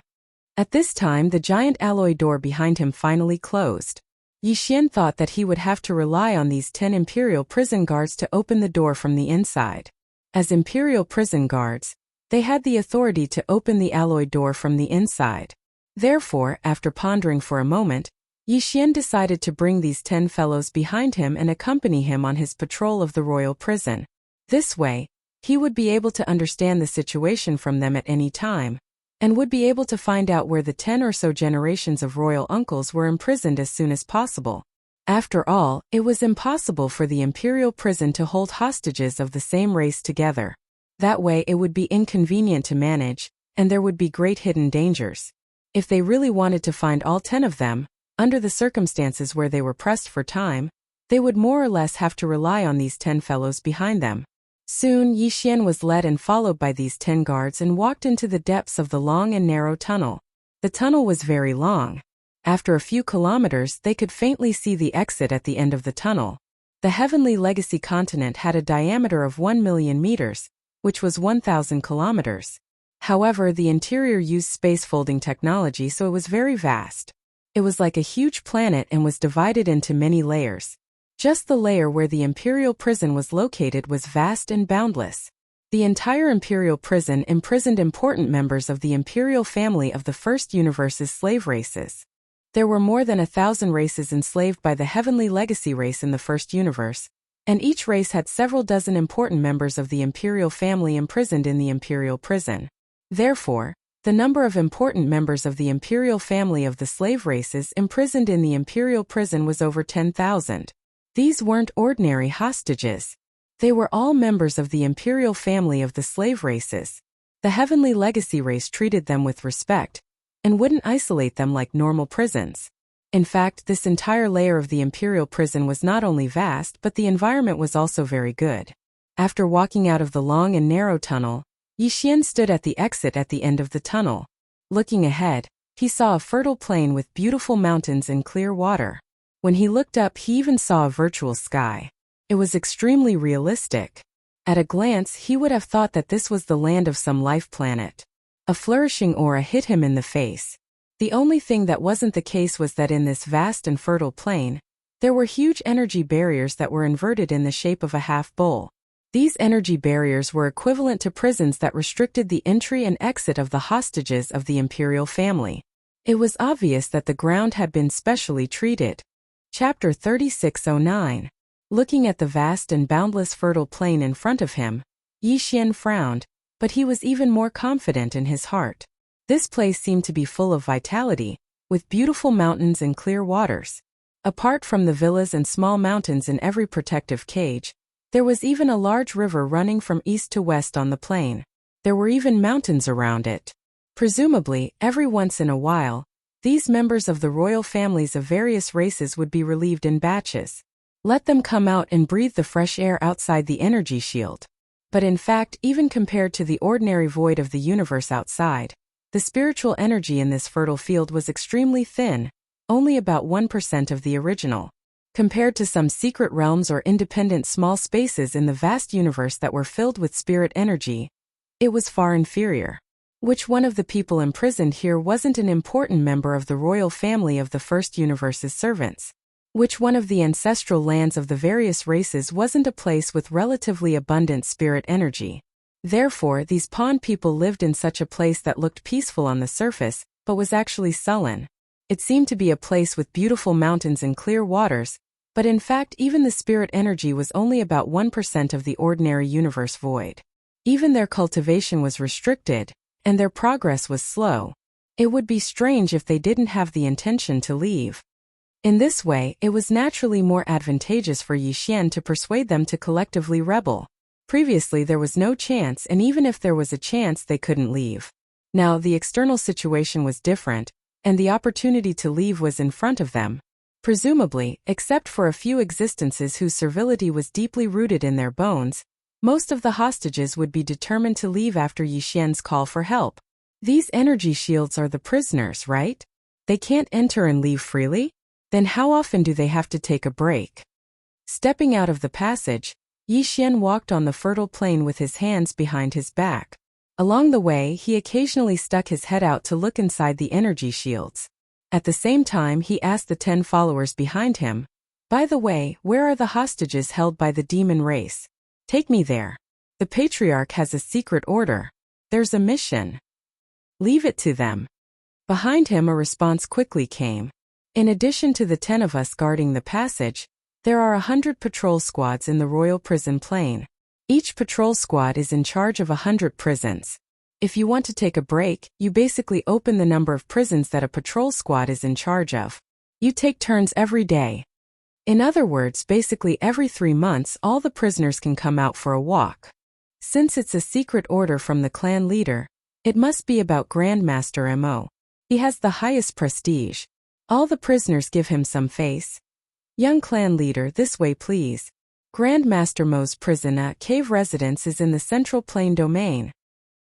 At this time, the giant alloy door behind him finally closed. Yi Xian thought that he would have to rely on these 10 Imperial prison guards to open the door from the inside. As Imperial prison guards, they had the authority to open the alloy door from the inside. Therefore, after pondering for a moment, Yi Xian decided to bring these 10 fellows behind him and accompany him on his patrol of the royal prison. This way, he would be able to understand the situation from them at any time, and would be able to find out where the 10 or so generations of royal uncles were imprisoned as soon as possible. After all, it was impossible for the imperial prison to hold hostages of the same race together. That way it would be inconvenient to manage, and there would be great hidden dangers. If they really wanted to find all 10 of them, under the circumstances where they were pressed for time, they would more or less have to rely on these 10 fellows behind them. Soon, Yi Xian was led and followed by these 10 guards and walked into the depths of the long and narrow tunnel. The tunnel was very long. After a few kilometers, they could faintly see the exit at the end of the tunnel. The Heavenly Legacy continent had a diameter of 1 million meters, which was 1,000 kilometers. However, the interior used space-folding technology, so it was very vast. It was like a huge planet and was divided into many layers. Just the layer where the Imperial Prison was located was vast and boundless. The entire Imperial Prison imprisoned important members of the Imperial family of the first universe's slave races. There were more than 1,000 races enslaved by the Heavenly Legacy race in the first universe, and each race had several dozen important members of the Imperial family imprisoned in the Imperial Prison. Therefore, the number of important members of the Imperial family of the slave races imprisoned in the Imperial Prison was over 10,000. These weren't ordinary hostages. They were all members of the Imperial family of the slave races. The Heavenly Legacy race treated them with respect, and wouldn't isolate them like normal prisons. In fact, this entire layer of the Imperial Prison was not only vast, but the environment was also very good. After walking out of the long and narrow tunnel, Yi Xian stood at the exit at the end of the tunnel. Looking ahead, he saw a fertile plain with beautiful mountains and clear water. When he looked up, he even saw a virtual sky. It was extremely realistic. At a glance, he would have thought that this was the land of some life planet. A flourishing aura hit him in the face. The only thing that wasn't the case was that in this vast and fertile plain, there were huge energy barriers that were inverted in the shape of a half bowl. These energy barriers were equivalent to prisons that restricted the entry and exit of the hostages of the Imperial family. It was obvious that the ground had been specially treated. Chapter 3609. Looking at the vast and boundless fertile plain in front of him, Yi Xian frowned, but he was even more confident in his heart. This place seemed to be full of vitality, with beautiful mountains and clear waters. Apart from the villas and small mountains in every protective cage, there was even a large river running from east to west on the plain. There were even mountains around it. Presumably, every once in a while, these members of the royal families of various races would be relieved in batches. Let them come out and breathe the fresh air outside the energy shield. But in fact, even compared to the ordinary void of the universe outside, the spiritual energy in this fertile field was extremely thin, only about 1% of the original. Compared to some secret realms or independent small spaces in the vast universe that were filled with spirit energy, it was far inferior. Which one of the people imprisoned here wasn't an important member of the royal family of the first universe's servants? Which one of the ancestral lands of the various races wasn't a place with relatively abundant spirit energy? Therefore, these pawn people lived in such a place that looked peaceful on the surface, but was actually sullen. It seemed to be a place with beautiful mountains and clear waters, but in fact even the spirit energy was only about 1% of the ordinary universe void. Even their cultivation was restricted, and their progress was slow. It would be strange if they didn't have the intention to leave. In this way, it was naturally more advantageous for Yi Xian to persuade them to collectively rebel. Previously there was no chance, and even if there was a chance they couldn't leave. Now the external situation was different, and the opportunity to leave was in front of them. Presumably, except for a few existences whose servility was deeply rooted in their bones, most of the hostages would be determined to leave after Yi Xian's call for help. These energy shields are the prisoners, right? They can't enter and leave freely? Then how often do they have to take a break? Stepping out of the passage, Yi Xian walked on the fertile plain with his hands behind his back. Along the way, he occasionally stuck his head out to look inside the energy shields. At the same time, he asked the 10 followers behind him, "By the way, where are the hostages held by the demon race? Take me there. The Patriarch has a secret order. There's a mission. Leave it to them." Behind him a response quickly came. "In addition to the 10 of us guarding the passage, there are 100 patrol squads in the royal prison plain. Each patrol squad is in charge of 100 prisons. If you want to take a break, you basically open the number of prisons that a patrol squad is in charge of. You take turns every day. In other words, basically every 3 months all the prisoners can come out for a walk. Since it's a secret order from the clan leader, it must be about Grandmaster Mo. He has the highest prestige. All the prisoners give him some face. Young clan leader, this way please. Grandmaster Mo's prison cave residence is in the Central Plain domain.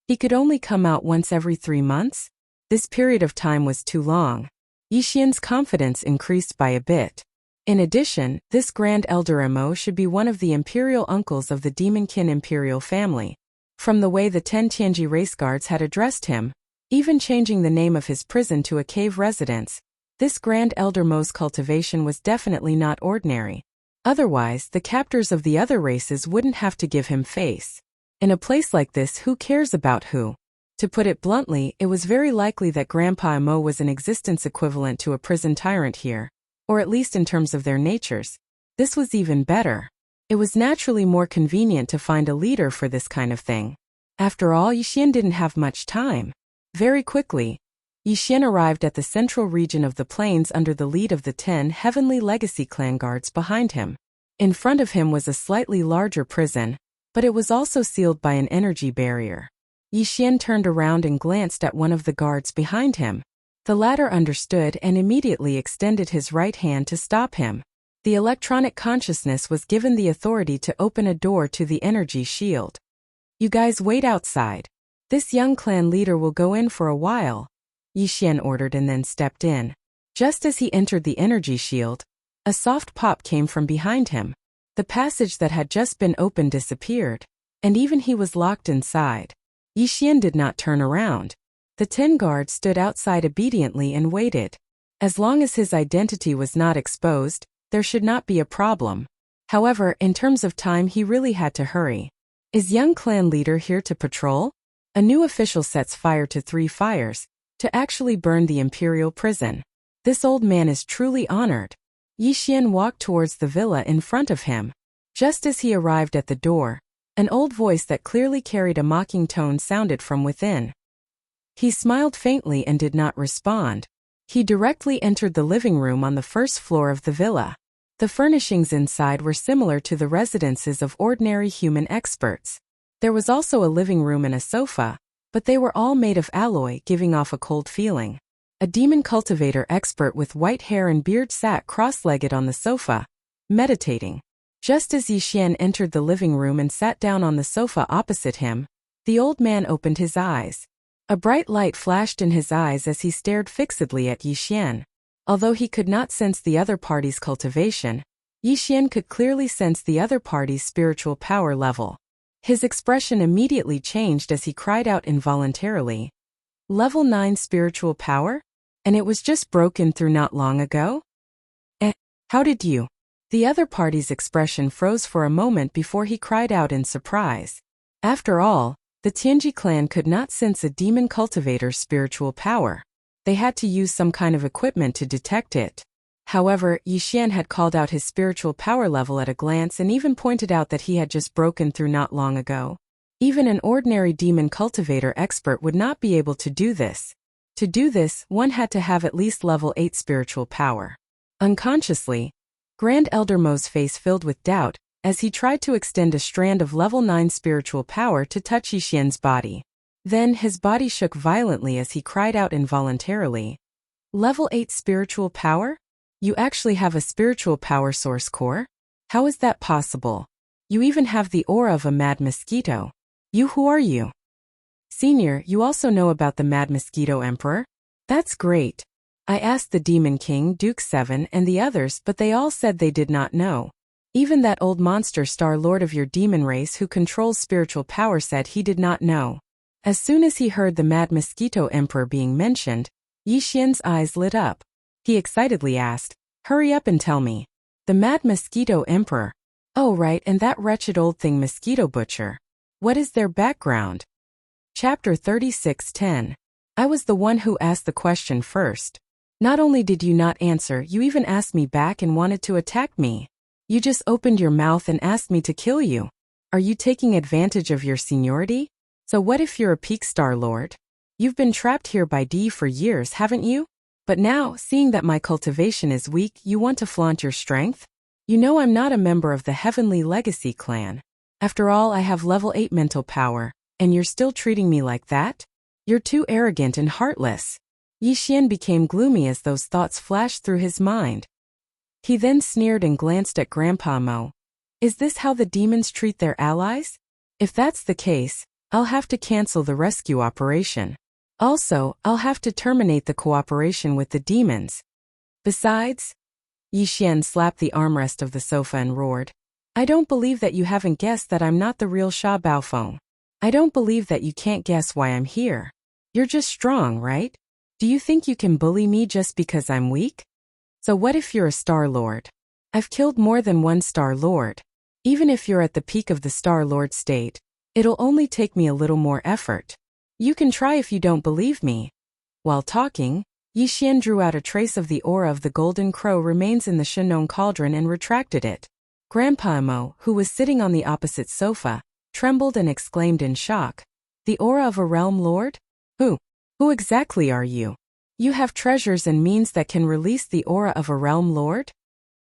He could only come out once every 3 months? This period of time was too long. Yi Xian's confidence increased by a bit. In addition, this Grand Elder Mo should be one of the imperial uncles of the Demonkin imperial family. From the way the 10 Tianji race guards had addressed him, even changing the name of his prison to a cave residence, this Grand Elder Mo's cultivation was definitely not ordinary. Otherwise, the captors of the other races wouldn't have to give him face. In a place like this, who cares about who? To put it bluntly, it was very likely that Grandpa Mo was an existence equivalent to a prison tyrant here, or at least in terms of their natures. This was even better. It was naturally more convenient to find a leader for this kind of thing. After all, Yixian didn't have much time. Very quickly, Yixian arrived at the central region of the plains under the lead of the 10 Heavenly Legacy clan guards behind him. In front of him was a slightly larger prison, but it was also sealed by an energy barrier. Yixian turned around and glanced at one of the guards behind him. The latter understood and immediately extended his right hand to stop him. The electronic consciousness was given the authority to open a door to the energy shield. You guys wait outside. This young clan leader will go in for a while, Yixian ordered and then stepped in. Just as he entered the energy shield, a soft pop came from behind him. The passage that had just been opened disappeared, and even he was locked inside. Yixian did not turn around. The 10 guards stood outside obediently and waited. As long as his identity was not exposed, there should not be a problem. However, in terms of time, he really had to hurry. Is young clan leader here to patrol? A new official sets fire to 3 fires, to actually burn the imperial prison. This old man is truly honored. Yixian walked towards the villa in front of him. Just as he arrived at the door, an old voice that clearly carried a mocking tone sounded from within. He smiled faintly and did not respond. He directly entered the living room on the first floor of the villa. The furnishings inside were similar to the residences of ordinary human experts. There was also a living room and a sofa, but they were all made of alloy, giving off a cold feeling. A demon cultivator expert with white hair and beard sat cross-legged on the sofa, meditating. Just as Yixian entered the living room and sat down on the sofa opposite him, the old man opened his eyes. A bright light flashed in his eyes as he stared fixedly at Yixian. Although he could not sense the other party's cultivation, Yixian could clearly sense the other party's spiritual power level. His expression immediately changed as he cried out involuntarily. Level 9 spiritual power? And it was just broken through not long ago? How did you? The other party's expression froze for a moment before he cried out in surprise. After all, the Tianji clan could not sense a demon cultivator's spiritual power. They had to use some kind of equipment to detect it. However, Yixian had called out his spiritual power level at a glance and even pointed out that he had just broken through not long ago. Even an ordinary demon cultivator expert would not be able to do this. To do this, one had to have at least level 8 spiritual power. Unconsciously, Grand Elder Mo's face filled with doubt as he tried to extend a strand of level 9 spiritual power to touch Yixian's body. Then his body shook violently as he cried out involuntarily. Level 8 spiritual power? You actually have a spiritual power source core? How is that possible? You even have the aura of a mad mosquito. Who are you? Senior, you also know about the mad mosquito emperor? That's great. I asked the Demon King, Duke 7, and the others, but they all said they did not know. Even that old monster Star Lord of your demon race who controls spiritual power said he did not know. As soon as he heard the mad mosquito emperor being mentioned, Yixian's eyes lit up. He excitedly asked, hurry up and tell me. The mad mosquito emperor. Oh right, and that wretched old thing mosquito butcher. What is their background? Chapter 36:10. I was the one who asked the question first. Not only did you not answer, you even asked me back and wanted to attack me. You just opened your mouth and asked me to kill you. Are you taking advantage of your seniority? So what if you're a peak Star Lord? You've been trapped here by D for years, haven't you? But now, seeing that my cultivation is weak, you want to flaunt your strength? You know I'm not a member of the Heavenly Legacy clan. After all, I have level 8 mental power, and you're still treating me like that? You're too arrogant and heartless. Yixian became gloomy as those thoughts flashed through his mind. He then sneered and glanced at Grandpa Mo. Is this how the demons treat their allies? If that's the case, I'll have to cancel the rescue operation. Also, I'll have to terminate the cooperation with the demons. Besides, Yixian slapped the armrest of the sofa and roared. I don't believe that you haven't guessed that I'm not the real Sha Baofeng. I don't believe that you can't guess why I'm here. You're just strong, right? Do you think you can bully me just because I'm weak? So what if you're a Star Lord? I've killed more than one Star Lord. Even if you're at the peak of the Star Lord state, it'll only take me a little more effort. You can try if you don't believe me. While talking, Yixian drew out a trace of the aura of the golden crow remains in the Shenong cauldron and retracted it. Grandpa Imo, who was sitting on the opposite sofa, trembled and exclaimed in shock. The aura of a realm lord? Who exactly are you? You have treasures and means that can release the aura of a realm lord?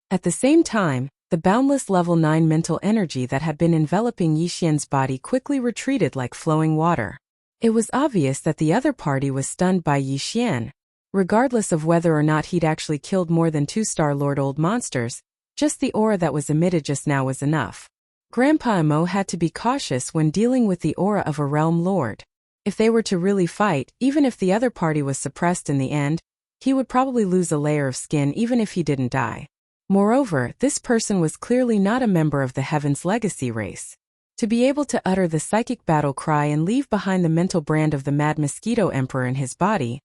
At the same time, the boundless level 9 mental energy that had been enveloping Yixian's body quickly retreated like flowing water. It was obvious that the other party was stunned by Yixian. Regardless of whether or not he'd actually killed more than 2 Star Lord old monsters, just the aura that was emitted just now was enough. Grandpa Imo had to be cautious when dealing with the aura of a realm lord. If they were to really fight, even if the other party was suppressed in the end, he would probably lose a layer of skin even if he didn't die. Moreover, this person was clearly not a member of the Heaven's Legacy race. To be able to utter the psychic battle cry and leave behind the mental brand of the Mad Mosquito Emperor in his body,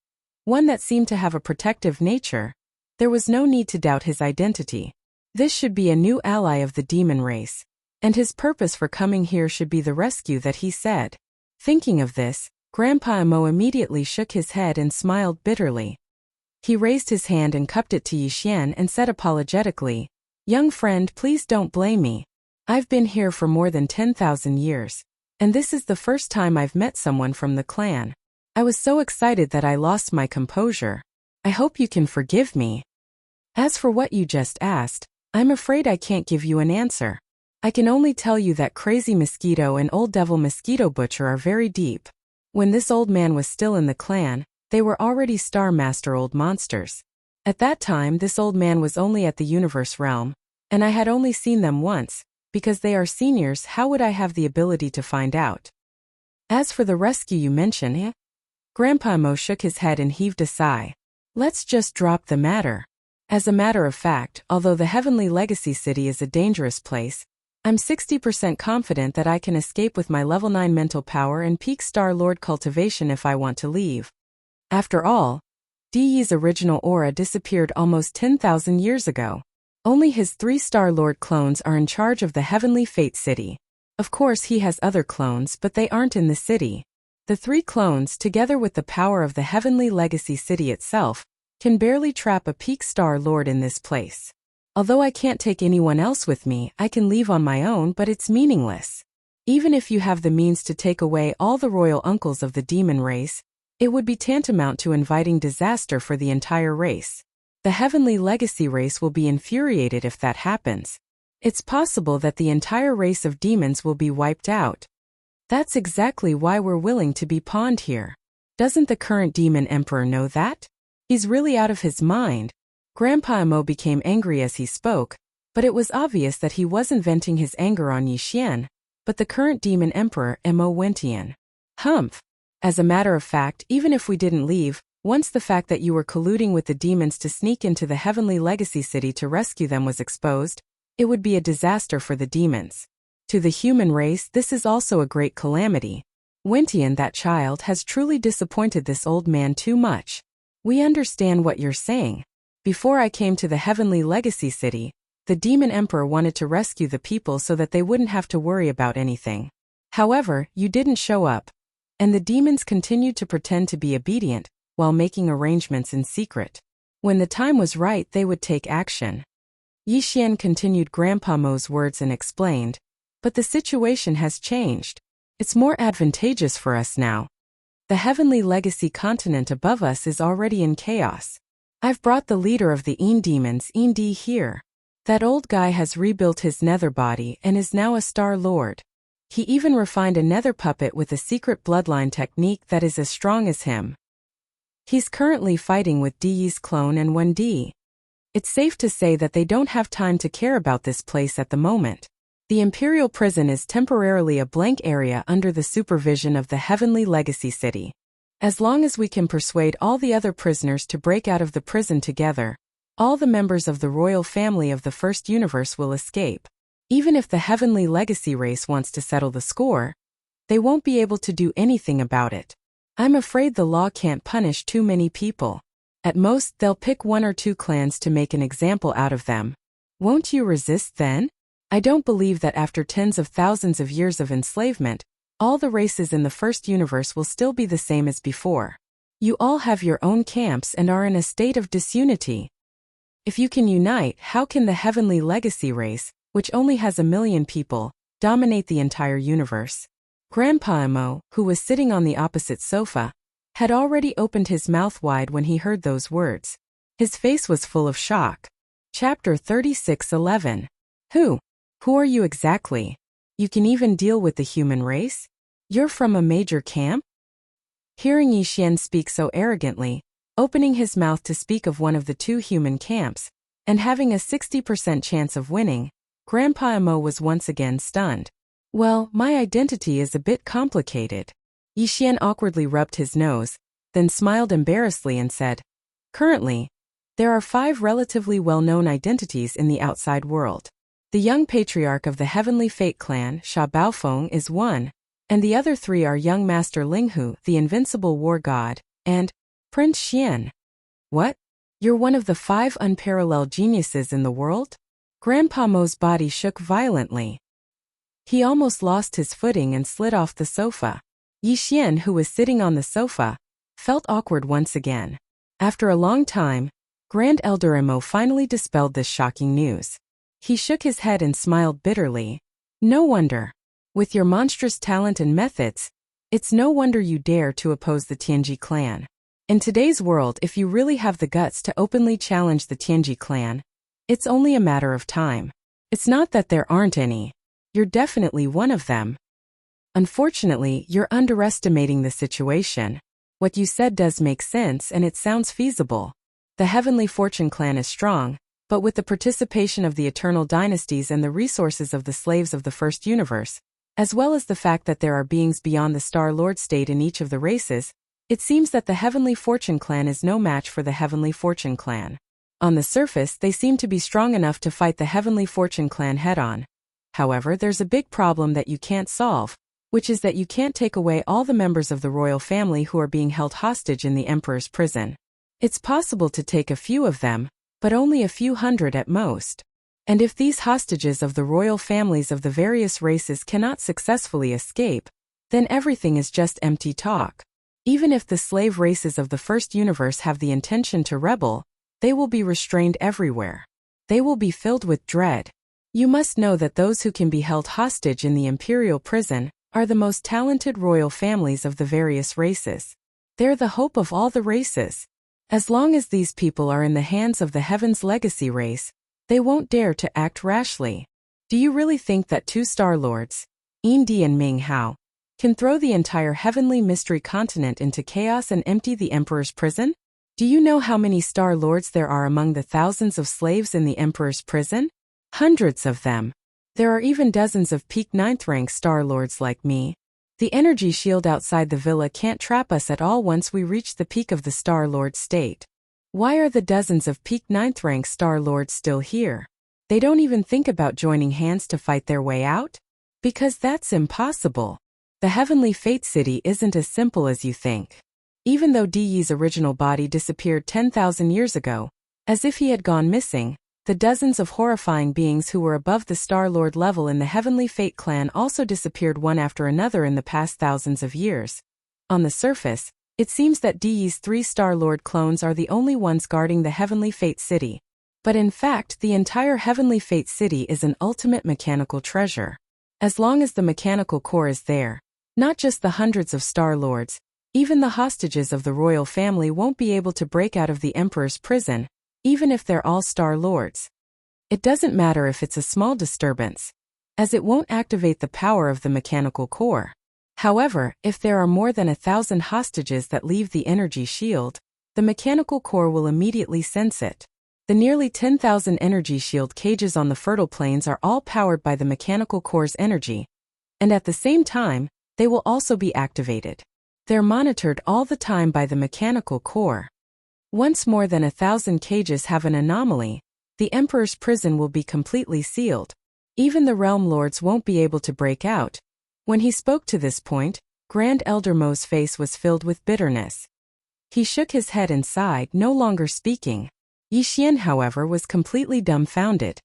one that seemed to have a protective nature, there was no need to doubt his identity. This should be a new ally of the demon race, and his purpose for coming here should be the rescue that he said. Thinking of this, Grandpa Imo immediately shook his head and smiled bitterly. He raised his hand and cupped it to Yixian and said apologetically, Young friend, please don't blame me. I've been here for more than 10,000 years, and this is the first time I've met someone from the clan. I was so excited that I lost my composure. I hope you can forgive me. As for what you just asked, I'm afraid I can't give you an answer. I can only tell you that Crazy Mosquito and Old Devil Mosquito Butcher are very deep. When this old man was still in the clan, they were already Star Master old monsters. At that time this old man was only at the universe realm, and I had only seen them once. Because they are seniors, how would I have the ability to find out? As for the rescue you mention, Grandpa Imo shook his head and heaved a sigh. Let's just drop the matter. As a matter of fact, although the Heavenly Legacy City is a dangerous place, I'm 60% confident that I can escape with my level 9 mental power and peak Star Lord cultivation if I want to leave. After all, Diyi's original aura disappeared almost 10,000 years ago. Only his 3 Star Lord clones are in charge of the Heavenly Fate City. Of course he has other clones, but they aren't in the city. The 3 clones, together with the power of the Heavenly Legacy City itself, can barely trap a peak Star Lord in this place. Although I can't take anyone else with me, I can leave on my own, but it's meaningless. Even if you have the means to take away all the royal uncles of the demon race, it would be tantamount to inviting disaster for the entire race. The Heavenly Legacy race will be infuriated if that happens. It's possible that the entire race of demons will be wiped out. That's exactly why we're willing to be pawned here. Doesn't the current demon emperor know that? He's really out of his mind. Grandpa Imo became angry as he spoke, but it was obvious that he wasn't venting his anger on Yixian, but the current demon emperor Imo Wentian. Humph. As a matter of fact, even if we didn't leave, once the fact that you were colluding with the demons to sneak into the Heavenly Legacy City to rescue them was exposed, it would be a disaster for the demons. To the human race, this is also a great calamity. Wentian, that child, has truly disappointed this old man too much. We understand what you're saying. Before I came to the Heavenly Legacy City, the Demon Emperor wanted to rescue the people so that they wouldn't have to worry about anything. However, you didn't show up, and the demons continued to pretend to be obedient, while making arrangements in secret. When the time was right, they would take action. Yixian continued Grandpa Imo's words and explained, but the situation has changed. It's more advantageous for us now. The Heavenly Legacy continent above us is already in chaos. I've brought the leader of the Een demons, Een here. That old guy has rebuilt his nether body and is now a Star Lord. He even refined a nether puppet with a secret bloodline technique that is as strong as him. He's currently fighting with Diyi's clone and 1D. It's safe to say that they don't have time to care about this place at the moment. The Imperial Prison is temporarily a blank area under the supervision of the Heavenly Legacy City. As long as we can persuade all the other prisoners to break out of the prison together, all the members of the royal family of the first universe will escape. Even if the heavenly legacy race wants to settle the score, they won't be able to do anything about it. I'm afraid the law can't punish too many people. At most, they'll pick 1 or 2 clans to make an example out of them. Won't you resist then? I don't believe that after tens of thousands of years of enslavement, all the races in the first universe will still be the same as before. You all have your own camps and are in a state of disunity. If you can unite, how can the heavenly legacy race, which only has 1 million people, dominate the entire universe? Grandpa Emo, who was sitting on the opposite sofa, had already opened his mouth wide when he heard those words. His face was full of shock. Chapter 36:11. Who are you exactly? You can even deal with the human race? You're from a major camp? Hearing Yixian speak so arrogantly, opening his mouth to speak of one of the 2 human camps, and having a 60% chance of winning, Grandpa Emo was once again stunned. Well, my identity is a bit complicated. Yixian awkwardly rubbed his nose, then smiled embarrassedly and said, currently, there are 5 relatively well-known identities in the outside world. The young patriarch of the Heavenly Fate clan, Sha Baofeng, is one, and the other 3 are young Master Linghu, the invincible war god, and Prince Xian. What? You're one of the 5 unparalleled geniuses in the world? Grandpa Mo's body shook violently. He almost lost his footing and slid off the sofa. Yixian, who was sitting on the sofa, felt awkward once again. After a long time, Grand Elder Emo finally dispelled this shocking news. He shook his head and smiled bitterly. No wonder. With your monstrous talent and methods, it's no wonder you dare to oppose the Tianji clan. In today's world, if you really have the guts to openly challenge the Tianji clan, it's only a matter of time. It's not that there aren't any. You're definitely one of them. Unfortunately, you're underestimating the situation. What you said does make sense and it sounds feasible. The Heavenly Fortune clan is strong, but with the participation of the eternal dynasties and the resources of the slaves of the first universe, as well as the fact that there are beings beyond the Star Lord state in each of the races, it seems that the Heavenly Fortune clan is no match for the Heavenly Fortune clan. On the surface, they seem to be strong enough to fight the Heavenly Fortune clan head-on. However, there's a big problem that you can't solve, which is that you can't take away all the members of the royal family who are being held hostage in the Emperor's prison. It's possible to take a few of them, but only a few hundred at most. And if these hostages of the royal families of the various races cannot successfully escape, then everything is just empty talk. Even if the slave races of the first universe have the intention to rebel, they will be restrained everywhere. They will be filled with dread. You must know that those who can be held hostage in the imperial prison are the most talented royal families of the various races. They're the hope of all the races. As long as these people are in the hands of the Heaven's Legacy race, they won't dare to act rashly. Do you really think that 2 Star Lords, Yin Di and Ming Hao, can throw the entire Heavenly Mystery Continent into chaos and empty the Emperor's prison? Do you know how many Star Lords there are among the thousands of slaves in the Emperor's prison? Hundreds of them. There are even dozens of peak 9th rank Star Lords like me. The energy shield outside the villa can't trap us at all once we reach the peak of the Star Lord state. Why are the dozens of peak 9th rank Star Lords still here? They don't even think about joining hands to fight their way out? Because that's impossible. The Heavenly Fate City isn't as simple as you think. Even though Di Yi's original body disappeared 10,000 years ago, as if he had gone missing, the dozens of horrifying beings who were above the Star Lord level in the Heavenly Fate clan also disappeared one after another in the past thousands of years. On the surface, it seems that Di Yi's 3 Star Lord clones are the only ones guarding the Heavenly Fate City. But in fact, the entire Heavenly Fate City is an ultimate mechanical treasure. As long as the mechanical core is there, not just the hundreds of Star Lords, even the hostages of the royal family won't be able to break out of the Emperor's prison, even if they're all Star Lords. It doesn't matter if it's a small disturbance, as it won't activate the power of the mechanical core. However, if there are more than 1,000 hostages that leave the energy shield, the mechanical core will immediately sense it. The nearly 10,000 energy shield cages on the fertile plains are all powered by the mechanical core's energy, and at the same time, they will also be activated. They're monitored all the time by the mechanical core. Once more than 1,000 cages have an anomaly, the Emperor's prison will be completely sealed. Even the Realm Lords won't be able to break out. When he spoke to this point, Grand Elder Mo's face was filled with bitterness. He shook his head and sighed, no longer speaking. Yi Xian, however, was completely dumbfounded.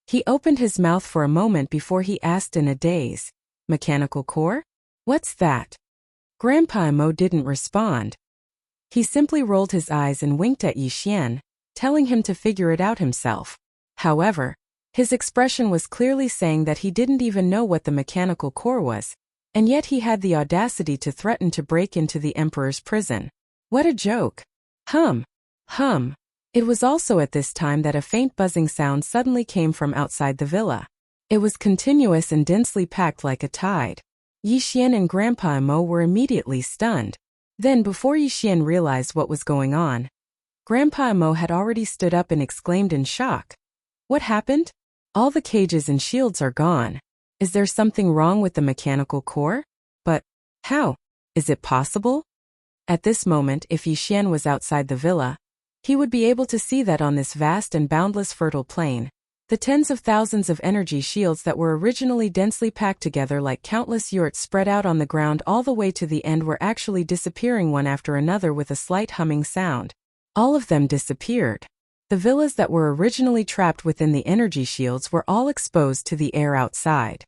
He opened his mouth for a moment before he asked in a daze, "Mechanical core? What's that?" Grandpa Mo didn't respond. He simply rolled his eyes and winked at Yi Xian, telling him to figure it out himself. However, his expression was clearly saying that he didn't even know what the mechanical core was, and yet he had the audacity to threaten to break into the Emperor's prison. What a joke! Hum. It was also at this time that a faint buzzing sound suddenly came from outside the villa. It was continuous and densely packed like a tide. Yi Xian and Grandpa Mo were immediately stunned. Then, before Yi Xian realized what was going on, Grandpa Mo had already stood up and exclaimed in shock. What happened? All the cages and shields are gone. Is there something wrong with the mechanical core? But how? Is it possible? At this moment, if Yi Xian was outside the villa, he would be able to see that on this vast and boundless fertile plain, the tens of thousands of energy shields that were originally densely packed together like countless yurts spread out on the ground all the way to the end were actually disappearing one after another with a slight humming sound. All of them disappeared. The villas that were originally trapped within the energy shields were all exposed to the air outside.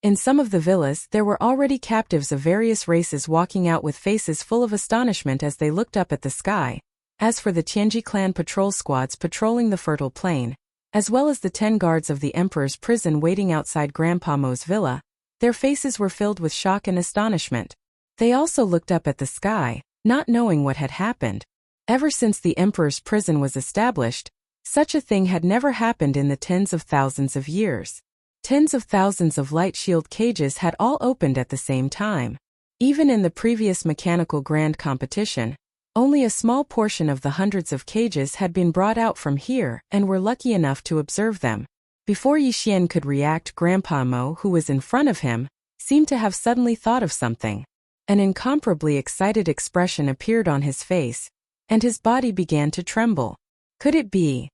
In some of the villas, there were already captives of various races walking out with faces full of astonishment as they looked up at the sky. As for the Tianji clan patrol squads patrolling the fertile plain, as well as the 10 guards of the Emperor's prison waiting outside Grandpa Mo's villa, their faces were filled with shock and astonishment. They also looked up at the sky, not knowing what had happened. Ever since the Emperor's prison was established, such a thing had never happened in the tens of thousands of years. Tens of thousands of light shield cages had all opened at the same time. Even in the previous mechanical grand competition, only a small portion of the hundreds of cages had been brought out from here and were lucky enough to observe them. Before Yi Xian could react, Grandpa Mo, who was in front of him, seemed to have suddenly thought of something. An incomparably excited expression appeared on his face, and his body began to tremble. Could it be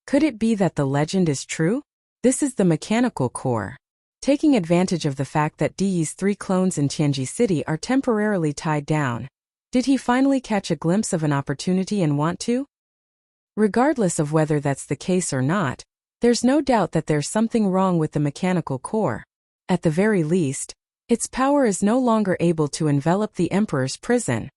that the legend is true? This is the mechanical core. Taking advantage of the fact that Di's 3 clones in Tianji City are temporarily tied down, did he finally catch a glimpse of an opportunity and want to? Regardless of whether that's the case or not, there's no doubt that there's something wrong with the mechanical core. At the very least, its power is no longer able to envelop the Emperor's prison.